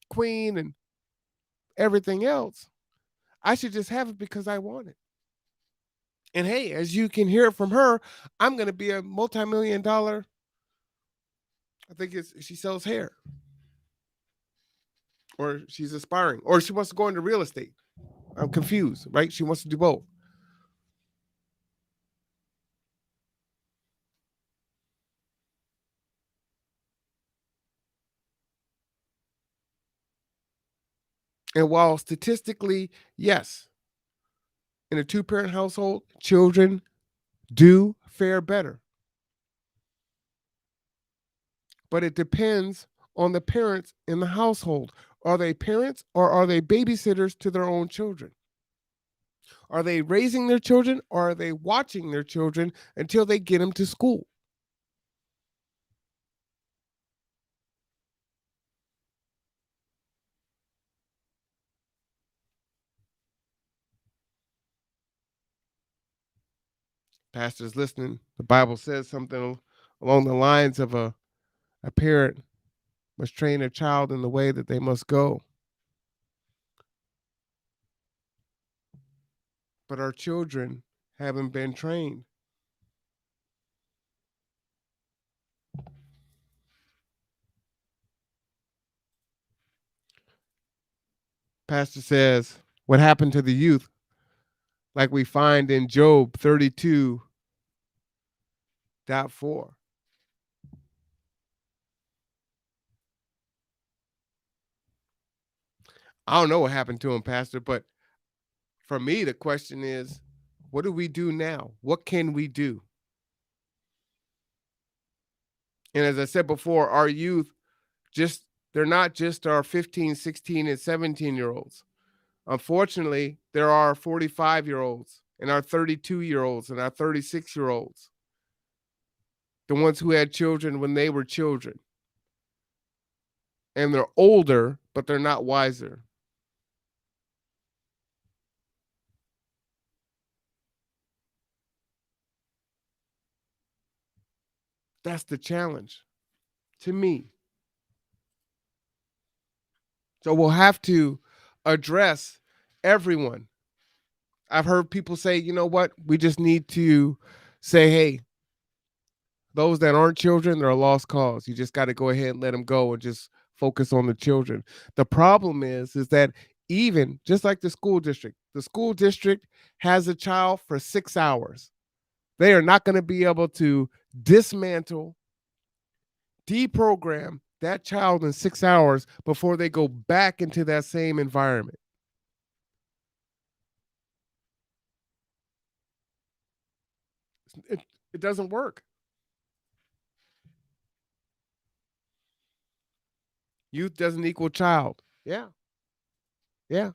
queen and everything else, I should just have it because I want it. And hey, as you can hear it from her, I'm going to be a multi-million-dollar. I think she sells hair. Or she's aspiring. Or she wants to go into real estate. I'm confused, right? She wants to do both. And while statistically, yes, in a 2-parent household, children do fare better. But it depends on the parents in the household. Are they parents or are they babysitters to their own children? Are they raising their children or are they watching their children until they get them to school? Pastors listening, the Bible says something along the lines of a parent must train a child in the way that they must go. But our children haven't been trained. Pastor says, what happened to the youth? Like we find in Job 32:4. I don't know what happened to him, Pastor, but for me, the question is, what do we do now? What can we do? And as I said before, our youth just they're not just our 15, 16, and 17-year-olds. Unfortunately, there are 45-year-olds and our 32-year-olds and our 36-year-olds, the ones who had children when they were children. And they're older, but they're not wiser. That's the challenge to me. So we'll have to address everyone. I've heard people say, you know what? We just need to say, hey, those that aren't children, they're a lost cause. You just got to go ahead and let them go and just focus on the children. The problem is that even just like the school district has a child for 6 hours. They are not going to be able to dismantle, deprogram that child in 6 hours before they go back into that same environment. It, it doesn't work. Youth doesn't equal child. Yeah. Yeah.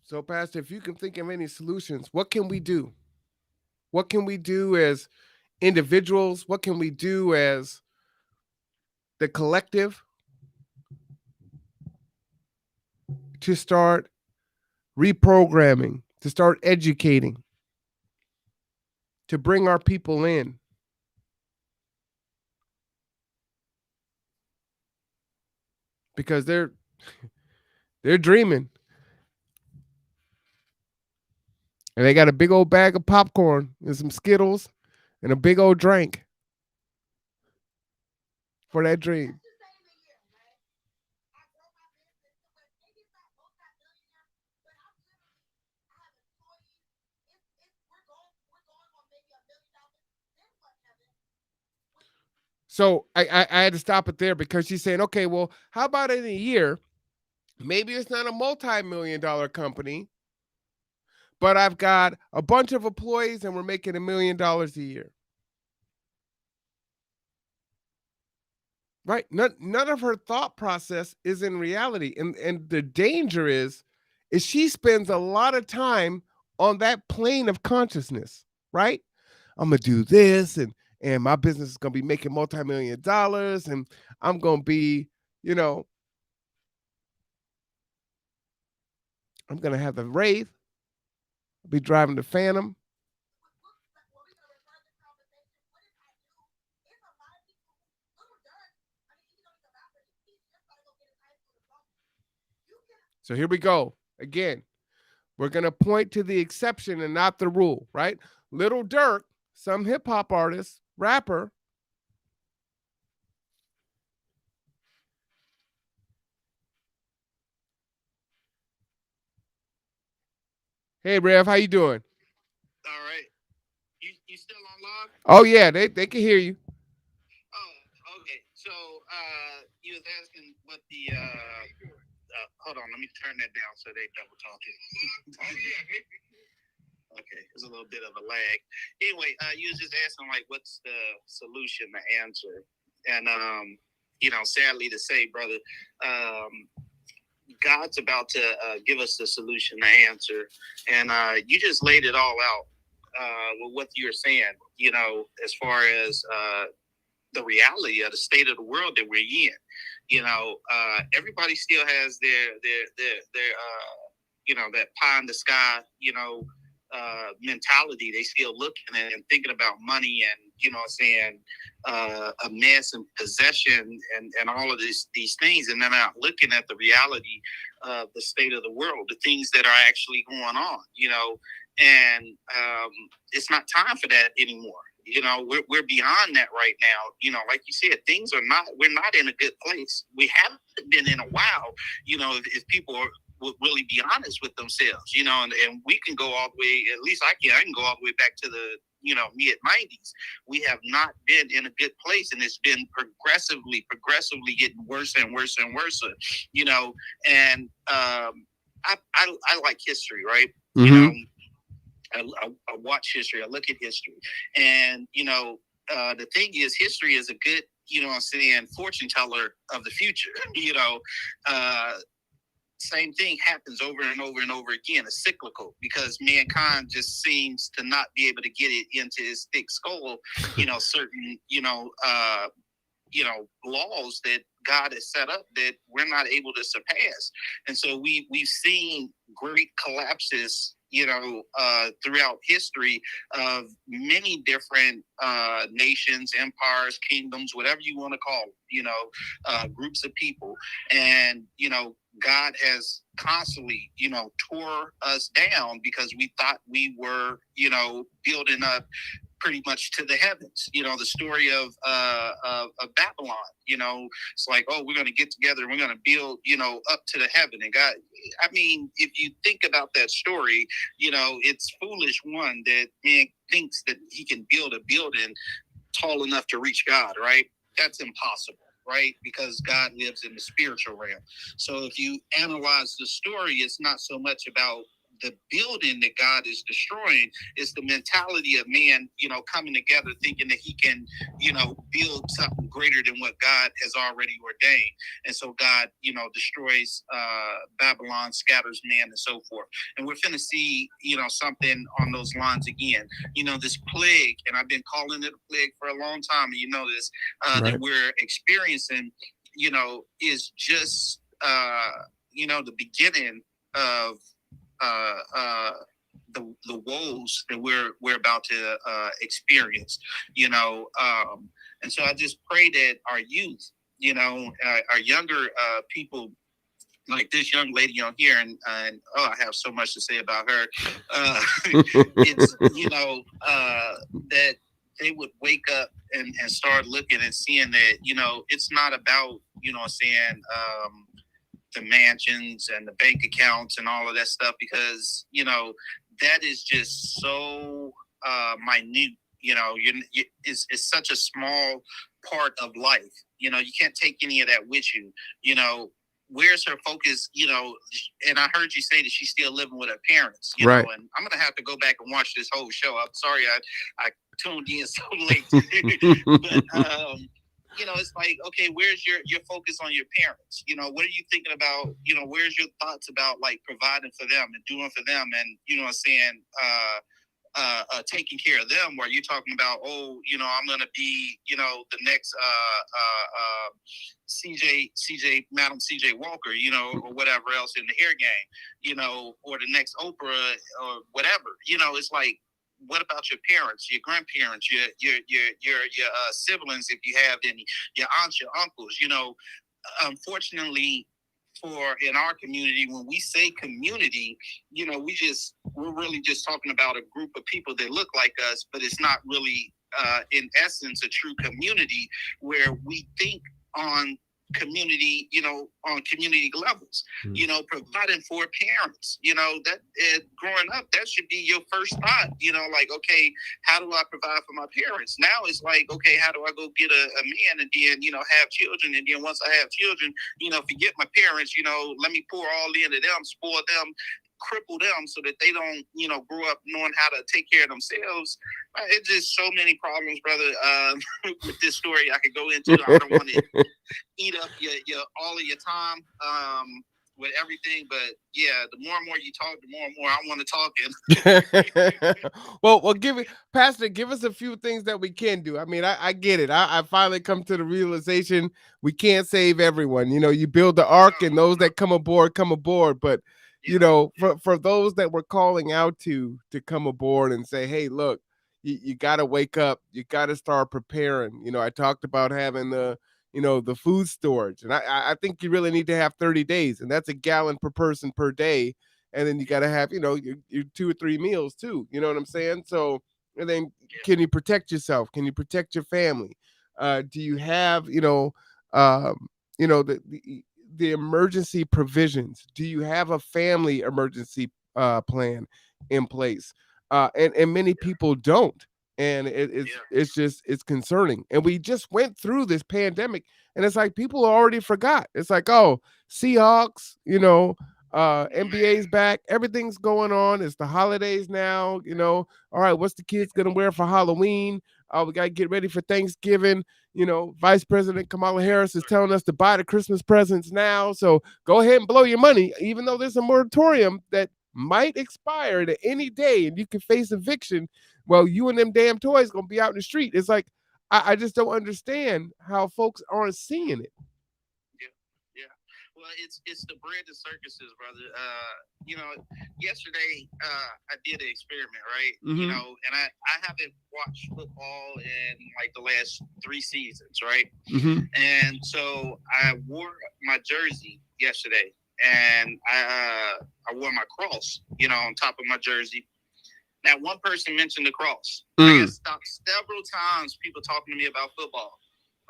So, Pastor, if you can think of any solutions, what can we do? What can we do as individuals? What can we do as the collective to start reprogramming, to start educating, to bring our people in? Because they're dreaming. And they got a big old bag of popcorn and some Skittles and a big old drink for that dream. So I had to stop it there because she's saying, okay, well, how about in a year? Maybe it's not a multi-million-dollar company, but I've got a bunch of employees and we're making $1 million a year. Right? None of her thought process is in reality. And the danger is she spends a lot of time on that plane of consciousness, right? I'm gonna do this and my business is gonna be making multi-million dollars and I'm gonna be, I'm gonna have the Wraith, I'll be driving the Phantom. So here we go. Again, we're going to point to the exception and not the rule, right? Little Dirk, some hip hop artist, rapper. Hey, Rev, how you doing? All right. You still on live? Oh, yeah, they can hear you. Oh, okay. So you was asking what the hold on, let me turn that down so they double talking. Okay, there's a little bit of a lag. Anyway, you was just asking like what's the solution, the answer. And sadly to say, brother, God's about to give us the solution, the answer. And you just laid it all out with what you were saying, as far as the reality of the state of the world that we're in. Everybody still has their that pie in the sky, mentality. They still looking at and thinking about money and, a mess and possession and all of these things. And they're not looking at the reality of the state of the world, the things that are actually going on, and it's not time for that anymore. We're beyond that right now. Like you said, we're not in a good place. We haven't been in a while. If people would really be honest with themselves, and we can go all the way, at least I can go all the way back to the, mid-90s. We have not been in a good place, and it's been progressively getting worse and worse and worse, and I like history, right? Mm-hmm. I watch history, I look at history, and, the thing is, history is a good, I'm saying, fortune teller of the future. uh, Same thing happens over and over and over again. It's cyclical because mankind just seems to not be able to get it into his thick skull, certain, laws that God has set up that we're not able to surpass. And so we've seen great collapses, throughout history of many different nations, empires, kingdoms, whatever you want to call them, groups of people. And, God has constantly, tore us down because we thought we were, building up pretty much to the heavens. The story of Babylon. It's like, oh, we're going to get together and we're going to build, up to the heaven. And God, I mean, if you think about that story, it's foolish one that man thinks that he can build a building tall enough to reach God, right? That's impossible. Right? Because God lives in the spiritual realm. So if you analyze the story, it's not so much about the building that God is destroying. It's the mentality of man, coming together thinking that he can, build something greater than what God has already ordained. And so God, destroys Babylon, scatters man, and so forth. And we're finna see, something on those lines again. This plague, and I've been calling it a plague for a long time, and this, Right. that we're experiencing, is just, the beginning of the woes that we're about to experience, and so I just pray that our youth, our younger people, like this young lady on here, and oh, I have so much to say about her. It's that they would wake up and start looking and seeing that it's not about saying the mansions and the bank accounts and all of that stuff, because that is just so minute. It's such a small part of life. You can't take any of that with you. Where's her focus? And I heard you say that she's still living with her parents. Right. And I'm gonna have to go back and watch this whole show. I'm sorry I tuned in so late, but it's like, okay, where's your focus on your parents? What are you thinking about? Where's your thoughts about like providing for them and doing for them, and saying taking care of them? Where you talking about, oh, I'm gonna be, the next Madam CJ Walker, or whatever else in the hair game, or the next Oprah or whatever. It's like, what about your parents, your grandparents, your siblings, if you have any, your aunts, your uncles? Unfortunately, for in our community, when we say community, we're really just talking about a group of people that look like us, but it's not really in essence a true community where we think on community, on community levels, providing for parents, that growing up, that should be your first thought, like, okay, how do I provide for my parents? Now it's like, okay, how do I go get a man and then, have children? And then once I have children, forget my parents, let me pour all into them, spoil them, cripple them so that they don't, grow up knowing how to take care of themselves. It's just so many problems, brother. With this story, I could go into. I don't want to eat up your all of your time with everything, but yeah, the more and more you talk, the more and more I want to talk. well, Pastor, give us a few things that we can do. I mean, I get it. I finally come to the realization we can't save everyone. You build the ark, and those that come aboard, but for those that we're calling out to come aboard and say, hey, look, you got to wake up. You got to start preparing. I talked about having the food storage, and I think you really need to have 30 days, and that's a gallon per person per day. And then you got to have, your 2 or 3 meals too. You know what I'm saying? So, and then can you protect yourself? Can you protect your family? Do you have, the emergency provisions? Do you have a family emergency plan in place? And many people don't. And it's concerning. And we just went through this pandemic, and it's like people already forgot. It's like, oh, Seahawks, NBA's back, everything's going on. It's the holidays now, All right, what's the kids gonna wear for Halloween? We gotta get ready for Thanksgiving. Vice President Kamala Harris is telling us to buy the Christmas presents now. So go ahead and blow your money, even though there's a moratorium that might expire at any day and you can face eviction. Well, you and them damn toys gonna be out in the street. It's like I just don't understand how folks aren't seeing it. Yeah. Well, it's the bread and circuses, brother. Yesterday I did an experiment, right? Mm-hmm. And I haven't watched football in like the last 3 seasons, right? Mm-hmm. And so I wore my jersey yesterday, and I wore my cross, on top of my jersey. Now, one person mentioned the cross. I got stopped several times, people talking to me about football.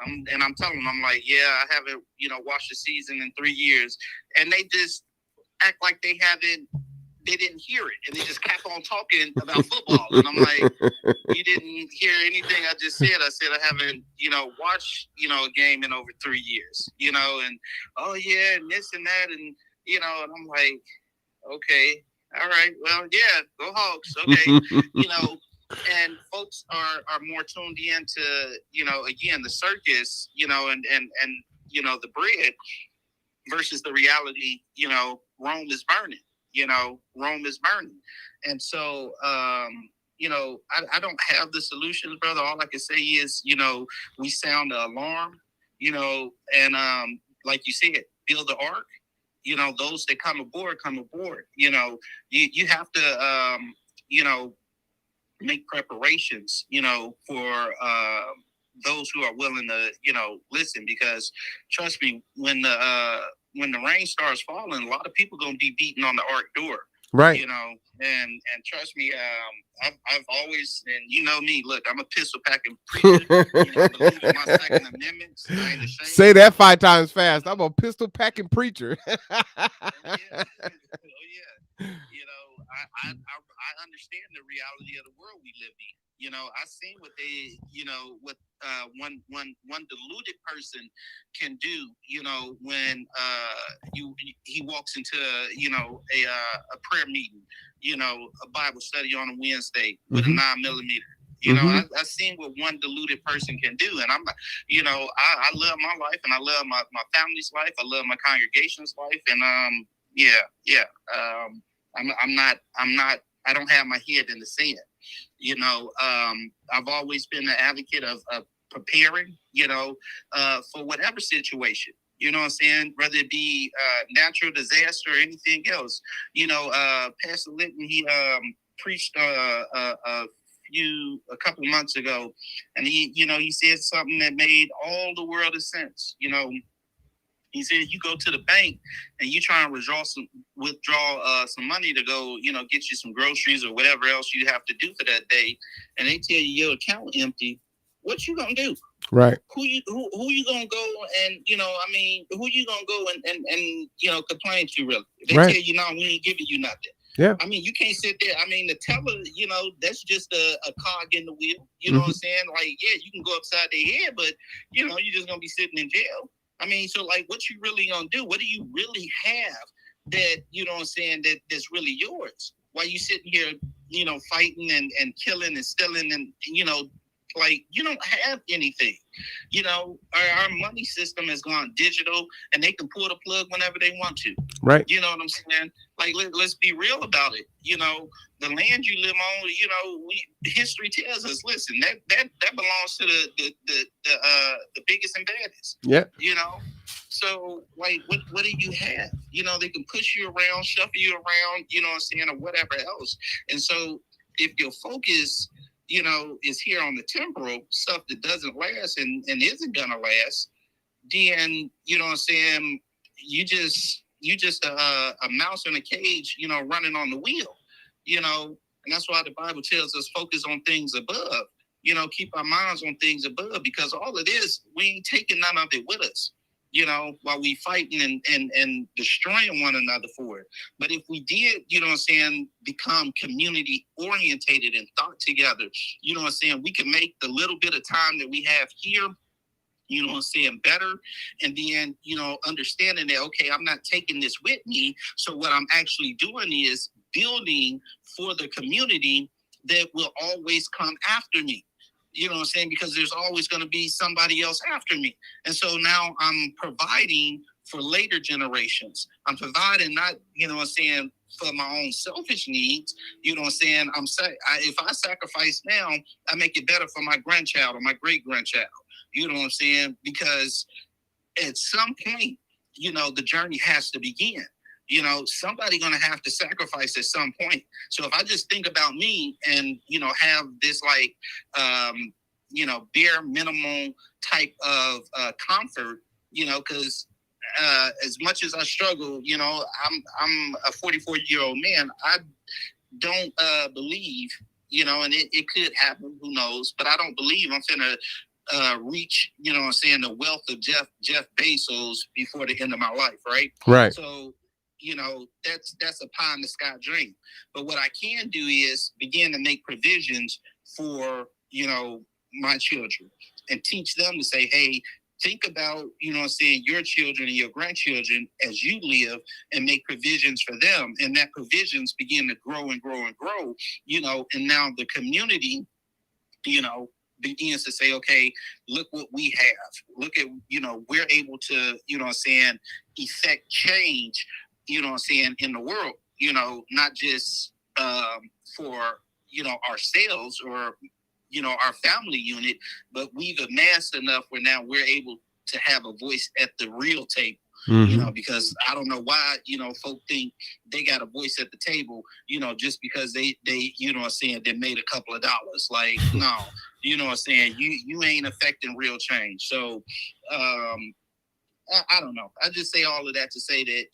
And I'm telling them, I'm like, yeah, I haven't, watched the season in 3 years. And they just act like they didn't hear it. And they just kept on talking about football. And I'm like, you didn't hear anything I just said. I said, I haven't, watched, a game in over 3 years, and, oh, yeah, and this and that. And, and I'm like, okay, all right, well, yeah, go Hawks. Okay, and folks are more tuned in to, again, the circus, and the bread versus the reality, Rome is burning, Rome is burning. And so, I don't have the solutions, brother. All I can say is, we sound the alarm, and like you said, build the ark. Those that come aboard. You have to, make preparations, for those who are willing to, listen. Because trust me, when the rain starts falling, a lot of people gonna be beating on the ark door. Right. And trust me, I've always, and you know me, look, I'm a pistol packing preacher. Believe in my Second Amendment. I ain't ashamed. Say that 5 times fast. I'm a pistol packing preacher. Oh yeah. I understand the reality of the world we live in. I seen what they, what one deluded person can do. When he walks into a prayer meeting, a Bible study on a Wednesday with a 9mm. I seen what one deluded person can do, and I'm, I love my life, and I love my family's life. I love my congregation's life, and I don't have my head in the sand. I've always been an advocate of preparing, for whatever situation. You know what I'm saying? Whether it be natural disaster or anything else. Pastor Linton, he preached a couple of months ago, and he said something that made all the world of sense. He said, you go to the bank and you try and withdraw some money to go, get you some groceries or whatever else you have to do for that day, and they tell you your account empty. What you gonna do? Right. Who you gonna go and who you gonna go and complain to, really? If they tell you, no, we ain't giving you nothing. Yeah. You can't sit there. The teller, that's just a cog in the wheel. You know what I'm saying? Like, yeah, you can go upside their head, but you're just gonna be sitting in jail. So like, what you really gonna do? What do you really have that, that's really yours? While you sitting here, fighting and killing and stealing and, like, you don't have anything. Our money system has gone digital, and they can pull the plug whenever they want to. Right. You know what I'm saying? Like, let's be real about it. The land you live on, history tells us, listen, that belongs to the biggest and baddest. Yeah. So, like, what do you have? They can push you around, shuffle you around, or whatever else. And so, if your focus, is here on the temporal stuff that doesn't last and isn't gonna last, then you just a mouse in a cage, running on the wheel, and that's why the Bible tells us focus on things above, keep our minds on things above, because all of this, we ain't taking none of it with us. while we fighting and destroying one another for it. But if we did, become community orientated and thought together, we can make the little bit of time that we have here, better. And then, understanding that, okay, I'm not taking this with me. So what I'm actually doing is building for the community that will always come after me. Because there's always going to be somebody else after me. And so now I'm providing for later generations. I'm providing not, for my own selfish needs. If I sacrifice now, I make it better for my grandchild or my great grandchild. Because at some point, the journey has to begin. Somebody going to have to sacrifice at some point. So if I just think about me and, have this bare minimum type of comfort, because as much as I struggle, I'm a 44-year-old man. I don't believe, and it could happen, who knows, but I don't believe I'm finna reach, the wealth of Jeff Bezos before the end of my life, right? Right. So, that's a pie in the sky dream. But what I can do is begin to make provisions for, my children and teach them to say, hey, think about, your children and your grandchildren as you live and make provisions for them. And that provisions begin to grow and grow and grow, and now the community, begins to say, okay, look what we have. Look at, we're able to, effect change, in the world, not just for, ourselves or, our family unit, but we've amassed enough where now we're able to have a voice at the real table. Mm-hmm. Because I don't know why, folk think they got a voice at the table, just because they they made a couple of dollars. Like, no, you ain't affecting real change. So, I don't know. I just say all of that to say that,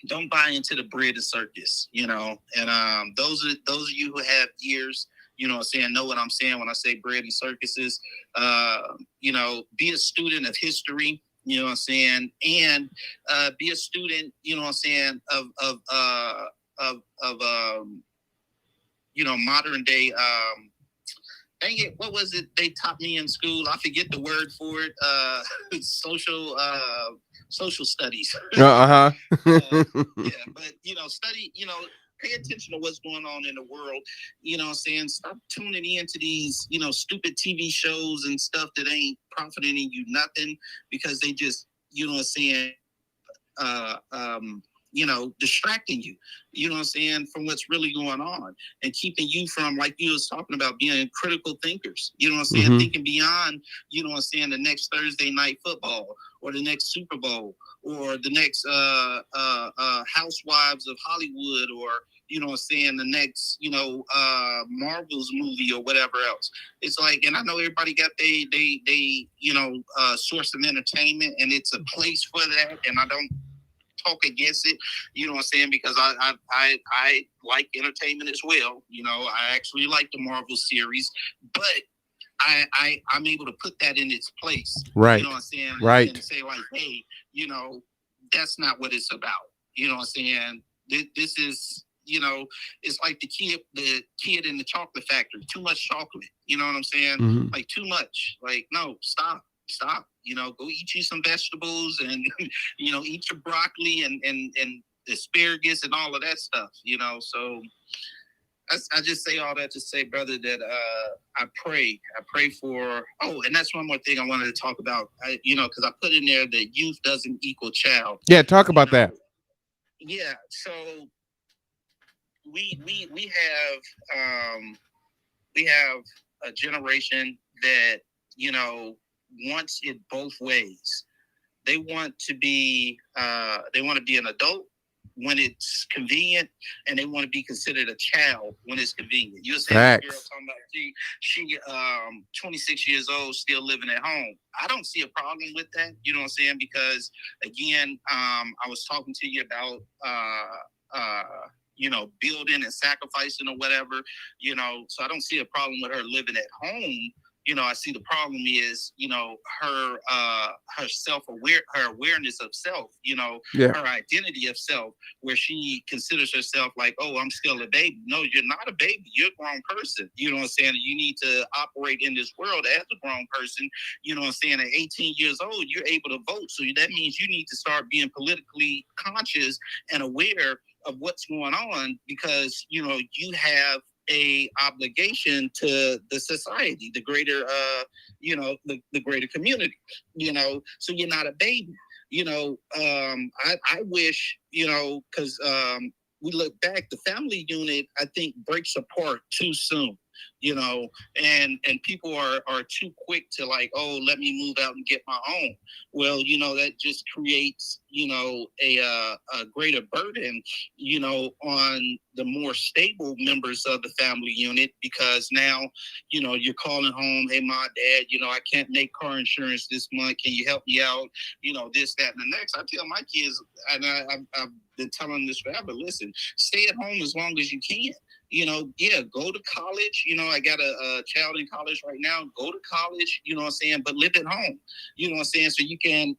don't buy into the bread and circus, and those of you who have ears, know what I'm saying when I say bread and circuses. Be a student of history, and be a student, of modern day. Dang it, what was it they taught me in school? I forget the word for it. Social studies. Uh-huh. Yeah, but study, pay attention to what's going on in the world. Stop tuning into these, stupid TV shows and stuff that ain't profiting you nothing, because they just, distracting you, from what's really going on, and keeping you from, like you was talking about, being critical thinkers, Mm-hmm. thinking beyond, the next Thursday night football or the next Super Bowl or the next Housewives of Hollywood, or, the next, Marvel's movie or whatever else. It's like, and I know everybody got they source of entertainment, and it's a place for that, and I don't talk against it, because I like entertainment as well. I actually like the Marvel series, but I'm able to put that in its place. Right. Right. And say, like, hey, that's not what it's about. This is, it's like the kid in the chocolate factory. Too much chocolate. You know what I'm saying? Mm-hmm. Like, too much. Like, no, stop. Go eat you some vegetables and, eat your broccoli and asparagus and all of that stuff, so I just say all that to say, brother, that I pray for, and that's one more thing I wanted to talk about, because I put in there that youth doesn't equal child. Yeah, talk about that. Yeah, so we have a generation that, wants it both ways. They want to be an adult when it's convenient, and they want to be considered a child when it's convenient. You're saying a girl talking about she 26 years old, still living at home. I don't see a problem with that. You know what I'm saying? Because again, I was talking to you about building and sacrificing or whatever, so I don't see a problem with her living at home. I see the problem is, her her awareness of self, Yeah. her identity of self, where she considers herself like, oh, I'm still a baby. No, you're not a baby. You're a grown person. You know what I'm saying? You need to operate in this world as a grown person. You know what I'm saying? At 18 years old, you're able to vote. So that means you need to start being politically conscious and aware of what's going on, because you have a obligation to the society, the greater the greater community, so you're not a baby. I wish, because we look back, the family unit, I think, breaks apart too soon, and people are too quick to like, oh, let me move out and get my own. Well, that just creates, a greater burden, on the more stable members of the family unit, because now, you're calling home, hey, my dad, I can't make car insurance this month. Can you help me out? This, that, and the next. I tell my kids, and I've been telling this forever, listen, stay at home as long as you can. Go to college. I got a child in college right now. Go to college, you know what I'm saying, but live at home, you know what I'm saying, so you can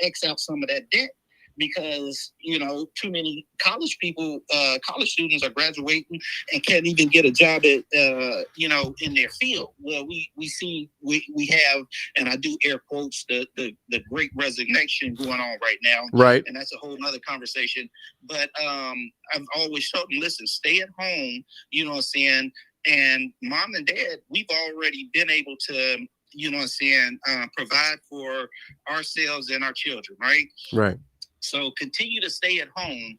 X out some of that debt, because too many college students are graduating and can't even get a job at in their field. Well, we have, and I do air quotes, the great resignation going on right now, Right. and that's a whole nother conversation. But I've always told them, listen, stay at home, you know what I'm saying, and mom and dad, we've already been able to, you know what I'm saying, provide for ourselves and our children, right? Right. So continue to stay at home,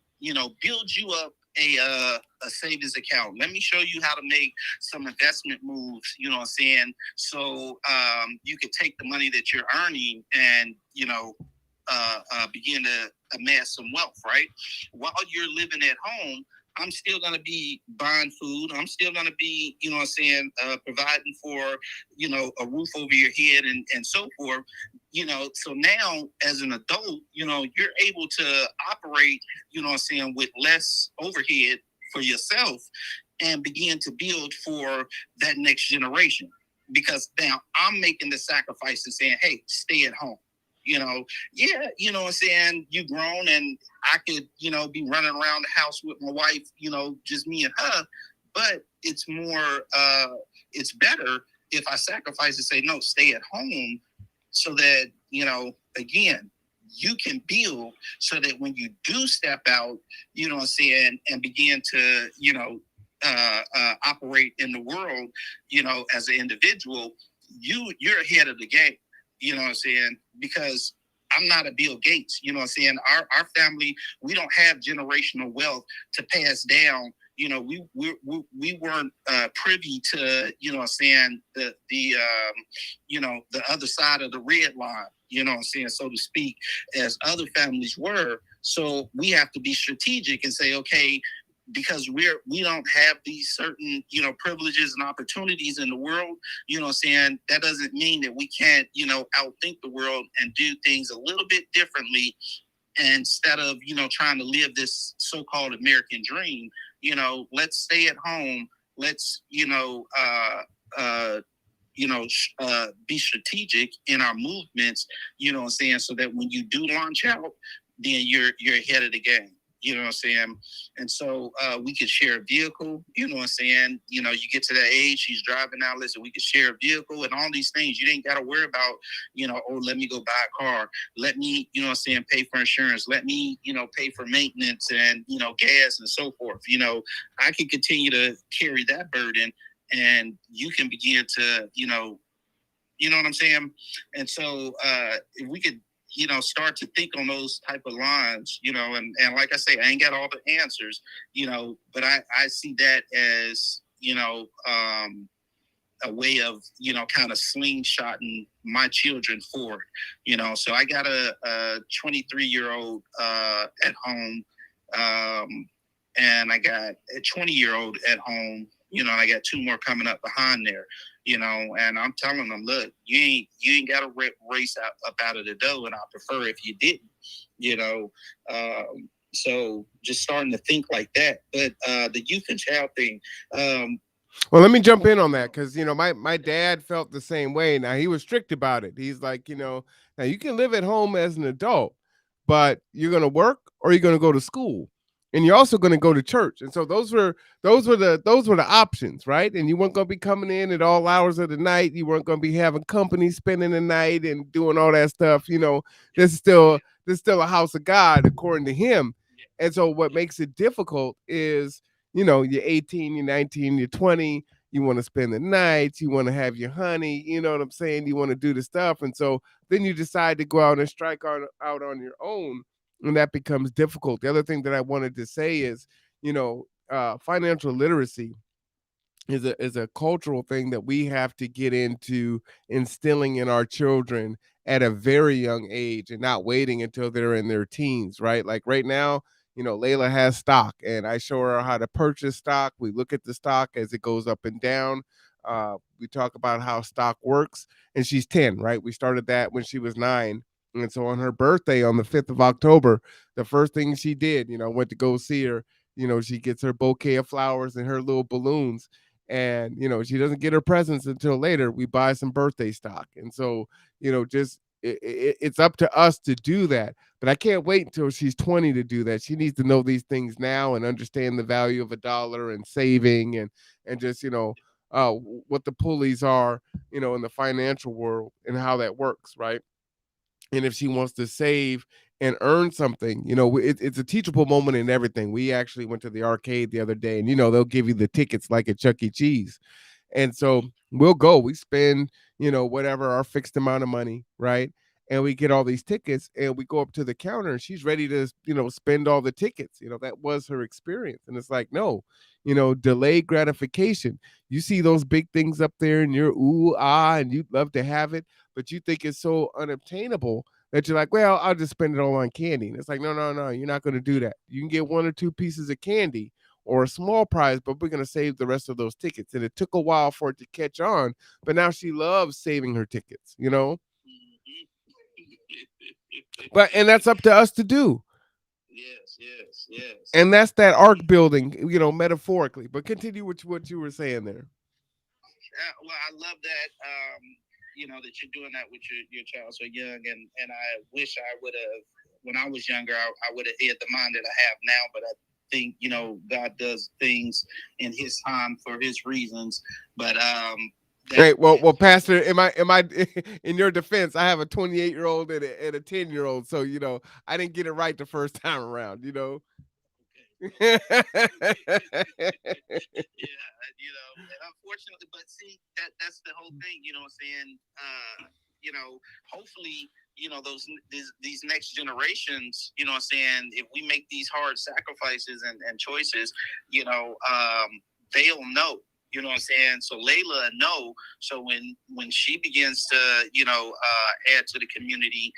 build you up a savings account. Let me show you how to make some investment moves, you know what I'm saying? So you can take the money that you're earning and, begin to amass some wealth, right? While you're living at home, I'm still going to be buying food. I'm still going to be, you know what I'm saying, providing for, a roof over your head and so forth. So now as an adult, you're able to operate, you know what I'm saying, with less overhead for yourself and begin to build for that next generation. Because now I'm making the sacrifice and saying, hey, stay at home. You know what I'm saying, you grown and I could, be running around the house with my wife, just me and her. But it's more, it's better if I sacrifice and say, no, stay at home, so that, again, you can build so that when you do step out, you know what I'm saying, and begin to, operate in the world, as an individual, you're ahead of the game, you know what I'm saying, because I'm not a Bill Gates, you know what I'm saying. Our family, we don't have generational wealth to pass down. We weren't privy to, you know what I'm saying, the other side of the red line, you know what I'm saying, so to speak, as other families were. So we have to be strategic and say, okay, because we don't have these certain, privileges and opportunities in the world, you know what I'm saying, that doesn't mean that we can't, outthink the world and do things a little bit differently, instead of, trying to live this so-called American dream. Let's stay at home. Let's, be strategic in our movements, you know what I'm saying, so that when you do launch out, then you're ahead of the game. You know what I'm saying? And so we could share a vehicle, you know what I'm saying? You get to that age, she's driving now, listen, we could share a vehicle and all these things. You ain't got to worry about, oh, let me go buy a car. Let me, you know what I'm saying, pay for insurance. Let me, pay for maintenance and, gas and so forth. I can continue to carry that burden, and you can begin to, you know what I'm saying? And so if we could, start to think on those type of lines, and like I say, I ain't got all the answers, but I see that as, a way of, kind of slingshotting my children forward, so I got a 23-year-old at home, and I got a 20-year-old at home, and I got two more coming up behind there, and I'm telling them, look, you ain't got to race up out of the door, and I prefer if you didn't, so just starting to think like that. But the youth and child thing, Well, let me jump in on that because my dad felt the same way. Now he was strict about it. He's like, now you can live at home as an adult, but you're gonna work or you're gonna go to school, and you're also gonna go to church. And so those were the options, right? And you weren't gonna be coming in at all hours of the night. You weren't gonna be having company spending the night and doing all that stuff. This is still a house of God according to him. And so what makes it difficult is you're 18, you're 19, you're 20, you want to spend the nights, you want to have your honey, you know what I'm saying? You want to do the stuff. And so then you decide to go out and out on your own, and that becomes difficult. The other thing that I wanted to say is, financial literacy is a cultural thing that we have to get into instilling in our children at a very young age and not waiting until they're in their teens, right? Like right now, Layla has stock and I show her how to purchase stock. We look at the stock as it goes up and down. We talk about how stock works, and she's 10, right? We started that when she was 9. And so on her birthday on the 5th of October, the first thing she did, went to go see her. She gets her bouquet of flowers and her little balloons, and she doesn't get her presents until later. We buy some birthday stock, and so just it's up to us to do that. But I can't wait until she's 20 to do that. She needs to know these things now and understand the value of a dollar and saving, and just what the pulleys are, in the financial world and how that works, right? And if she wants to save and earn something, it's a teachable moment in everything. We actually went to the arcade the other day, and they'll give you the tickets like at Chuck E. Cheese. And so we'll go, we spend, whatever our fixed amount of money, right? And we get all these tickets and we go up to the counter and she's ready to, spend all the tickets. That was her experience. And it's like, no, delayed gratification. You see those big things up there and you're ooh, ah, and you'd love to have it, but you think it's so unobtainable that you're like, well, I'll just spend it all on candy. And it's like, no, no, no, you're not going to do that. You can get 1 or 2 pieces of candy or a small prize, but we're going to save the rest of those tickets. And it took a while for it to catch on, but now she loves saving her tickets. And that's up to us to do. Yes, yes, yes. And that's that arc building, metaphorically. But continue with what you were saying there. Well, I love that. That you're doing that with your child so young, and I wish I would have when I was younger. I would have had the mind that I have now, but I think God does things in His time for His reasons. But Right. Well, Pastor, am I in your defense? I have a 28-year-old and a 10-year-old, so I didn't get it right the first time around. Yeah, and unfortunately, but see, that's the whole thing, what I'm saying? Hopefully, these next generations, what I'm saying, if we make these hard sacrifices and choices, they'll know. You know what I'm saying? So Layla know. So when she begins to, add to the community,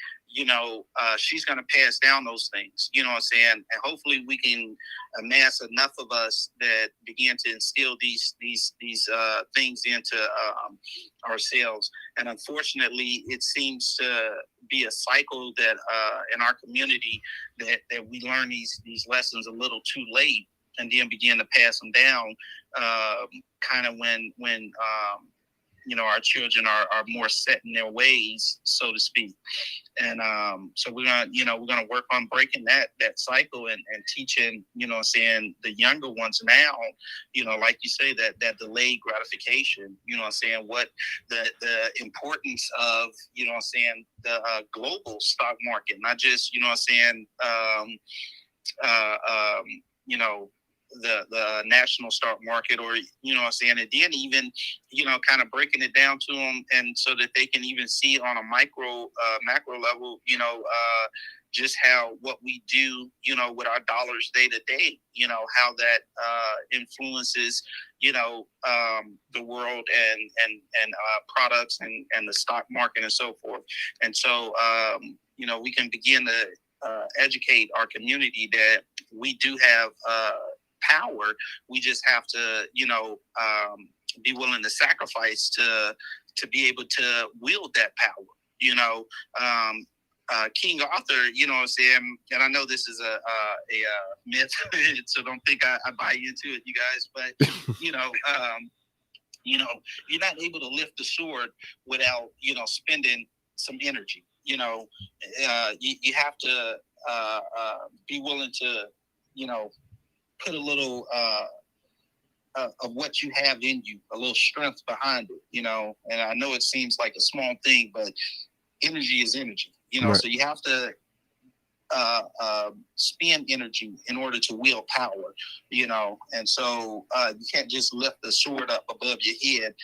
she's gonna pass down those things. You know what I'm saying? And hopefully we can amass enough of us that begin to instill these things into ourselves. And unfortunately, it seems to be a cycle that in our community that we learn these lessons a little too late, and then begin to pass them down. Kind of when our children are more set in their ways, so to speak. And so we're gonna work on breaking that cycle and teaching, saying the younger ones now, like you say, that delayed gratification, saying what the importance of, saying the global stock market, not just, saying the national stock market, or saying, and then even kind of breaking it down to them, and so that they can even see on a macro level, just how what we do, with our dollars day to day, how that influences, the world and products and the stock market and so forth. And so, we can begin to educate our community that we do have power. We just have to, be willing to sacrifice to be able to wield that power. King Arthur, what I'm saying, and I know this is a myth, so don't think I buy into it, you guys. But You know, you're not able to lift the sword without, spending some energy. You have to be willing to, put a little of what you have in you, a little strength behind it, and I know it seems like a small thing, but energy is energy, Right. so you have to spend energy in order to wield power, and so you can't just lift the sword up above your head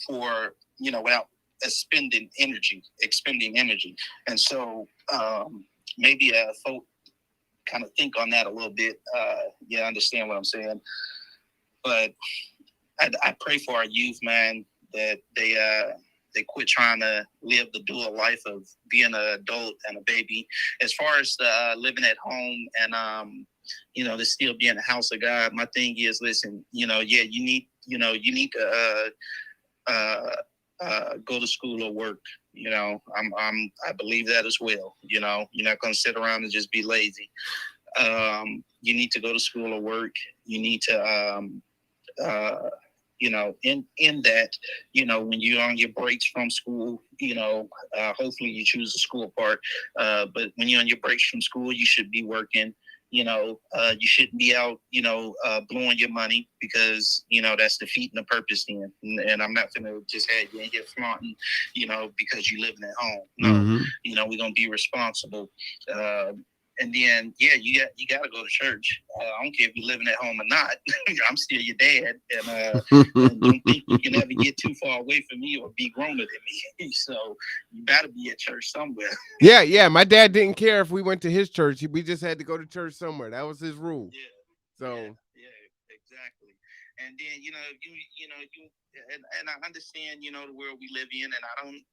for, without expending energy. And so maybe folk kind of think on that a little bit. Understand what I'm saying? But I pray for our youth, man, that they quit trying to live the dual life of being an adult and a baby. As far as living at home and to still be in the house of God, my thing is, listen, you need to go to school or work. I believe that as well. You're not going to sit around and just be lazy. You need to go to school or work. You need to in that, when you're on your breaks from school, hopefully you choose the school part. But when you're on your breaks from school, you should be working. You shouldn't be out, blowing your money, because, that's defeating the purpose then. And I'm not going to just have you in here flaunting, because you're living at home. No, we're going to be responsible. And then, you got to go to church. I don't care if you're living at home or not. I'm still your dad. And don't think you can ever get too far away from me or be growner than me. So you got to be at church somewhere. Yeah. My dad didn't care if we went to his church. We just had to go to church somewhere. That was his rule. Yeah. So. Yeah, exactly. And then, you and I understand, the world we live in, and I don't,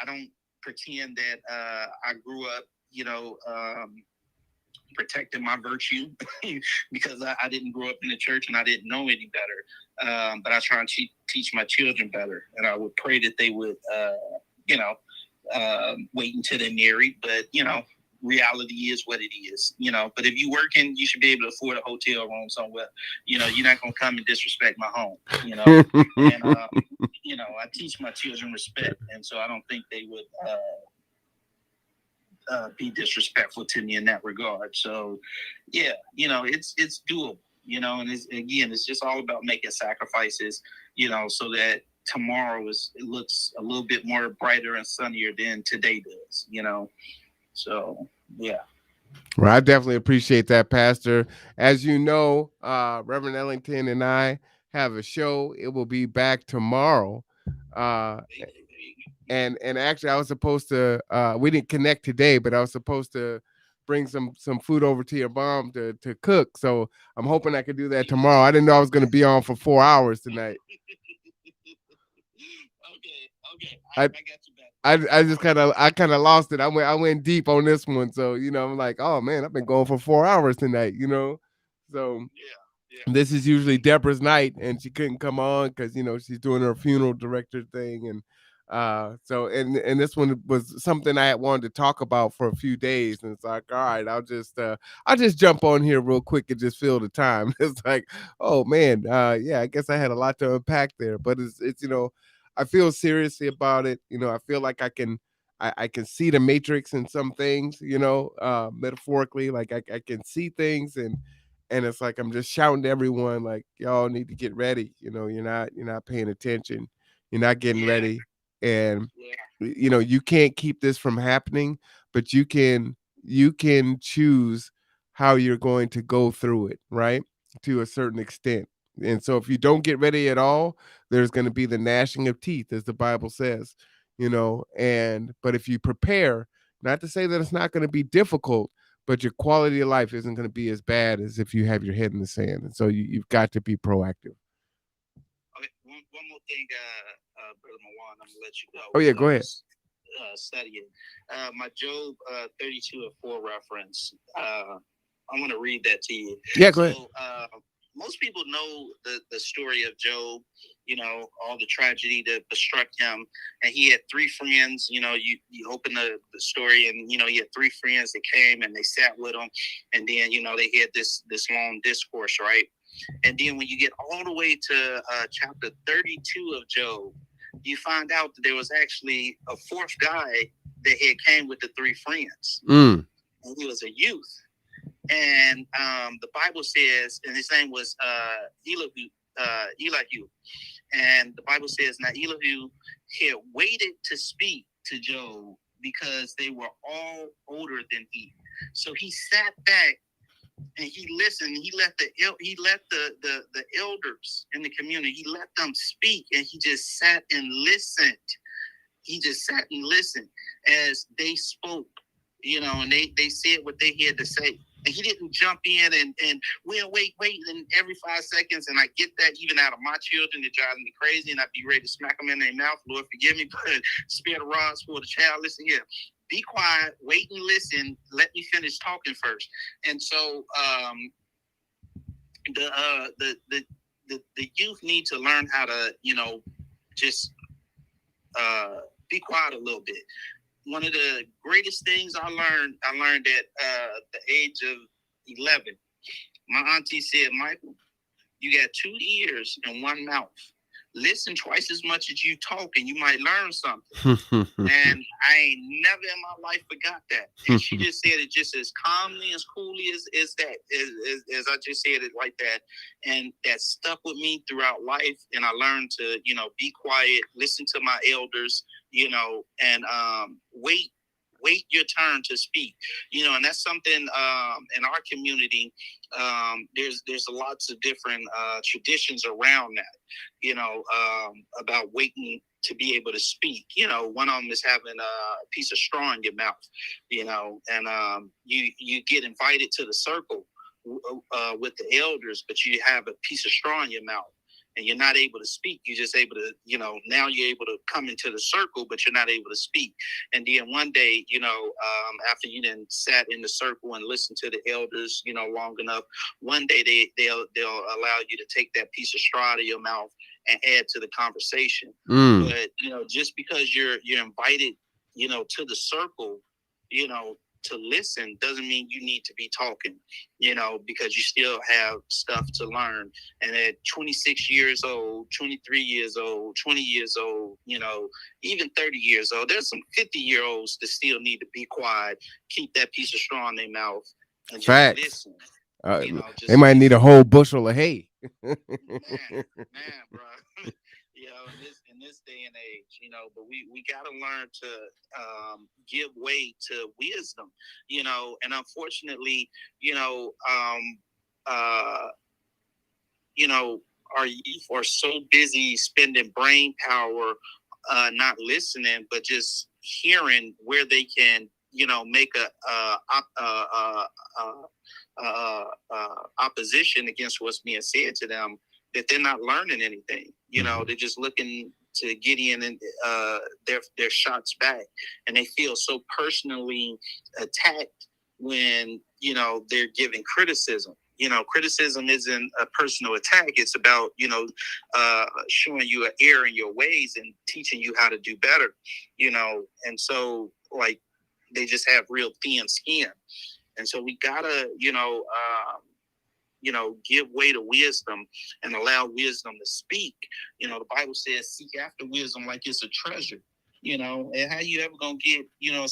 I don't pretend that I grew up, protecting my virtue because I didn't grow up in the church and I didn't know any better. But I try and teach my children better, and I would pray that they would, wait until they're married. But reality is what it is, But if you're working, you should be able to afford a hotel room somewhere. You're not gonna come and disrespect my home. And I teach my children respect, and so I don't think they would be disrespectful to me in that regard. So, it's doable. And it's just all about making sacrifices. So that tomorrow it looks a little bit more brighter and sunnier than today does. So, yeah. Well, I definitely appreciate that, Pastor. As you know, Reverend Ellington and I have a show. It will be back tomorrow. And actually, I was supposed to. We didn't connect today, but I was supposed to bring some food over to your mom to cook. So I'm hoping I could do that tomorrow. I didn't know I was going to be on for 4 hours tonight. Okay. I got you back. I just kind of lost it. I went deep on this one. So, I'm like, oh man, I've been going for 4 hours tonight, So Yeah. this is usually Deborah's night, and she couldn't come on because she's doing her funeral director thing, and so and this one was something I had wanted to talk about for a few days, and it's like, all right, I'll just jump on here real quick and just fill the time. It's like, oh man, yeah, I guess I had a lot to unpack there, but it's I feel seriously about it. I feel like I can see the matrix in some things, metaphorically, like I can see things, and it's like I'm just shouting to everyone, like, y'all need to get ready. You're not paying attention. You're not getting ready. And you can't keep this from happening, but you can choose how you're going to go through it, right? To a certain extent. And so if you don't get ready at all, there's going to be the gnashing of teeth, as the Bible says, but if you prepare, not to say that it's not going to be difficult, but your quality of life isn't going to be as bad as if you have your head in the sand. And so you've got to be proactive. Okay, one more thing, Brother Mawan, I'm going to let you go. Oh, yeah, go ahead. Studying my Job 32:4 reference. I'm going to read that to you. Yeah, go ahead. Most people know the story of Job, all the tragedy that struck him. And he had three friends. You open the story, and he had three friends that came and they sat with him, and then they had this long discourse, right? And then when you get all the way to chapter 32 of Job, you find out that there was actually a fourth guy that had came with the three friends, and he was a youth. And the Bible says, and his name was Elihu. And the Bible says, now Elihu had waited to speak to Job because they were all older than he. So he sat back and he listened. He let the elders in the community, he let them speak, and he just sat and listened. He just sat and listened as they spoke, and they said what they had to say. And he didn't jump in and we'll wait, and every 5 seconds. And I get that even out of my children, it drives me crazy, and I'd be ready to smack them in their mouth. Lord, forgive me, but spare the rods for the child. Listen here. Be quiet, wait and listen. Let me finish talking first. And so the youth need to learn how to, just be quiet a little bit. One of the greatest things I learned at the age of 11. My auntie said, Michael, you got 2 ears and 1 mouth. Listen twice as much as you talk, and you might learn something. And I ain't never in my life forgot that. And she just said it just as calmly, as coolly as I just said it like that. And that stuck with me throughout life. And I learned to, be quiet, listen to my elders, and wait your turn to speak, and that's something in our community. There's lots of different traditions around that, about waiting to be able to speak. One of them is having a piece of straw in your mouth, and you get invited to the circle with the elders, but you have a piece of straw in your mouth. And you're not able to speak. You're just able to, now you're able to come into the circle, but you're not able to speak. And then one day, after you then sat in the circle and listened to the elders, long enough, one day they'll allow you to take that piece of straw out of your mouth and add to the conversation. But, just because you're invited, to the circle, to listen doesn't mean you need to be talking, because you still have stuff to learn. And at 26 years old, 23 years old, 20 years old, even 30 years old, there's some 50-year-olds that still need to be quiet, keep that piece of straw in their mouth, and just Facts. listen. They might need a whole bushel of hay. man, bro. In this day and age, but we got to learn to give way to wisdom, and unfortunately, our youth are so busy spending brain power, not listening, but just hearing where they can, make opposition against what's being said to them, that they're not learning anything. They're just looking to get in and their shots back, and they feel so personally attacked when they're giving criticism. Criticism isn't a personal attack. It's about showing you an error in your ways and teaching you how to do better. And so like they just have real thin skin, and so we gotta give way to wisdom and allow wisdom to speak. The Bible says, seek after wisdom like it's a treasure, and how you ever gonna get,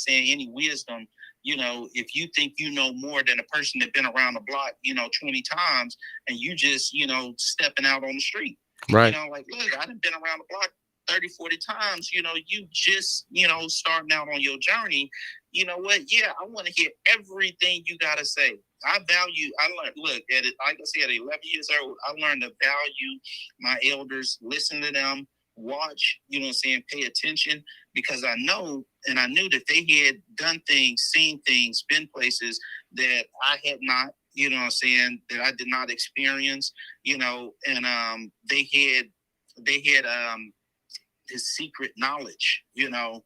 any wisdom, if you think you know more than a person that been around the block, 20 times, and you just, stepping out on the street. Right. Like, look, I done been around the block 30, 40 times, you just, starting out on your journey. You know what? Yeah, I want to hear everything you got to say. I learned, look, like I said, at 11 years old, I learned to value my elders, listen to them, watch, pay attention, because I know, and I knew that they had done things, seen things, been places that I had not, that I did not experience, and they had this secret knowledge, and I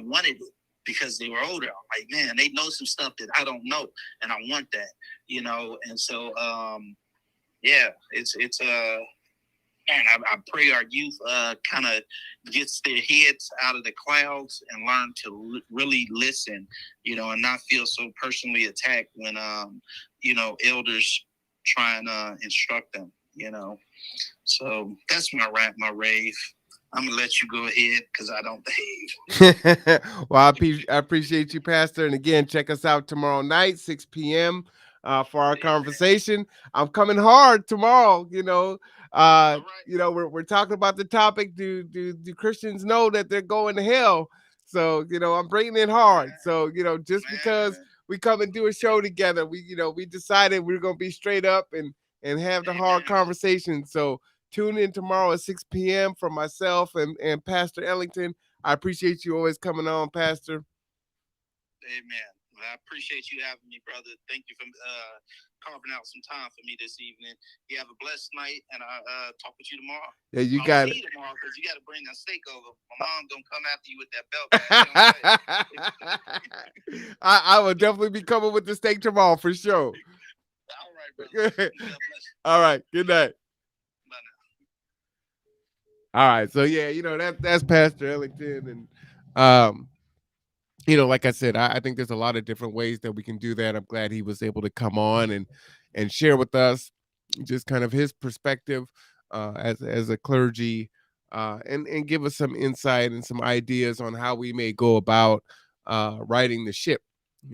wanted it because they were older. I'm like, man, they know some stuff that I don't know, and I want that, and so, yeah, it's And I pray our youth kind of gets their heads out of the clouds and learn to really listen, and not feel so personally attacked when, elders try and instruct them. So that's my rant, my rave. I'm gonna let you go ahead because I don't behave. Well, I appreciate you, Pastor. And again, check us out tomorrow night, 6 p.m. For our conversation. I'm coming hard tomorrow. Right. We're talking about the topic. Do Christians know that they're going to hell? So I'm bringing it hard. So just because we come and do a show together, we decided we're gonna be straight up and have the hard conversation. So tune in tomorrow at 6 p.m. for myself and Pastor Ellington. I appreciate you always coming on, Pastor. Amen. Well, I appreciate you having me, brother. Thank you for carving out some time for me this evening. You have a blessed night, and I'll talk with you tomorrow. Yeah, you got it. Tomorrow because you got to bring a steak over. My mom gonna come after you with that belt bag. I will definitely be coming with the steak tomorrow for sure. All right, brother. All right. Good night. Bye now. All right. So yeah, that's Pastor Ellington, and like I said, I think there's a lot of different ways that we can do that. I'm glad he was able to come on and share with us just kind of his perspective as a clergy, and give us some insight and some ideas on how we may go about righting the ship.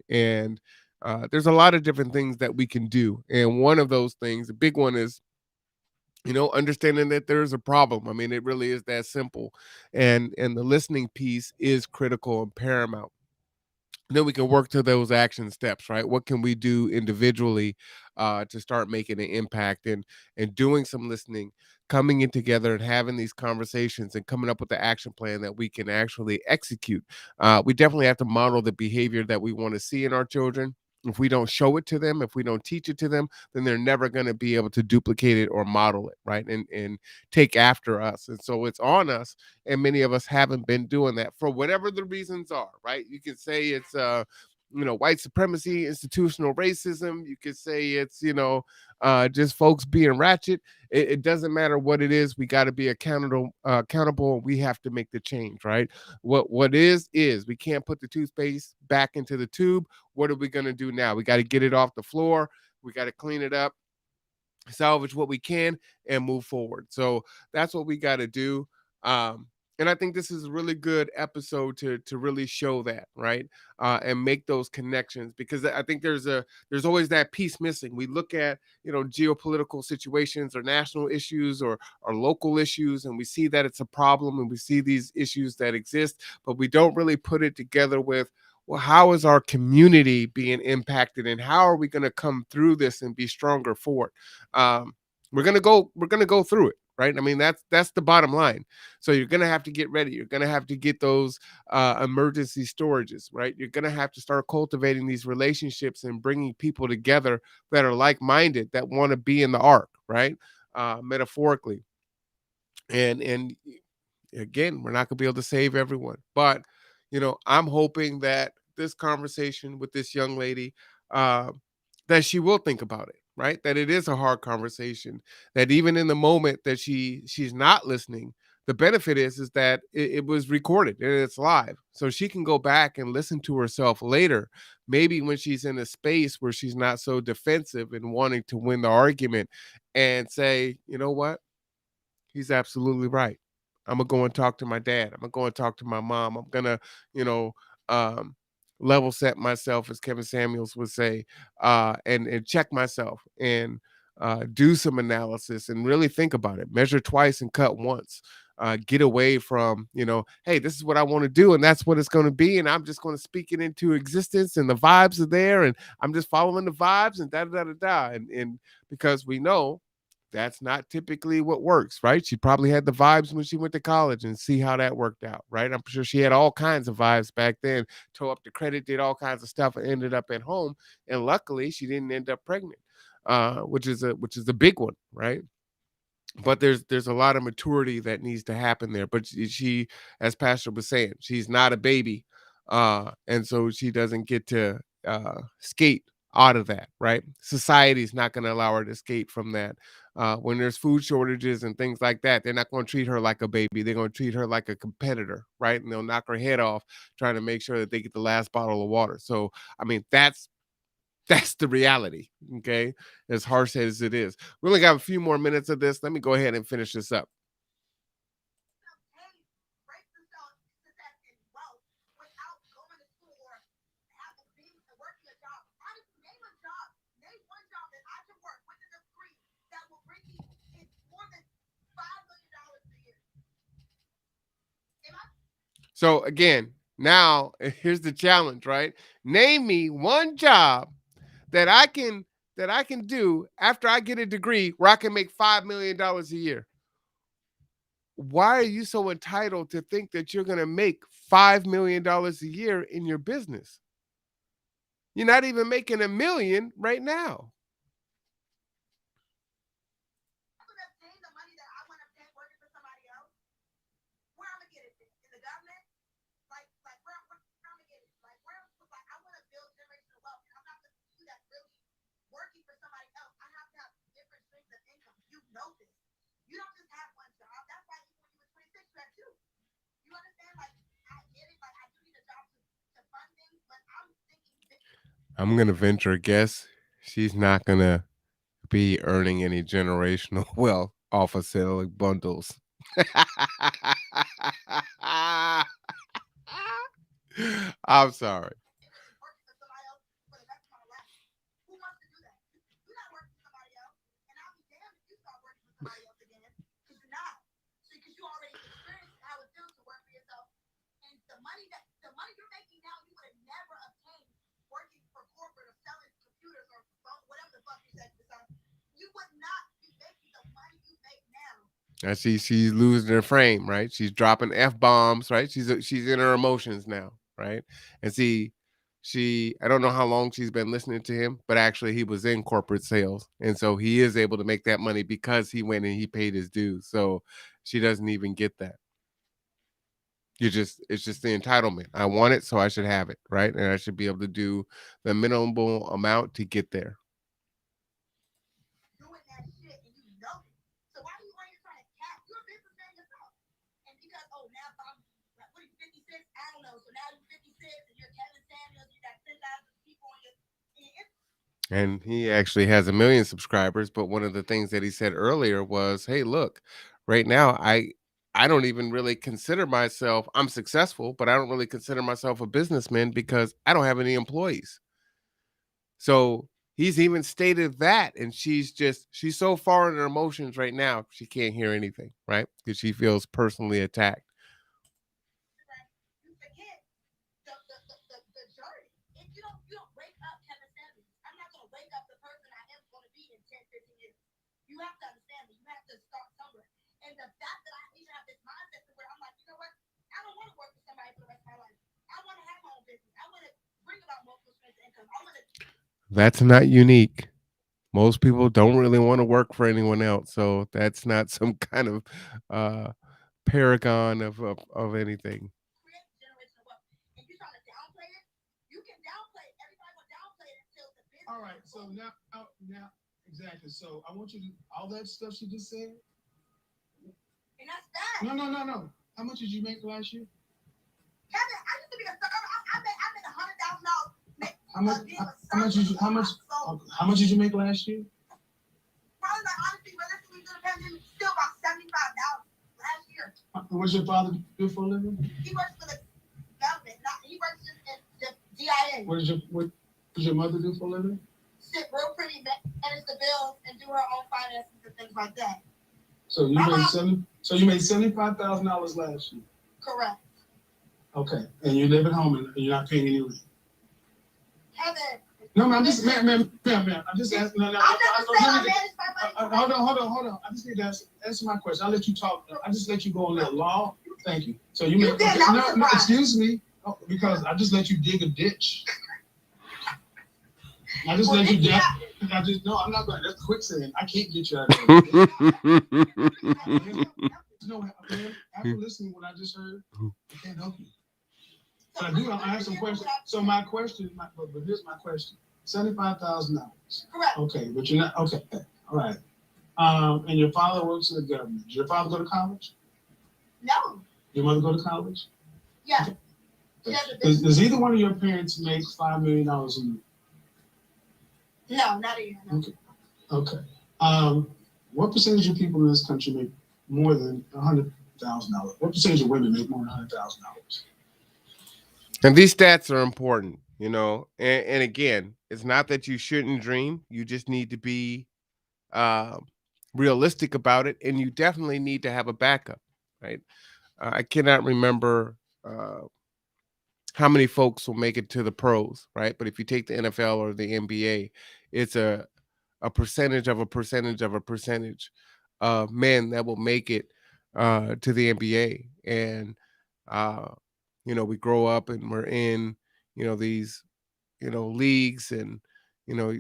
And there's a lot of different things that we can do. And one of those things, the big one, is understanding that there's a problem. I mean, it really is that simple. And the listening piece is critical and paramount. Then we can work to those action steps, right? What can we do individually to start making an impact and doing some listening, coming in together and having these conversations and coming up with the action plan that we can actually execute. We definitely have to model the behavior that we want to see in our children. If we don't show it to them, if we don't teach it to them, then they're never going to be able to duplicate it or model it, right? And take after us. And so it's on us. And many of us haven't been doing that for whatever the reasons are, right? You can say it's white supremacy, institutional racism. You could say it's just folks being ratchet. It doesn't matter what it is. We got to be accountable. We have to make the change, right? What is we can't put the toothpaste back into the tube. What are we going to do now? We got to get it off the floor. We got to clean it up, salvage what we can, and move forward. So that's what we got to do. And I think this is a really good episode to really show that, right? And make those connections, because I think there's always that piece missing. We look at geopolitical situations or national issues or local issues, and we see that it's a problem, and we see these issues that exist, but we don't really put it together with, well, how is our community being impacted, and how are we going to come through this and be stronger for it? We're gonna go through it, right? I mean, that's the bottom line. So you're gonna have to get ready. You're gonna have to get those emergency storages, right? You're gonna have to start cultivating these relationships and bringing people together that are like-minded, that want to be in the ark, right? Metaphorically, and again, we're not gonna be able to save everyone, but I'm hoping that this conversation with this young lady, uh, that she will think about it, right? That it is a hard conversation. That even in the moment that she's not listening, the benefit is that it was recorded and it's live, so she can go back and listen to herself later. Maybe when she's in a space where she's not so defensive and wanting to win the argument, and say, you know what? He's absolutely right. I'm gonna go and talk to my dad. I'm gonna go and talk to my mom. I'm gonna, you know, um, level set myself, as Kevin Samuels would say, and check myself and do some analysis and really think about it. Measure twice and cut once. Get away from, hey, this is what I want to do, and that's what it's going to be, and I'm just going to speak it into existence, and the vibes are there, and I'm just following the vibes, and da da da da, and because we know that's not typically what works, right? She probably had the vibes when she went to college, and see how that worked out, right? I'm sure she had all kinds of vibes back then, tore up the credit, did all kinds of stuff, and ended up at home. And luckily, she didn't end up pregnant, which is a big one, right? But there's a lot of maturity that needs to happen there. But she, as Pastor was saying, she's not a baby, and so she doesn't get to skate out of that, right? Society's not going to allow her to escape from that. When there's food shortages and things like that, they're not going to treat her like a baby. They're going to treat her like a competitor, right? And they'll knock her head off trying to make sure that they get the last bottle of water. So, I mean, that's the reality. Okay, as harsh as it is. We only got a few more minutes of this. Let me go ahead and finish this up. So again, now here's the challenge, right? Name me one job that I can do after I get a degree where I can make $5 million a year. Why are you so entitled to think that you're going to make $5 million a year in your business? You're not even making $1 million right now. I'm going to venture a guess. She's not going to be earning any generational wealth off of selling bundles. I'm sorry. I see she's losing her frame, right? She's dropping F bombs, right? She's in her emotions now, right? And see, I don't know how long she's been listening to him, but actually he was in corporate sales. And so he is able to make that money because he went and he paid his dues. So she doesn't even get that. It's just the entitlement. I want it, so I should have it, right? And I should be able to do the minimal amount to get there. And he actually has 1 million subscribers, but one of the things that he said earlier was, "Hey, look, right now I don't even really consider myself I'm successful, but I don't really consider myself a businessman because I don't have any employees." So, he's even stated that, and she's so far in her emotions right now, she can't hear anything, right? Because she feels personally attacked. That's not unique. Most people don't really want to work for anyone else, so that's not some kind of uh paragon of anything. All right, so now, exactly. So I want you to all that stuff she just said. And that's that. No. How much did you make last year? Kevin, I used to be a server. I made $100,000. How much did you make last year? Probably like honestly, realistically, through the pandemic, still about $75 last year. What's your father do for a living? He works for the government. He works in the DIA. What does your mother do for a living? Sit real pretty, manage the bills, and do her own finances and things like that. So you made $75,000 last year. Correct. Okay, and you live at home and you're not paying any rent. Kevin. No, I'm just, ma'am. I'm just asking. I'm never saying I manage my money. Hold on. I just need to answer my question. I'll let you talk. I just let you go on that law. Thank you. So you make. No, excuse me, because I just let you dig a ditch. I just let you dig. I'm not going. That's quicksand. I can't get you out of there. No, after listening to what I just heard, I can't help you. But I have some questions. So my question, but here's my question. $75,000. Correct. Okay, but you're not okay. All right. And your father works in the government. Did your father go to college? No. Your mother go to college? Yeah. Okay. Does either one of your parents make $5 million a year? No, not even. No. Okay. Okay. What percentage of people in this country make more than $100,000? What percentage of women make more than $100,000? And these stats are important, you know. And again, it's not that you shouldn't dream. You just need to be uh, realistic about it, and you definitely need to have a backup, right? I cannot remember uh, how many folks will make it to the pros, right? But if you take the NFL or the NBA, it's a percentage of a percentage of a percentage of men that will make it to the NBA. And uh, you know, we grow up and we're in, you know, these, you know, leagues, and you know,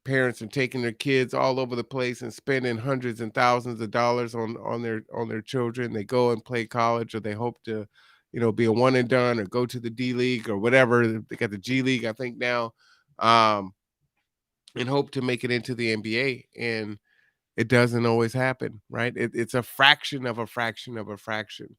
parents are taking their kids all over the place and spending hundreds and thousands of dollars on their children. They go and play college, or they hope to, you know, be a one and done, or go to the D League or whatever. They got the G League, I think now, and hope to make it into the NBA. And it doesn't always happen, right? It's a fraction of a fraction of a fraction.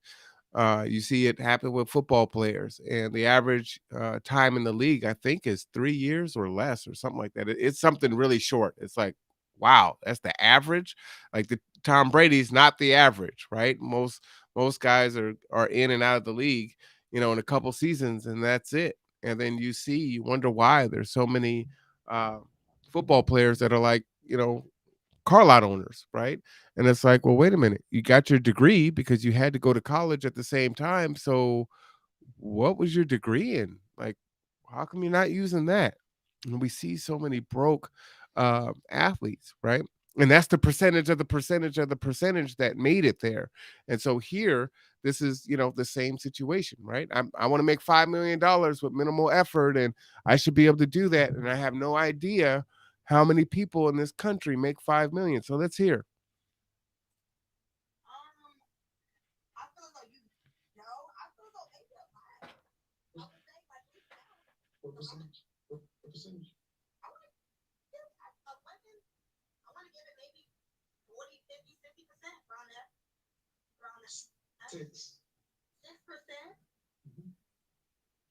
You see it happen with football players, and the average time in the league, I think, is 3 years or less, or something like that. It's something really short. It's like, wow, that's the average. Like the Tom Brady's not the average, right? Most guys are in and out of the league, you know, in a couple seasons, and that's it. And then you wonder why there's so many uh, football players that are like, you know, car lot owners, right? And it's like, well, wait a minute. You got your degree because you had to go to college at the same time. So what was your degree in? Like, how come you're not using that? And we see so many broke athletes, right? And that's the percentage of the percentage of the percentage that made it there. And so here, this is, you know, the same situation, right? I want to make $5 million with minimal effort, and I should be able to do that. And I have no idea how many people in this country make 5 million. So let's hear. I feel as though you know. I feel as though maybe a lot. I would think like we found. What percentage? What percentage? I want to give a women. I want to give it maybe 40, 50, 50% around that. Around that. 6%. Mhm.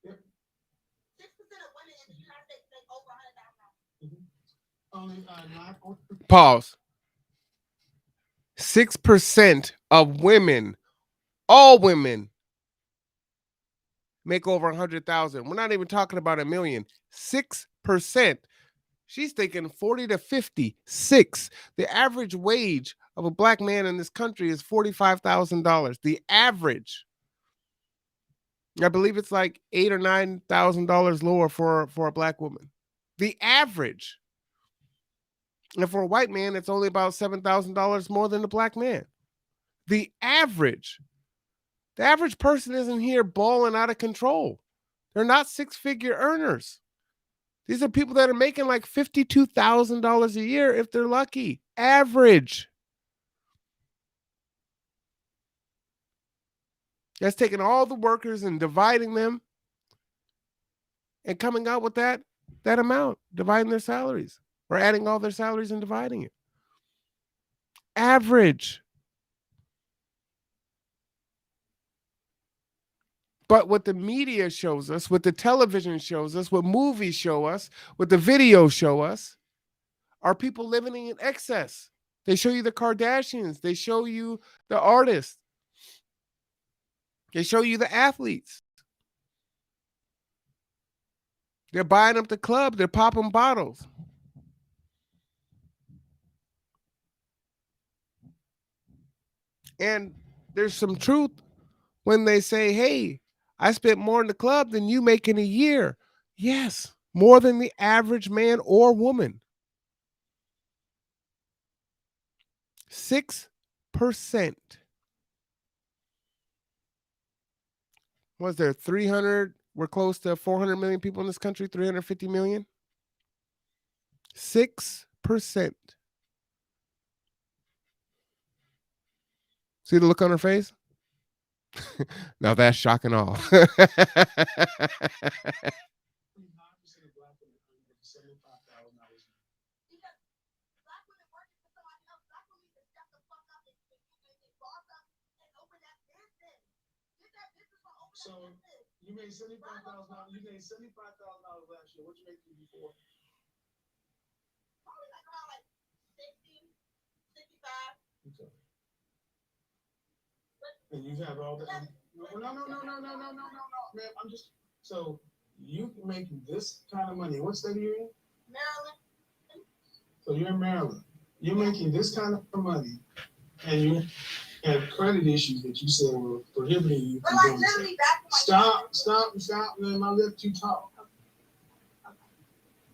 Yep. 6% of women in the United States make over $100,000. Only 9. Pause. 6% of women, all women, make over 100,000. We're not even talking about a million. 6%. She's thinking 40 to 56. The average wage of a black man in this country is $45,000. The average. I believe it's like $8,000 or $9,000 lower for a black woman. The average. And for a white man, it's only about $7,000 more than the black man. The average. The average person isn't here balling out of control. They're not six-figure earners. These are people that are making like $52,000 a year if they're lucky. Average. That's taking all the workers and dividing them and coming out with that amount, dividing their salaries, or adding all their salaries and dividing it. Average. But what the media shows us, what the television shows us, what movies show us, what the videos show us, are people living in excess. They show you the Kardashians. They show you the artists. They show you the athletes. They're buying up the club. They're popping bottles. And there's some truth when they say, hey, I spent more in the club than you make in a year. Yes, more than the average man or woman. 6%. Was there 300? We're close to 400 million people in this country, 350 million. 6%. See the look on her face? Now that's shocking all. So you made $75,000. You made $75,000 last year. What you make before? Probably like around like 60, 65. Okay. And you have all that. No, man. I'm just so you making this kind of money. What state are you in? Maryland. So you're in Maryland. You're making this kind of money, and you have credit issues that you said were prohibiting you But from like doing literally so. back to my Stop, man. I let you talk.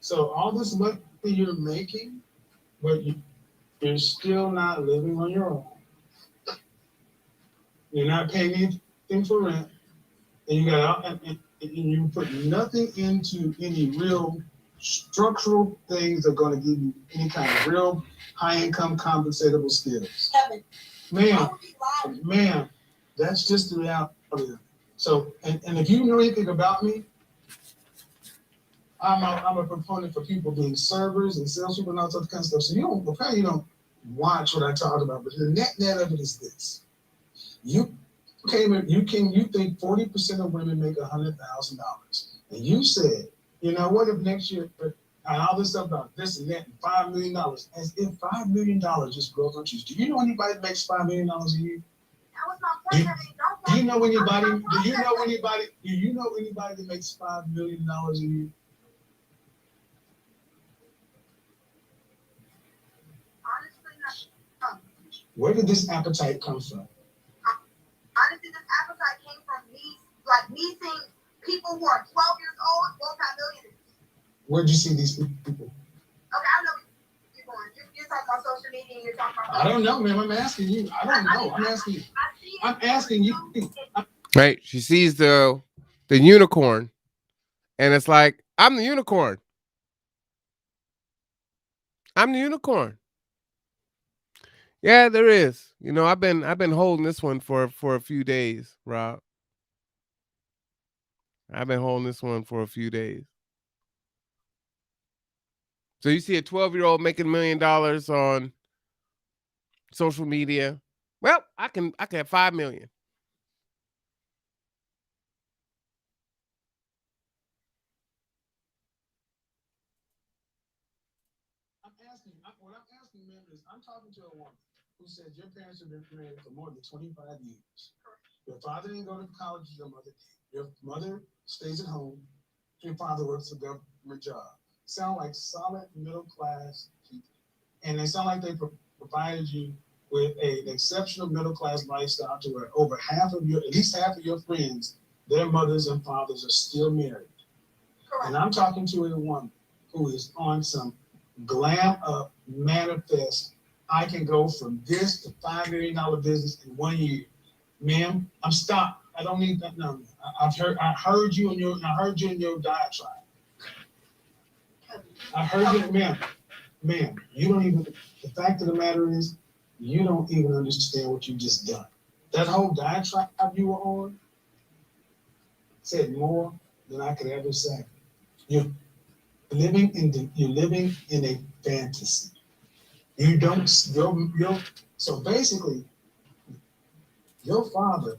So all this money you're making, but you're still not living on your own. You're not paying anything for rent, and you got and you put nothing into any real structural things that are going to give you any kind of real high income compensatable skills. Kevin. Ma'am, that's just the reality. So, and if you know anything about me, I'm a proponent for people being servers and salespeople and all that kind of stuff. So you don't watch what I talk about, but the net of it is this: you think 40% of women make $100,000, and you said, what if next year and all this stuff about this and that and $5 million, as if $5 million just grows on trees. Do you know anybody that makes $5 million a year? That was my point. Do you know anybody? Do you know anybody that makes $5 million a year? Honestly, not. Where did this appetite come from? Honestly, this appetite came from me seeing people who are 12 years old, multi-millionaires. Where'd you see these people? Okay, I know you're going. You're talking about social media. You're talking about. I don't know, ma'am. I'm asking you. I don't know. I'm asking you. I'm asking you. Right? She sees the unicorn, and it's like, I'm the unicorn. I'm the unicorn. Yeah, there is. I've been holding this one for a few days, Rob. I've been holding this one for a few days. So you see a 12-year-old making $1 million on social media. Well, I can have 5 million. What I'm asking, ma'am, is I'm talking to a woman who says your parents have been married for more than 25 years. Your father didn't go to college, your mother did. Your mother stays at home. Your father works a government job. Sound like solid middle class people. And they sound like they provided you with an exceptional middle class lifestyle to where at least half of your friends, their mothers and fathers are still married. Correct. And I'm talking to a woman who is on some glam up, manifest. I can go from this to $5 million business in 1 year. Ma'am, I'm stopped. I don't need that number. I heard you in your diatribe. I heard you, ma'am. You don't even. The fact of the matter is, you don't even understand what you just done. That whole diatribe you were on said more than I could ever say. You're living in a fantasy. You don't. So basically, your father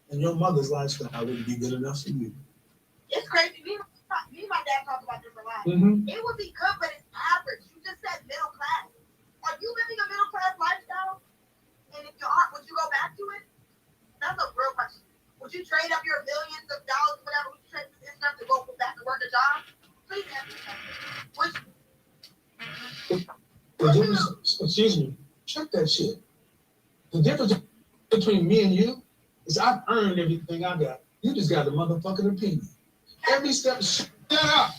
and your mother's lifestyle wouldn't be good enough for you. It's crazy. Me and my dad talk about this a lot. Mm-hmm. It would be good, but it's average. You just said middle class. Are you living a middle class lifestyle? And if you aren't, would you go back to it? That's a real question. Would you trade up your millions of dollars, whatever, would you trade this stuff to go back to work a job? Please answer that. Excuse me. Check that shit. The difference between me and you is I've earned everything I got. You just got a motherfucking opinion. Every step. Shut up.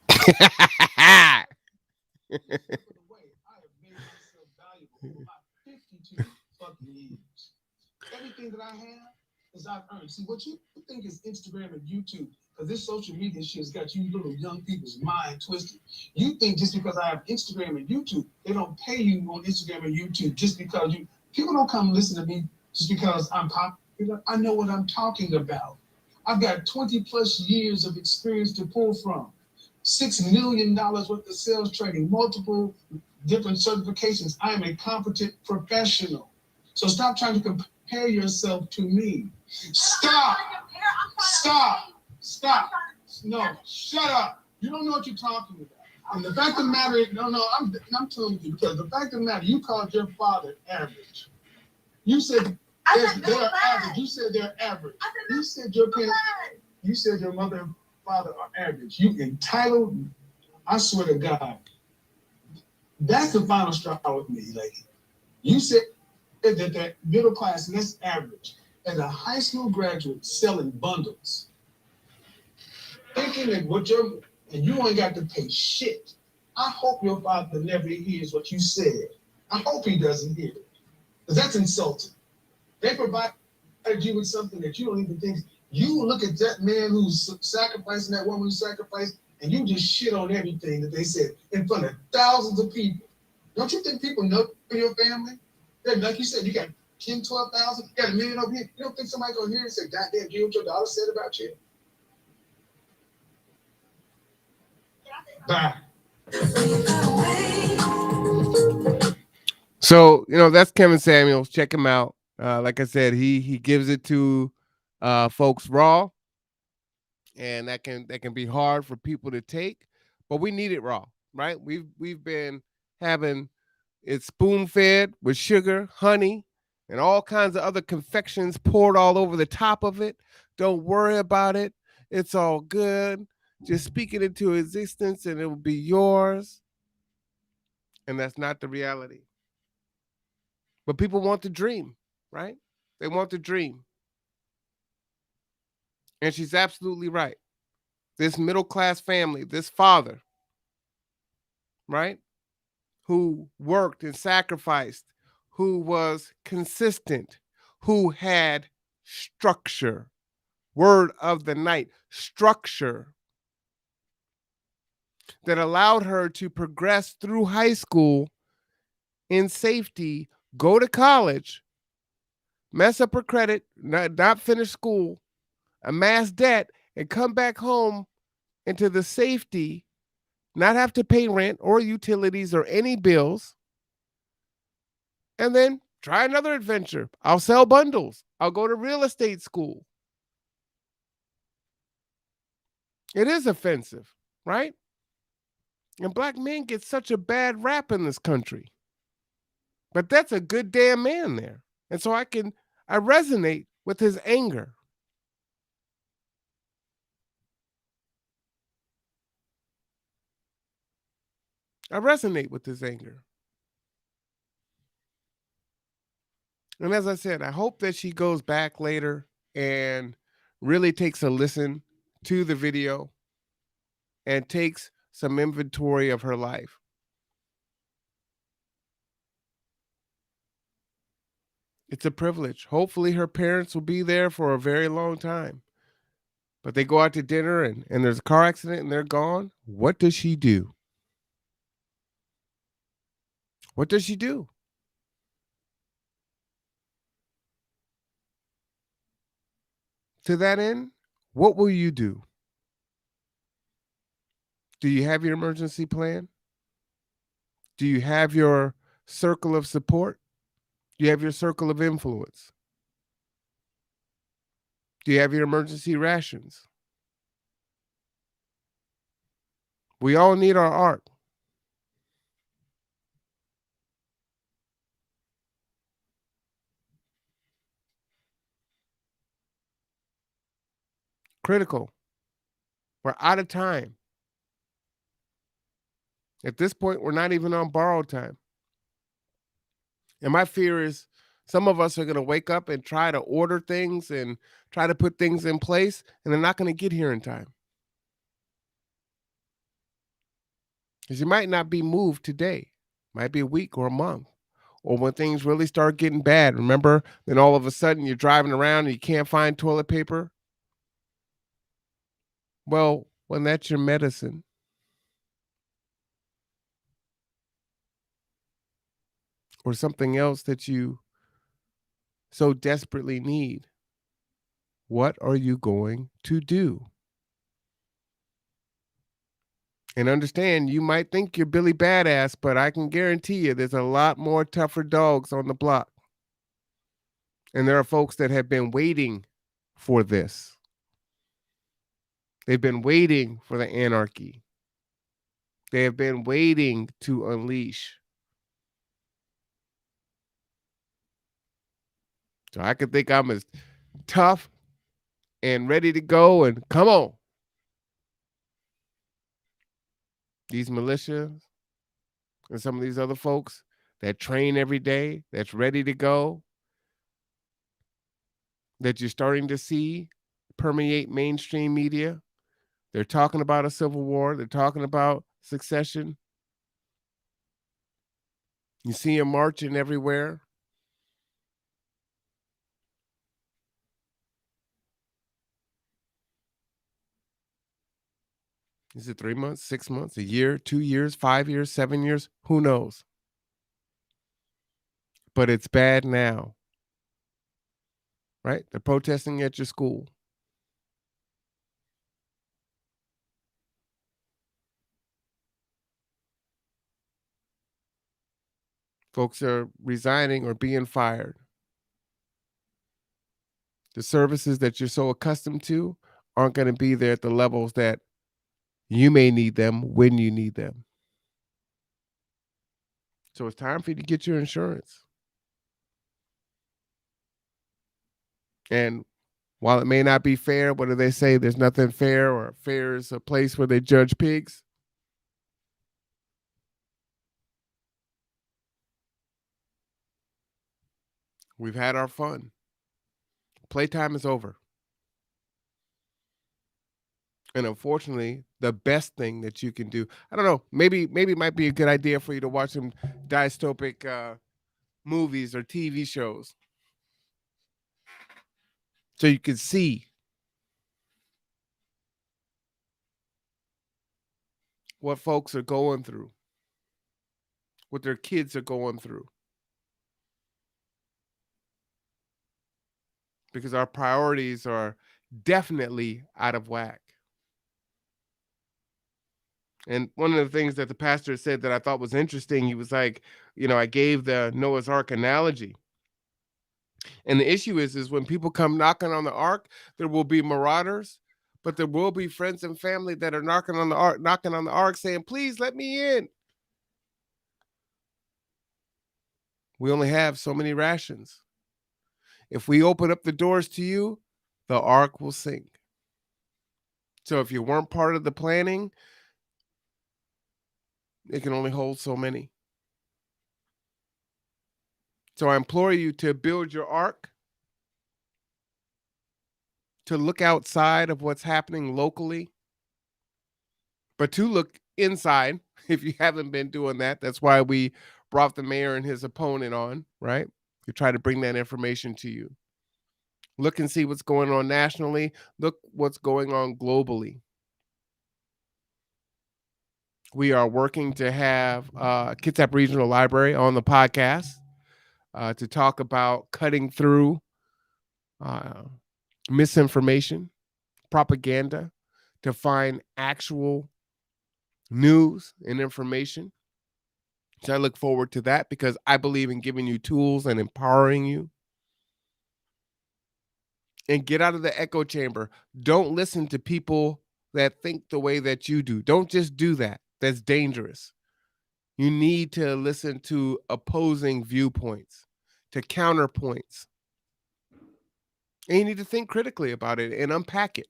I have made myself valuable for about 52 fucking years. Everything that I have is I've earned. See, what you think is Instagram and YouTube, because this social media shit has got you little young people's mind twisted. You think just because I have Instagram and YouTube, they don't pay you on Instagram and YouTube just because people don't come listen to me just because I'm popular. I know what I'm talking about. I've got 20 plus years of experience to pull from. $6 million worth of sales training, multiple different certifications. I am a competent professional. So stop trying to compare yourself to me. Stop. Stop. No, shut up. You don't know what you're talking about. And the fact of the matter is, I'm telling you, because the fact of the matter, you called your father average. You said they're average. You said they're average. You said your parents, you said your mother and father are average. You entitled. I swear to God, that's the final straw with me, lady. You said that they're middle class and that's average. As a high school graduate selling bundles, thinking that and you ain't got to pay shit. I hope your father never hears what you said. I hope he doesn't hear it. Because that's insulting. They provided you with something that you don't even think. You look at that man who's sacrificing, that woman who sacrificed, and you just shit on everything that they said in front of thousands of people. Don't you think people know your family? Like you said, you got 10, 12,000, you got $1 million over here. You don't think somebody gonna hear and say, God damn, you know what your daughter said about you? Bye. So, that's Kevin Samuels. Check him out. Like I said, he gives it to folks raw, and that can be hard for people to take, but we need it raw, right? We've been having it spoon-fed with sugar, honey, and all kinds of other confections poured all over the top of it. Don't worry about it. It's all good. Just speak it into existence and it will be yours. And that's not the reality. But people want to dream, right? They want to dream. And she's absolutely right. This middle class family, this father, right? Who worked and sacrificed, who was consistent, who had structure. Word of the night, structure, that allowed her to progress through high school in safety, go to college, mess up her credit, not finish school, amass debt, and come back home into the safety, not have to pay rent or utilities or any bills, and then try another adventure. I'll sell bundles. I'll go to real estate school. It is offensive, right? And black men get such a bad rap in this country. But that's a good damn man there. And so I resonate with his anger. I resonate with his anger. And as I said, I hope that she goes back later and really takes a listen to the video and takes some inventory of her life. It's a privilege. Hopefully her parents will be there for a very long time. But they go out to dinner and there's a car accident and they're gone. What does she do? What does she do? To that end, what will you do? Do you have your emergency plan? Do you have your circle of support? Do you have your circle of influence? Do you have your emergency rations? We all need our art. Critical. We're out of time. At this point, we're not even on borrowed time. And my fear is some of us are going to wake up and try to order things and try to put things in place, and they're not going to get here in time. Because you might not be moved today. Might be a week or a month. Or when things really start getting bad. Remember, then all of a sudden you're driving around and you can't find toilet paper. Well, when that's your medicine, or something else that you so desperately need, what are you going to do? And understand, you might think you're Billy Badass, but I can guarantee you there's a lot more tougher dogs on the block. And there are folks that have been waiting for this. They've been waiting for the anarchy. They have been waiting to unleash. So I can think I'm as tough and ready to go and come on. These militias and some of these other folks that train every day, that's ready to go, that you're starting to see permeate mainstream media. They're talking about a civil war. They're talking about succession. You see them marching everywhere. Is it 3 months, 6 months, a year, 2 years, 5 years, 7 years? Who knows? But it's bad now, right? They're protesting at your school. Folks are resigning or being fired. The services that you're so accustomed to aren't going to be there at the levels that you may need them when you need them. So it's time for you to get your insurance. And while it may not be fair, what do they say? There's nothing fair, or fair is a place where they judge pigs. We've had our fun. Playtime is over. And unfortunately, the best thing that you can do, I don't know, maybe it might be a good idea for you to watch some dystopic movies or TV shows so you can see what folks are going through, what their kids are going through. Because our priorities are definitely out of whack. And one of the things that the pastor said that I thought was interesting, he was like, I gave the Noah's Ark analogy. And the issue is when people come knocking on the ark, there will be marauders, but there will be friends and family that are knocking on the ark saying, please let me in. We only have so many rations. If we open up the doors to you, the ark will sink. So if you weren't part of the planning, it can only hold so many. So I implore you to build your ark, to look outside of what's happening locally, but to look inside if you haven't been doing that. That's why we brought the mayor and his opponent on, right? To try to bring that information to you. Look and see what's going on nationally. Look what's going on globally. We are working to have Kitsap Regional Library on the podcast to talk about cutting through misinformation, propaganda, to find actual news and information. So I look forward to that because I believe in giving you tools and empowering you. And get out of the echo chamber. Don't listen to people that think the way that you do. Don't just do that. That's dangerous. You need to listen to opposing viewpoints, to counterpoints. And you need to think critically about it and unpack it.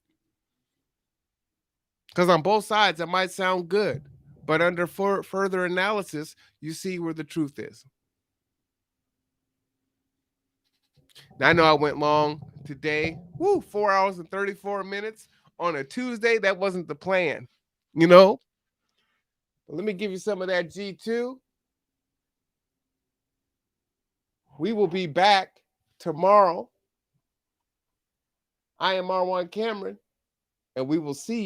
Because on both sides, it might sound good, but under further analysis, you see where the truth is. Now, I know I went long today. 4 hours and 34 minutes on a Tuesday. That wasn't the plan, But let me give you some of that G2. We will be back tomorrow. I am R1 Cameron, and we will see you.